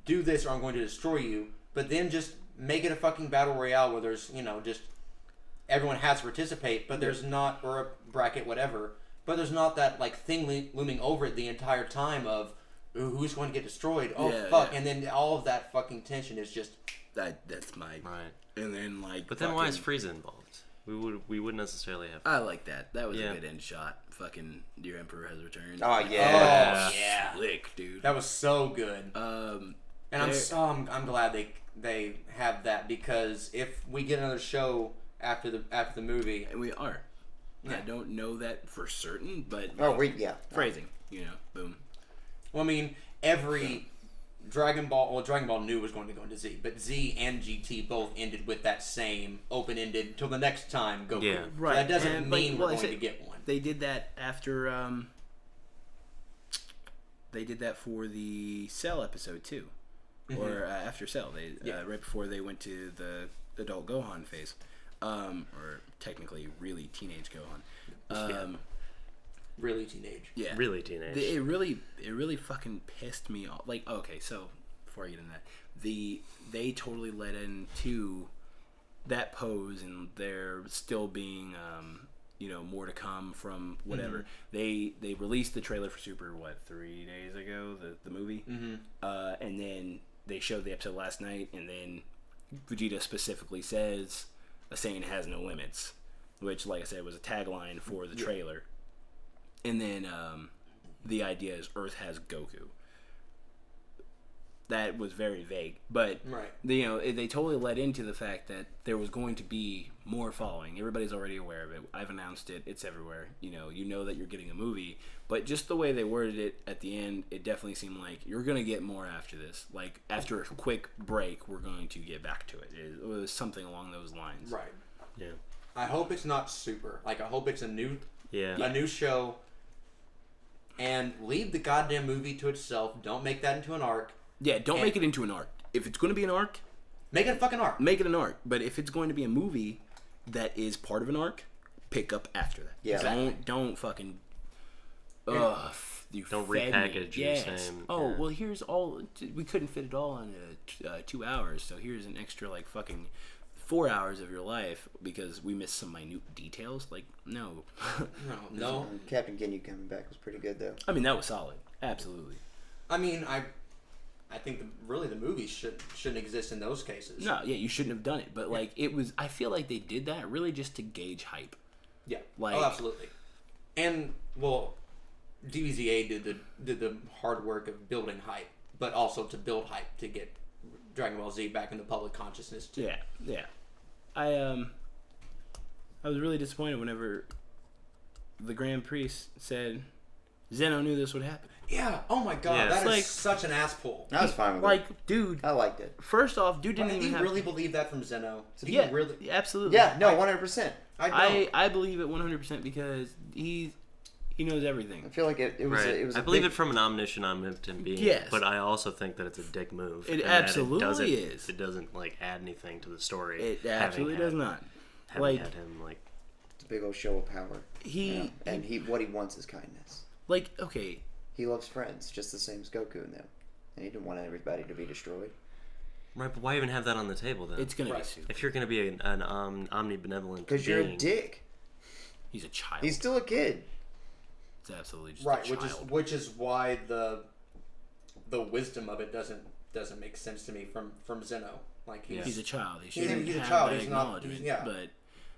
Speaker 3: do this or I'm going to destroy you, but then just make it a fucking battle royale where there's, just everyone has to participate, but there's not, or a bracket, whatever, but there's not that, thing looming over it the entire time of, ooh, who's going to get destroyed? Oh, fuck. Yeah. And then all of that fucking tension is just...
Speaker 4: That's my...
Speaker 2: Right.
Speaker 4: And then,
Speaker 2: But then why is Frieza involved? We wouldn't necessarily have...
Speaker 4: I like that. That was a good end shot. Fucking Dear Emperor Has Returned.
Speaker 1: Oh, yeah.
Speaker 3: Oh, yeah.
Speaker 4: Slick, dude.
Speaker 3: That was so good. And I'm glad they have that, because if we get another show after the movie...
Speaker 4: And we are. Yeah. I don't know that for certain, but... Phrasing, boom.
Speaker 3: Well, I mean, every... Dragon Ball knew was going to go into Z, but Z and GT both ended with that same open-ended till the next time Goku.
Speaker 2: Yeah,
Speaker 3: right. That doesn't mean we're going to get one.
Speaker 4: They did that after. They did that for the Cell episode too, or after Cell. They right before they went to the adult Gohan phase, or technically really teenage Gohan.
Speaker 3: Really teenage.
Speaker 4: Yeah.
Speaker 2: Really teenage.
Speaker 4: It really fucking pissed me off. Okay, so before I get into that, they totally let into that pose, and there still being more to come from whatever. Mm-hmm. They released the trailer for Super 3 days ago, the movie. Mm-hmm. And then they showed the episode last night, and then Vegeta specifically says a Saiyan has no limits, which, like I said, was a tagline for the trailer. And then the idea is Earth has Goku. That was very vague, but they totally led into the fact that there was going to be more following. Everybody's already aware of it. I've announced it. It's everywhere. You know that you're getting a movie, but just the way they worded it at the end, it definitely seemed like you're going to get more after this. After a quick break, we're going to get back to it. It was something along those lines.
Speaker 3: Right.
Speaker 2: Yeah.
Speaker 3: I hope it's not Super. I hope it's a new show. And leave the goddamn movie to itself. Don't make that into an arc.
Speaker 4: Yeah, don't make it into an arc. If it's going to be an arc...
Speaker 3: Make it a fucking arc.
Speaker 4: Make it an arc. But if it's going to be a movie that is part of an arc, pick up after that.
Speaker 3: Yeah. Exactly.
Speaker 4: Don't fucking...
Speaker 2: Don't repackage your same...
Speaker 4: Oh, well, here's all... We couldn't fit it all in 2 hours, so here's an extra, fucking... 4 hours of your life because we missed some minute details. No.
Speaker 3: No.
Speaker 1: Captain Ginyu coming back was pretty good, though.
Speaker 4: I mean, that was solid. Absolutely.
Speaker 3: I mean, I think the movies shouldn't exist in those cases.
Speaker 4: No, yeah, you shouldn't have done it. But, it was... I feel like they did that really just to gauge hype.
Speaker 3: Yeah. Absolutely. And, well, DBZA did the hard work of building hype, but also to build hype to get Dragon Ball Z back in the public consciousness too.
Speaker 4: Yeah. I was really disappointed whenever the Grand Priest said Zeno knew this would happen.
Speaker 3: Yeah. Oh my God, that is such an ass pull.
Speaker 1: I was fine with
Speaker 4: it. Dude,
Speaker 1: I liked it.
Speaker 4: First off, dude didn't even
Speaker 3: really believe that from Zeno?
Speaker 4: Did he really? Absolutely.
Speaker 1: Yeah. No, 100%.
Speaker 4: I believe it 100% because he knows everything.
Speaker 1: I feel like it was.
Speaker 2: I believe it from an omniscient being.
Speaker 4: Yes.
Speaker 2: But I also think that it's a dick move.
Speaker 4: It absolutely is.
Speaker 2: It doesn't add anything to the story.
Speaker 4: It absolutely does not.
Speaker 2: Having had him
Speaker 1: it's a big old show of power. What he wants is kindness.
Speaker 4: Okay.
Speaker 1: He loves friends, just the same as Goku and them, and he didn't want everybody to be destroyed.
Speaker 2: Right, but why even have that on the table then?
Speaker 4: It's gonna be stupid.
Speaker 2: If you're gonna be an omnibenevolent
Speaker 1: because you're a dick.
Speaker 4: He's a child.
Speaker 1: He's still a kid.
Speaker 4: It's absolutely just a child.
Speaker 3: Which is why the wisdom of it doesn't make sense to me from Zeno.
Speaker 4: He's a child. He's
Speaker 3: a child. He's not.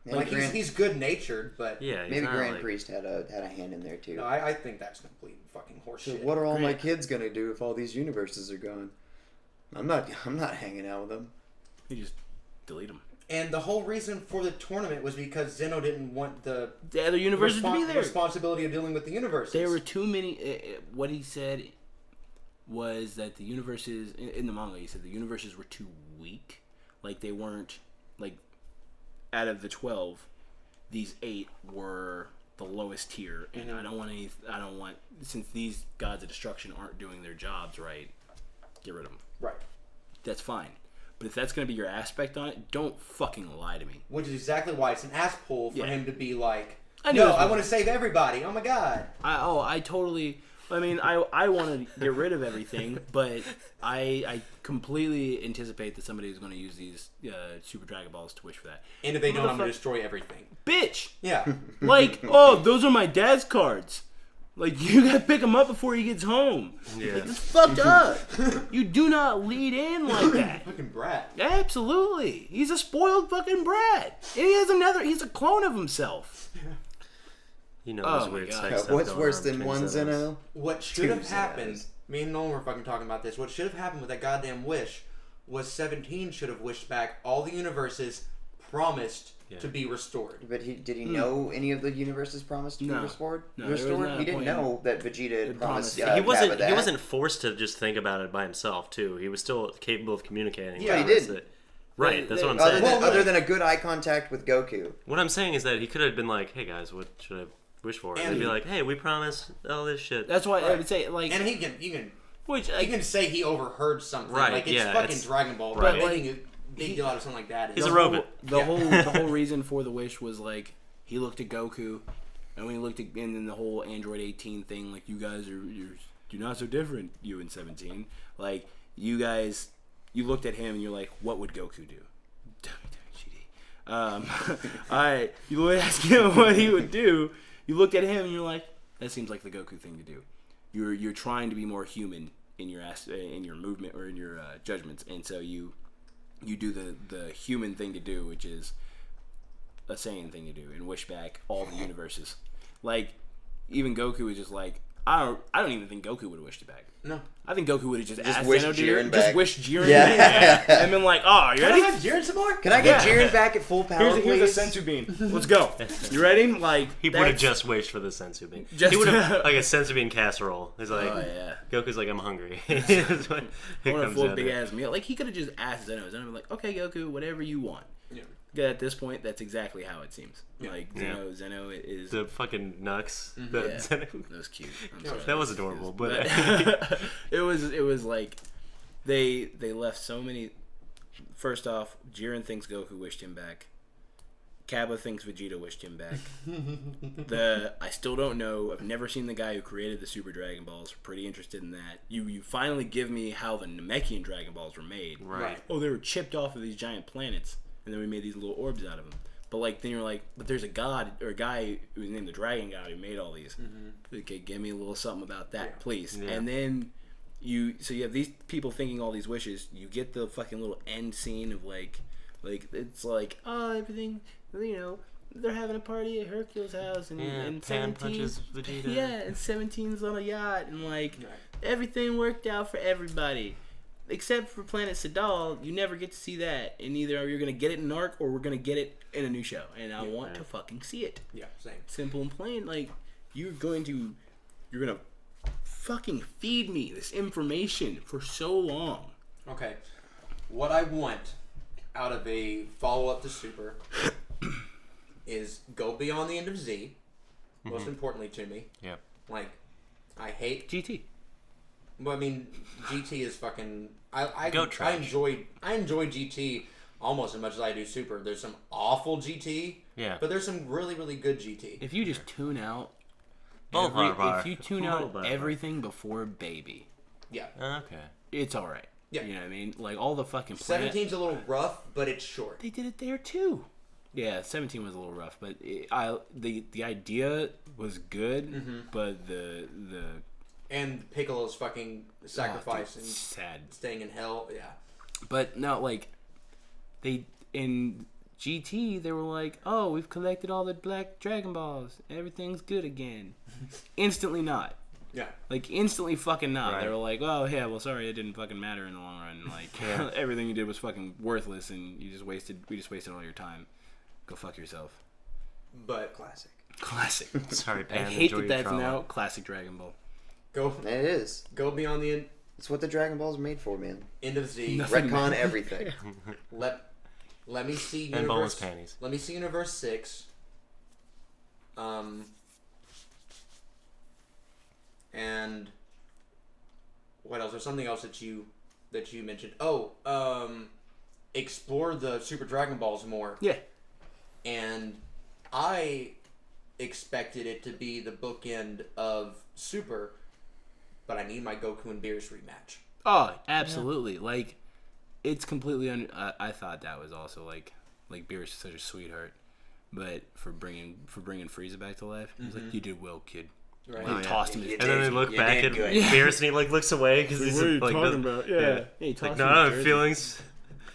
Speaker 3: But he's good natured, but
Speaker 1: maybe Grand Priest had a hand in there too.
Speaker 3: No, I think that's complete fucking horseshit.
Speaker 1: So what are all my kids gonna do if all these universes are gone? I'm not hanging out with them.
Speaker 4: You just delete them.
Speaker 3: And the whole reason for the tournament was because Zeno didn't want the
Speaker 4: other universes to be there.
Speaker 3: Responsibility of dealing with the universes.
Speaker 4: There were too many. What he said was that the universes in the manga. He said the universes were too weak. They weren't out of the 12, these 8 were the lowest tier, and I don't want since these gods of destruction aren't doing their jobs right, get rid of them.
Speaker 3: Right.
Speaker 4: That's fine. But if that's going to be your aspect on it, don't fucking lie to me.
Speaker 3: Which is exactly why it's an ass pull for him to be like, I want to save everybody. Oh my God.
Speaker 4: I totally. I mean, I want to get rid of everything, but I completely anticipate that somebody is going to use these Super Dragon Balls to wish for that.
Speaker 3: And if they don't, I'm going to destroy everything.
Speaker 4: Bitch!
Speaker 3: Yeah.
Speaker 4: Those are my dad's cards. You got to pick him up before he gets home. Yeah. It's fucked up. You do not lead in like that.
Speaker 3: Fucking brat.
Speaker 4: Absolutely. He's a spoiled fucking brat. And he's a clone of himself.
Speaker 2: You know, there's weird sex stuff
Speaker 1: what's worse than one Zeno?
Speaker 3: What should have happened, me and Nolan were fucking talking about this, what should have happened with that goddamn wish was 17 should have wished back all the universes promised to be restored.
Speaker 1: But did he know any of the universes promised to be restored?
Speaker 4: No,
Speaker 1: he didn't know that Vegeta had promised.
Speaker 2: He wasn't forced to just think about it by himself too. He was still capable of communicating.
Speaker 1: Yeah, he did.
Speaker 2: Right, that's what I'm saying.
Speaker 1: Other than a good eye contact with Goku.
Speaker 2: What I'm saying is that he could have been like, "Hey guys, what should I wish for?" And they'd be like, "Hey, we promise all this shit."
Speaker 4: That's why I would say
Speaker 3: and he can say he overheard something.
Speaker 2: Right?
Speaker 3: It's fucking Dragon Ball.
Speaker 2: Right.
Speaker 3: But making a big deal out of something like that.
Speaker 2: He's a robot.
Speaker 4: The whole reason for the wish was he looked at Goku, and when he looked at and then the whole Android 18 thing, you guys you're not so different, you and 17. You guys, you looked at him and you're like, what would Goku do? Alright, you would ask him what he would do. You looked at him and you're like, that seems like the Goku thing to do. You're trying to be more human in your movement or in your judgments, and so you do the human thing to do, which is a Saiyan thing to do, and wish back all the universes. Even Goku was just I don't even think Goku would have wished it back.
Speaker 3: No.
Speaker 4: I think Goku would have just asked
Speaker 1: wished
Speaker 4: Zeno
Speaker 1: Jiren back.
Speaker 4: Just wished Jiren back. And been like, oh, you ready?
Speaker 3: Can I have Jiren some more?
Speaker 1: Can I get Jiren back at full power,
Speaker 4: here's
Speaker 1: please?
Speaker 4: a sensu bean. Let's go. You ready?
Speaker 2: He would have just wished for the sensu bean.
Speaker 4: He
Speaker 2: would have a sensu bean casserole. He's like, Goku's like, I'm hungry.
Speaker 4: I want a full big ass meal. He could have just asked Zeno. Zeno would be like, okay, Goku, whatever you want. Yeah. At this point, that's exactly how it seems. Zeno is
Speaker 2: the fucking Nux.
Speaker 4: That was cute.
Speaker 2: That was adorable, but
Speaker 4: it was they left so many. First off, Jiren thinks Goku wished him back. Kappa thinks Vegeta wished him back. I still don't know. I've never seen the guy who created the Super Dragon Balls. Pretty interested in that. You finally give me how the Namekian Dragon Balls were made.
Speaker 2: Right.
Speaker 4: Oh, they were chipped off of these giant planets. And then we made these little orbs out of them. But then you're like, but there's a god or a guy who was named the Dragon God who made all these. Mm-hmm. Okay, give me a little something about that, please. Yeah. And then you have these people thinking all these wishes. You get the fucking little end scene of it's everything, they're having a party at Hercules' house and
Speaker 2: Pan
Speaker 4: 17
Speaker 2: punches Vegeta.
Speaker 4: Yeah, and 17's on a yacht and everything worked out for everybody. except for Planet Sedal, you never get to see that. And either you're going to get it in an arc or we're going to get it in a new show. And I want to fucking see it.
Speaker 3: Yeah, same.
Speaker 4: Simple and plain. Like, you're going to fucking feed me this information for so long.
Speaker 3: Okay. What I want out of a follow-up to Super is go beyond the end of Z, most importantly to me.
Speaker 2: Yeah.
Speaker 3: Like, I hate...
Speaker 4: GT.
Speaker 3: Well, I mean, GT is fucking... I enjoy GT almost as much as I do Super. There's some awful GT, but there's some really, really good GT.
Speaker 4: If you just tune out...
Speaker 2: if
Speaker 4: you tune out everything before Baby...
Speaker 3: Yeah.
Speaker 2: Okay.
Speaker 4: It's alright.
Speaker 3: Yeah.
Speaker 4: You know what I mean? Like, all the fucking...
Speaker 3: 17's a little rough, but it's short.
Speaker 4: They did it there, too. Yeah, 17 was a little rough, but the idea was good, but the...
Speaker 3: And Piccolo's fucking sacrifice and
Speaker 4: sad.
Speaker 3: Staying in hell, yeah.
Speaker 4: But no, like, in GT, they were like, oh, we've collected all the black Dragon Balls. Everything's good again. Instantly not.
Speaker 3: Yeah.
Speaker 4: Like, instantly fucking not.
Speaker 2: Right.
Speaker 4: They were like, oh, yeah, well, sorry, it didn't fucking matter in the long run. Like, everything you did was fucking worthless, and we just wasted all your time. Go fuck yourself.
Speaker 3: But...
Speaker 4: Classic.
Speaker 2: Sorry,
Speaker 4: I
Speaker 2: Pan.
Speaker 4: hate that that's now classic Dragon Ball.
Speaker 3: It
Speaker 1: is.
Speaker 3: Go beyond the end.
Speaker 1: It's what the Dragon Ball's made for, man.
Speaker 3: End of Z.
Speaker 1: Retcon everything.
Speaker 3: Let me see
Speaker 2: and
Speaker 3: Universe...
Speaker 2: panties.
Speaker 3: Let me see Universe 6. And... What else? There's something else that you mentioned. Explore the Super Dragon Balls more.
Speaker 4: Yeah.
Speaker 3: And I expected it to be the bookend of Super, but I need my Goku and Beerus rematch.
Speaker 4: Oh, absolutely. Yeah. Like, it's completely... I thought that was also, like Beerus is such a sweetheart. But for bringing Frieza back to life, he was like, you did well, kid.
Speaker 3: Right.
Speaker 4: He tossed him.
Speaker 2: And then they look back at Beerus and he, like, looks away because he's
Speaker 4: what are you
Speaker 2: like...
Speaker 4: talking about? Yeah.
Speaker 2: He like, no, I have feelings...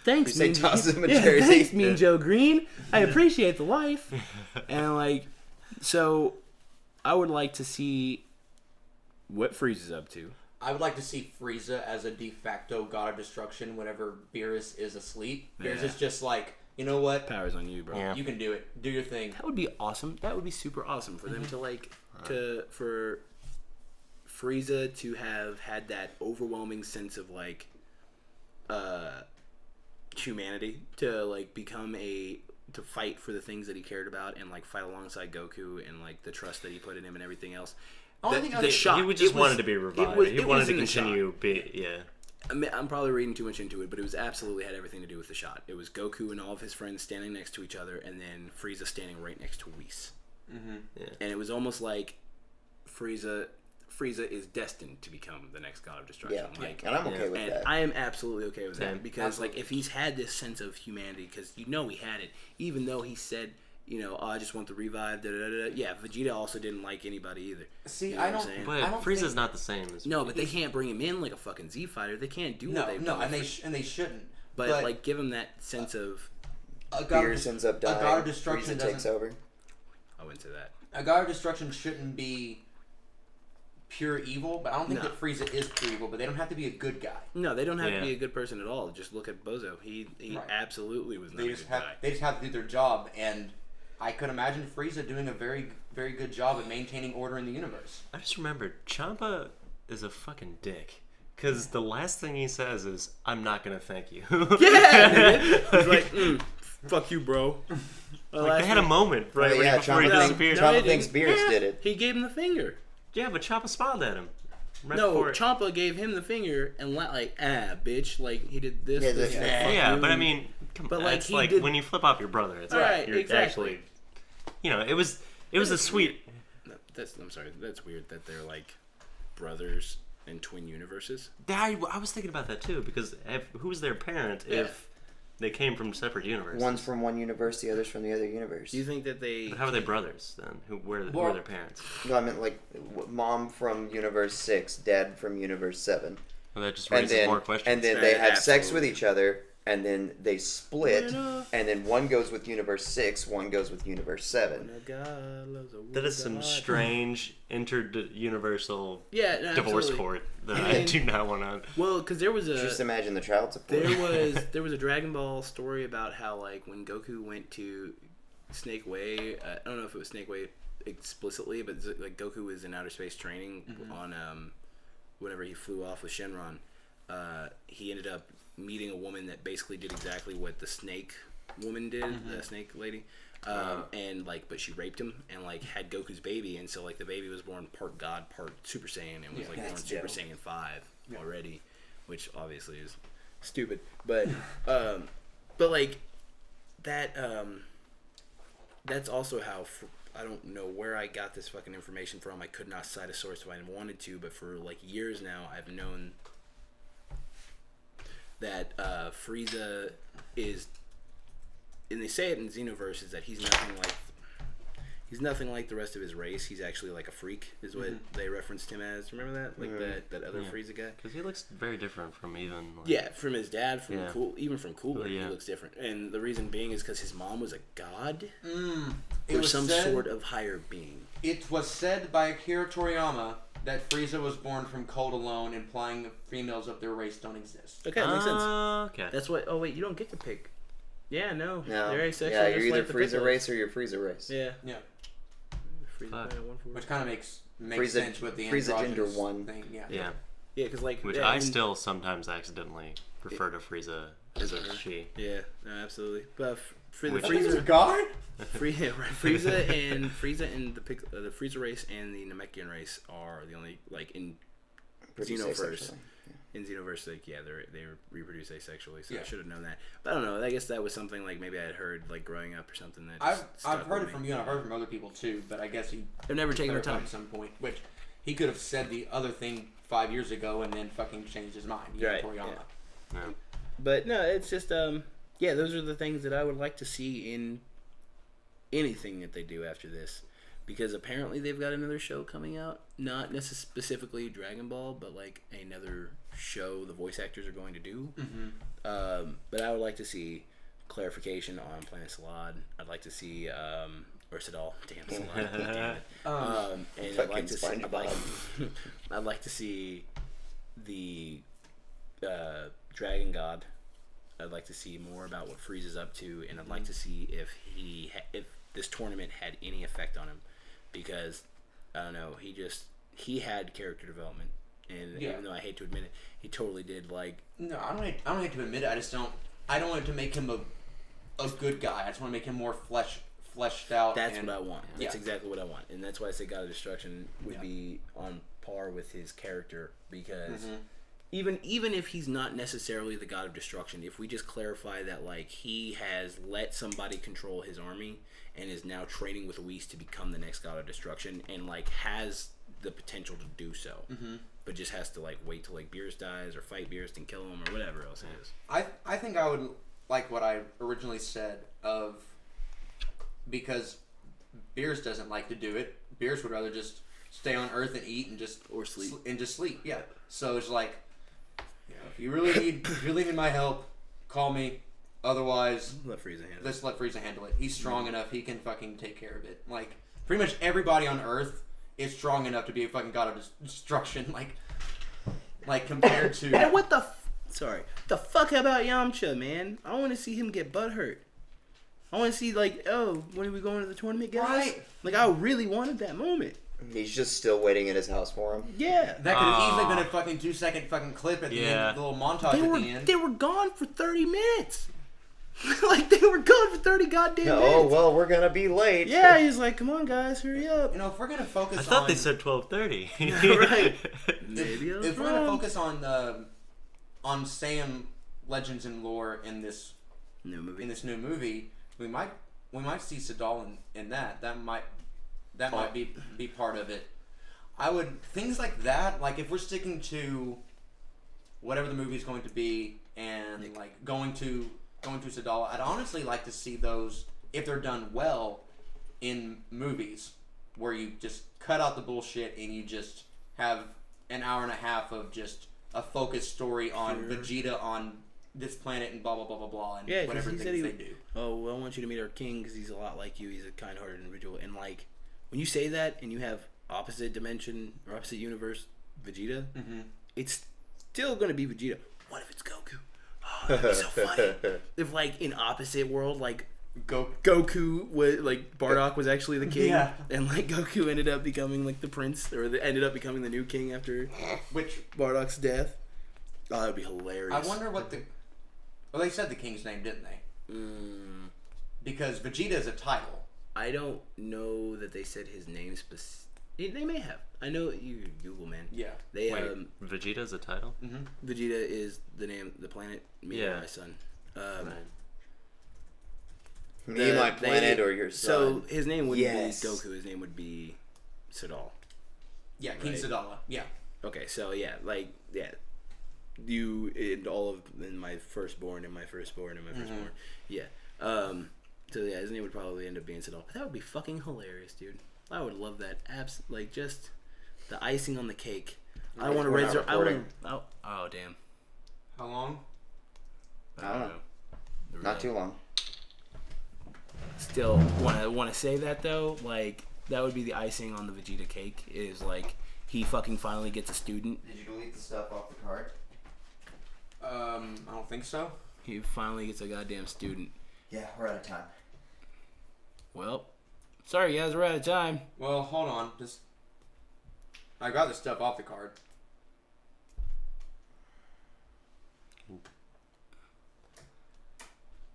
Speaker 4: Thanks,
Speaker 1: Mean Jersey.
Speaker 4: Thanks, Mean Joe Green. I appreciate the life. And, like, so I would like to see what Frieza's up to.
Speaker 3: I would like to see Frieza as a de facto god of destruction whenever Beerus is asleep. Beerus is just like, you know what?
Speaker 4: Power's on you, bro.
Speaker 3: Yeah. You can do it. Do your thing.
Speaker 4: That would be awesome. That would be super awesome for them to, like, for Frieza to have had that overwhelming sense of, like, humanity to, like, to fight for the things that he cared about and, like, fight alongside Goku and, like, the trust that he put in him and everything else.
Speaker 2: The shot, he just wanted to be revived. He wanted to continue.
Speaker 4: I'm probably reading too much into it, but it was absolutely had everything to do with the shot. It was Goku and all of his friends standing next to each other, and then Frieza standing right next to Whis.
Speaker 3: Mm-hmm.
Speaker 2: Yeah.
Speaker 4: And it was almost like Frieza is destined to become the next god of destruction.
Speaker 1: Yeah, and I'm okay with that.
Speaker 4: I am absolutely okay with that because, like, if he's had this sense of humanity, because he had it, even though he said, I just want the revive. Yeah, Vegeta also didn't like anybody either.
Speaker 3: See,
Speaker 4: you know
Speaker 3: I don't.
Speaker 2: But Frieza's not the same as.
Speaker 4: No, but they can't bring him in like a fucking Z fighter. They can't do what they've done.
Speaker 3: And they shouldn't.
Speaker 4: But like, give him that sense of.
Speaker 1: Beerus ends up dying.
Speaker 3: A god of destruction
Speaker 1: takes over.
Speaker 4: I went to that.
Speaker 3: A god of destruction shouldn't be pure evil, but I don't think that Frieza is pure evil. But they don't have to be a good guy.
Speaker 4: No, they don't have to be a good person at all. Just look at Bozo. He absolutely was not a good guy.
Speaker 3: They just have to do their job, and I could imagine Frieza doing a very, very good job at maintaining order in the universe.
Speaker 2: I just remembered, Ciampa is a fucking dick. Because the last thing he says is, I'm not going to thank you.
Speaker 4: Yeah! He's like, fuck you, bro.
Speaker 2: Like, they had a moment before he disappeared.
Speaker 1: Ciampa thinks Beerus did it.
Speaker 4: He gave him the finger.
Speaker 2: Yeah, but Ciampa smiled at him.
Speaker 4: Ciampa gave him the finger and like, bitch, like he did this.
Speaker 2: Yeah, but I mean, it's like when you flip off your brother, it's like you're actually, it was a sweet.
Speaker 4: I'm sorry, that's weird that they're like brothers in twin universes.
Speaker 2: I was thinking about that too because who's their parent if they came from separate universes?
Speaker 1: One's from one universe, the other's from the other universe.
Speaker 4: Do you think that they?
Speaker 2: But how are they brothers then? Who are their parents?
Speaker 1: No, I meant like mom from universe 6, dad from universe 7.
Speaker 2: Well, that just raises more questions.
Speaker 1: And then they have sex with each other, and then they split, and then one goes with Universe 6, one goes with Universe 7.
Speaker 2: That is some strange inter-universal divorce court that
Speaker 4: and,
Speaker 2: I do not want to...
Speaker 4: Well, because there was a...
Speaker 1: Just imagine the child support.
Speaker 4: There was a Dragon Ball story about how, like, when Goku went to Snake Way, I don't know if it was Snake Way explicitly, but like Goku was in outer space training on whenever he flew off with Shenron. He ended up meeting a woman that basically did exactly what the snake woman did, the snake lady, and like, but she raped him and like had Goku's baby, and so like the baby was born part God, part Super Saiyan, and was like born Super Saiyan 5 already, which obviously is stupid, but like that, that's also how. I don't know where I got this fucking information from. I could not cite a source if I wanted to, but for like years now, I've known that Frieza is, and they say it in Xenoverse, is that he's nothing like the rest of his race. He's actually like a freak, is what they referenced him as. Remember that, like that other Frieza guy?
Speaker 2: Because he looks very different from even. Like,
Speaker 4: from his dad, from even from Cooler, he looks different. And the reason being is because his mom was a god or some sort of higher being.
Speaker 3: It was said by Akira Toriyama that Frieza was born from cold alone, implying the females of their race don't exist.
Speaker 4: Okay, that makes sense.
Speaker 2: Okay.
Speaker 4: That's what. Oh wait, you don't get to pick. Yeah, no. They're asexual.
Speaker 1: Yeah, you're either
Speaker 4: like
Speaker 1: Frieza race or you're Frieza race.
Speaker 4: Yeah.
Speaker 3: Which kind of makes sense with the
Speaker 1: Frieza gender
Speaker 3: one thing. Yeah,
Speaker 4: because like
Speaker 2: which I still sometimes accidentally refer to Frieza as a she.
Speaker 4: Yeah, no, absolutely. But for the
Speaker 3: Frieza god,
Speaker 4: Frieza and the Frieza race and the Namekian race are the only like in Xenoverse. In Xenoverse, like they reproduce asexually, so I should have known that. But I don't know. I guess that was something like maybe I had heard like growing up or something that.
Speaker 3: I've heard it from you, and I've heard it from other people too. But I guess
Speaker 4: they've never taken their time
Speaker 3: at some point, which he could have said the other thing 5 years ago and then fucking changed his mind.
Speaker 4: Right. Yeah. But no, it's just those are the things that I would like to see in anything that they do after this. Because apparently they've got another show coming out, not necessarily specifically Dragon Ball, but like another show the voice actors are going to do. But I would like to see clarification on Planet Salad. I'd like to see or Sadal, damn Salad, damn it. And I'd like to see the Dragon God. I'd like to see more about what Frieza's up to, and I'd like to see if if this tournament had any effect on him. Because I don't know, he had character development, and even though I hate to admit it, he totally did. Like,
Speaker 3: no, I don't hate to admit it. I don't want it to make him a good guy. I just want to make him more fleshed out.
Speaker 4: That's what I want. That's exactly what I want, and that's why I say God of Destruction would be on par with his character. Because even if he's not necessarily the God of Destruction, if we just clarify that like he has let somebody control his army and is now training with Whis to become the next God of Destruction, and like has the potential to do so, but just has to like wait till like Beerus dies or fight Beerus and kill him or whatever else it is.
Speaker 3: I think I would like what I originally said because Beerus doesn't like to do it. Beerus would rather just stay on Earth and eat and just sleep. Yeah. So it's like, if you really need my help, call me. Otherwise,
Speaker 4: let
Speaker 3: Frieza handle it. He's strong enough. He can fucking take care of it. Like, pretty much everybody on Earth is strong enough to be a fucking God of Destruction. Like compared to...
Speaker 4: And what the fuck about Yamcha, man? I want to see him get butthurt. I want to see, like, when are we going to the tournament, guys?
Speaker 3: Right.
Speaker 4: Like, I really wanted that moment.
Speaker 1: He's just still waiting in his house for him.
Speaker 4: Yeah.
Speaker 3: That could have easily been a fucking 2-second fucking clip at the end, a little montage at the end.
Speaker 4: They were gone for 30 minutes. Like, they were gone for 30 goddamn minutes.
Speaker 1: Oh, well, we're going to be late.
Speaker 4: Yeah, he's like, come on, guys, hurry up.
Speaker 3: If we're going to focus
Speaker 2: I thought they said 12:30.
Speaker 4: Right. Maybe
Speaker 3: if we're going to focus on Saiyan legends and lore in this new movie, we might see Sadal in that. That might be part of it. Things like that, like if we're sticking to whatever the movie's going to be and like going to Sadal, I'd honestly like to see those, if they're done well, in movies where you just cut out the bullshit and you just have an hour and a half of just a focused story on Vegeta on this planet and blah blah blah blah blah and whatever things they do.
Speaker 4: Oh, well, I want you to meet our king because he's a lot like you. He's a kind-hearted individual. And like when you say that and you have opposite dimension or opposite universe Vegeta, it's still gonna be Vegeta. What if it's Goku? Oh, that'd be so funny. If like in opposite world, like Goku was like Bardock was actually the king, and like Goku ended up becoming like the prince, or ended up becoming the new king after Bardock's death. Oh, that'd be hilarious.
Speaker 3: I wonder what well, they said the king's name, didn't they? Because Vegeta is a title.
Speaker 4: I don't know that they said his name They may have. I know you Google, man.
Speaker 3: Yeah.
Speaker 2: Wait, Vegeta is a title?
Speaker 4: Vegeta is the name, the planet. Me and my son.
Speaker 1: Me, my planet, or your son.
Speaker 4: So his name wouldn't be Goku. His name would be Sadal.
Speaker 3: Yeah, King Sadala. Yeah.
Speaker 4: Okay, so you and all of my firstborn and my firstborn and my firstborn. Yeah. So yeah, his name would probably end up being Sadal. But that would be fucking hilarious, dude. I would love that. Like just the icing on the cake. I want to raise. Oh damn.
Speaker 3: How long?
Speaker 1: I don't know. Not too long.
Speaker 4: Still want to say that though. Like that would be the icing on the Vegeta cake. Is like he fucking finally gets a student.
Speaker 1: Did you delete the stuff off the card?
Speaker 3: I don't think so.
Speaker 4: He finally gets a goddamn student.
Speaker 1: Yeah, we're out of time.
Speaker 4: Well, sorry guys, we're out of time.
Speaker 3: Well, hold on. I got the stuff off the card.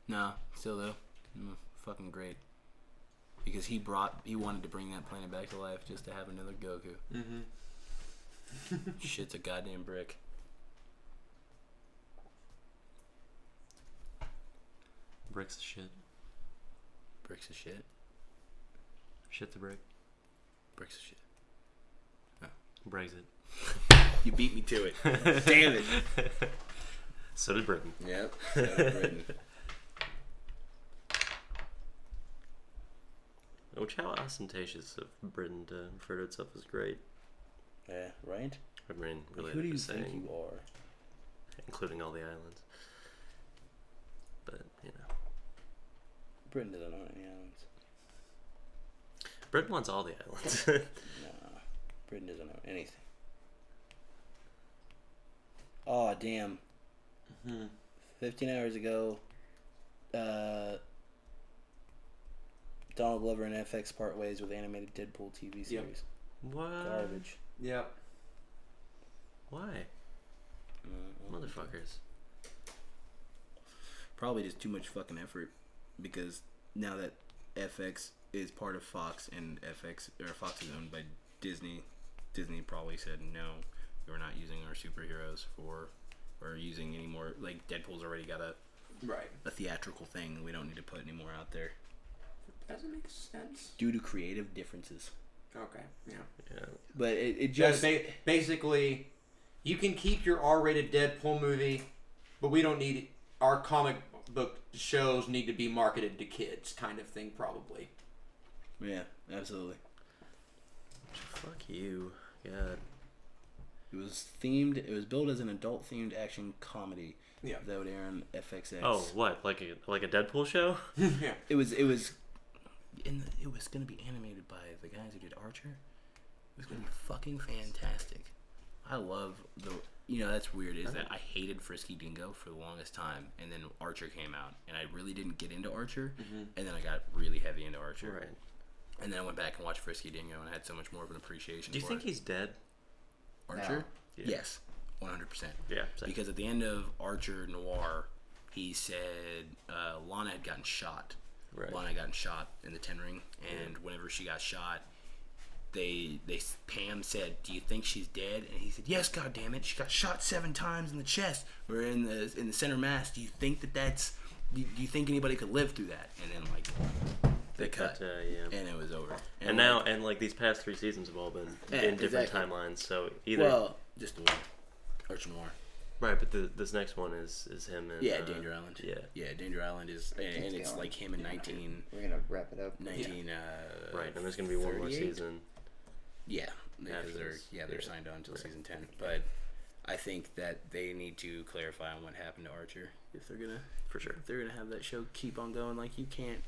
Speaker 4: Nah, still though. Fucking great. Because he wanted to bring that planet back to life just to have another Goku. Shit's a goddamn brick.
Speaker 2: Bricks of shit.
Speaker 4: Bricks of shit.
Speaker 2: Shit's a brick.
Speaker 4: Bricks of shit.
Speaker 2: No. Brexit.
Speaker 4: You beat me to it. Damn it.
Speaker 2: So did Britain.
Speaker 4: Yep. So did Britain.
Speaker 2: Which, how ostentatious of Britain to refer to itself as great.
Speaker 4: Yeah, right?
Speaker 2: I mean, really,
Speaker 4: who do you think you are?
Speaker 2: Including all the islands. But, you know.
Speaker 4: Britain doesn't own any islands.
Speaker 2: Britain wants all the islands.
Speaker 4: Nah, Britain doesn't own anything. Oh, damn. 15 hours ago, Donald Glover and FX part ways with animated Deadpool TV series.
Speaker 3: Yep.
Speaker 2: What?
Speaker 4: Garbage.
Speaker 3: Yep.
Speaker 2: Why? Motherfuckers.
Speaker 4: Probably just too much fucking effort, because now that FX is part of Fox and Fox is owned by Disney probably said no, we're not using our superheroes or using any more. Like Deadpool's already got a theatrical thing. We don't need to put any more out there.
Speaker 3: Doesn't make sense.
Speaker 4: Due to creative differences.
Speaker 3: Okay. Yeah.
Speaker 4: But it just
Speaker 3: basically, you can keep your R-rated Deadpool movie, but we don't need our comic book shows need to be marketed to kids, kind of thing, probably.
Speaker 4: Yeah, absolutely.
Speaker 2: Fuck you, God.
Speaker 4: It was themed. It was billed as an adult-themed action comedy.
Speaker 3: Yeah.
Speaker 4: That would air on FXX.
Speaker 2: Oh, what? Like a Deadpool show?
Speaker 3: Yeah.
Speaker 4: It was gonna be animated by the guys who did Archer. It was gonna be fucking fantastic. I love that's weird is that I hated Frisky Dingo for the longest time, and then Archer came out, and I really didn't get into Archer, and then I got really heavy into Archer.
Speaker 2: Right.
Speaker 4: And then I went back and watched Frisky Dingo, and I had so much more of an appreciation.
Speaker 2: Do you think he's dead?
Speaker 4: Archer?
Speaker 1: No.
Speaker 2: Yeah.
Speaker 4: Yes, 100%.
Speaker 2: Yeah. Same.
Speaker 4: Because at the end of Archer Noir, he said Lana had gotten shot.
Speaker 2: Right.
Speaker 4: Lana had gotten shot in the Ten Ring, and whenever she got shot, Pam said, "Do you think she's dead?" And he said, "Yes, goddammit, she got shot 7 times in the chest or in the center mass. Do you think that's? Do you think anybody could live through that?" And then they cut, and it was over.
Speaker 2: And now, these past 3 seasons have all been in different timelines. So either
Speaker 4: just the one, Archer Noir.
Speaker 2: Right, but this next one is him and
Speaker 4: Danger Island. Yeah, Danger Island is, and it's like him in 19.
Speaker 1: We're gonna wrap it up.
Speaker 4: 19.
Speaker 2: Right, and there's gonna be one more season.
Speaker 4: Yeah, because they're signed on until season 10. But I think that they need to clarify on what happened to Archer if they're gonna if they're gonna have that show keep on going. Like, you can't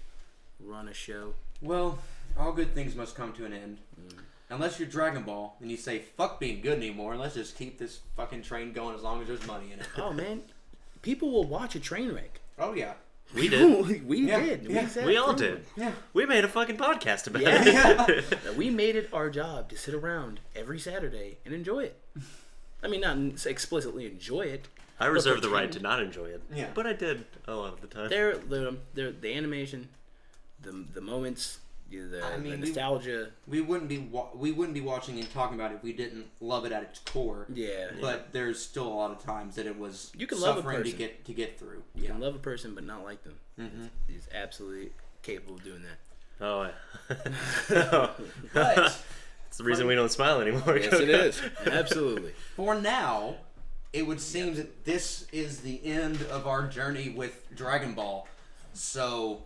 Speaker 4: run a show.
Speaker 3: Well, all good things must come to an end. Unless you're Dragon Ball and you say fuck being good anymore, let's just keep this fucking train going as long as there's money in it.
Speaker 4: Oh man, people will watch a train wreck.
Speaker 3: Oh yeah.
Speaker 2: We did.
Speaker 4: We did.
Speaker 3: Yeah.
Speaker 2: We all did.
Speaker 3: Yeah.
Speaker 2: We made a fucking podcast about it.
Speaker 4: We made it our job to sit around every Saturday and enjoy it. I mean, not explicitly enjoy it.
Speaker 2: I reserve the right to not enjoy it.
Speaker 3: Yeah.
Speaker 2: But I did a lot of the time.
Speaker 4: The animation, the moments, the nostalgia.
Speaker 3: We wouldn't be watching and talking about it if we didn't love it at its core.
Speaker 4: Yeah.
Speaker 3: But there's still a lot of times that it was
Speaker 4: you can
Speaker 3: suffering
Speaker 4: love a person.
Speaker 3: to get through.
Speaker 4: You can love a person but not like them. He's absolutely capable of doing that.
Speaker 2: Oh,
Speaker 3: But
Speaker 2: it's the reason we don't smile anymore.
Speaker 4: Yes, it is. Absolutely.
Speaker 3: For now, it would seem that this is the end of our journey with Dragon Ball. So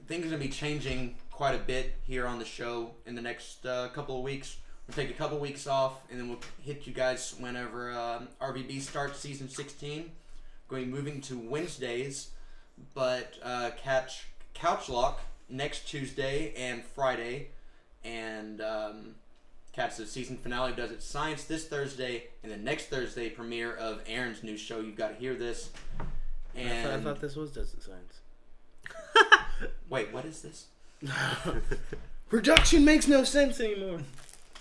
Speaker 3: things are going to be changing quite a bit here on the show in the next couple of weeks. We'll take a couple weeks off, and then we'll hit you guys whenever RVB starts season 16. We're going to be moving to Wednesdays, but catch Couch Lock next Tuesday and Friday, and catch the season finale of Does It Science this Thursday, and the next Thursday premiere of Aaron's new show, You've Got to Hear This. And
Speaker 4: I thought this was Does It Science.
Speaker 3: Wait, what is this?
Speaker 4: Production makes no sense anymore.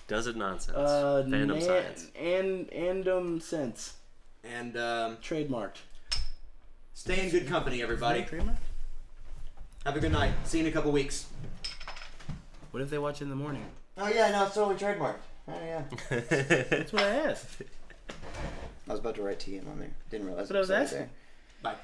Speaker 2: Does it nonsense? Fandom science.
Speaker 4: And sense.
Speaker 3: And
Speaker 4: Trademarked.
Speaker 3: Stay in good company, everybody.
Speaker 4: Trademark?
Speaker 3: Have a good night. See you in a couple weeks.
Speaker 4: What if they watch it in the morning?
Speaker 1: Oh yeah, no, it's totally trademarked. Oh yeah.
Speaker 4: That's what I asked.
Speaker 1: I was about to write TM on there. Didn't realize.
Speaker 4: That's what I was asking.
Speaker 1: There.
Speaker 3: Bye.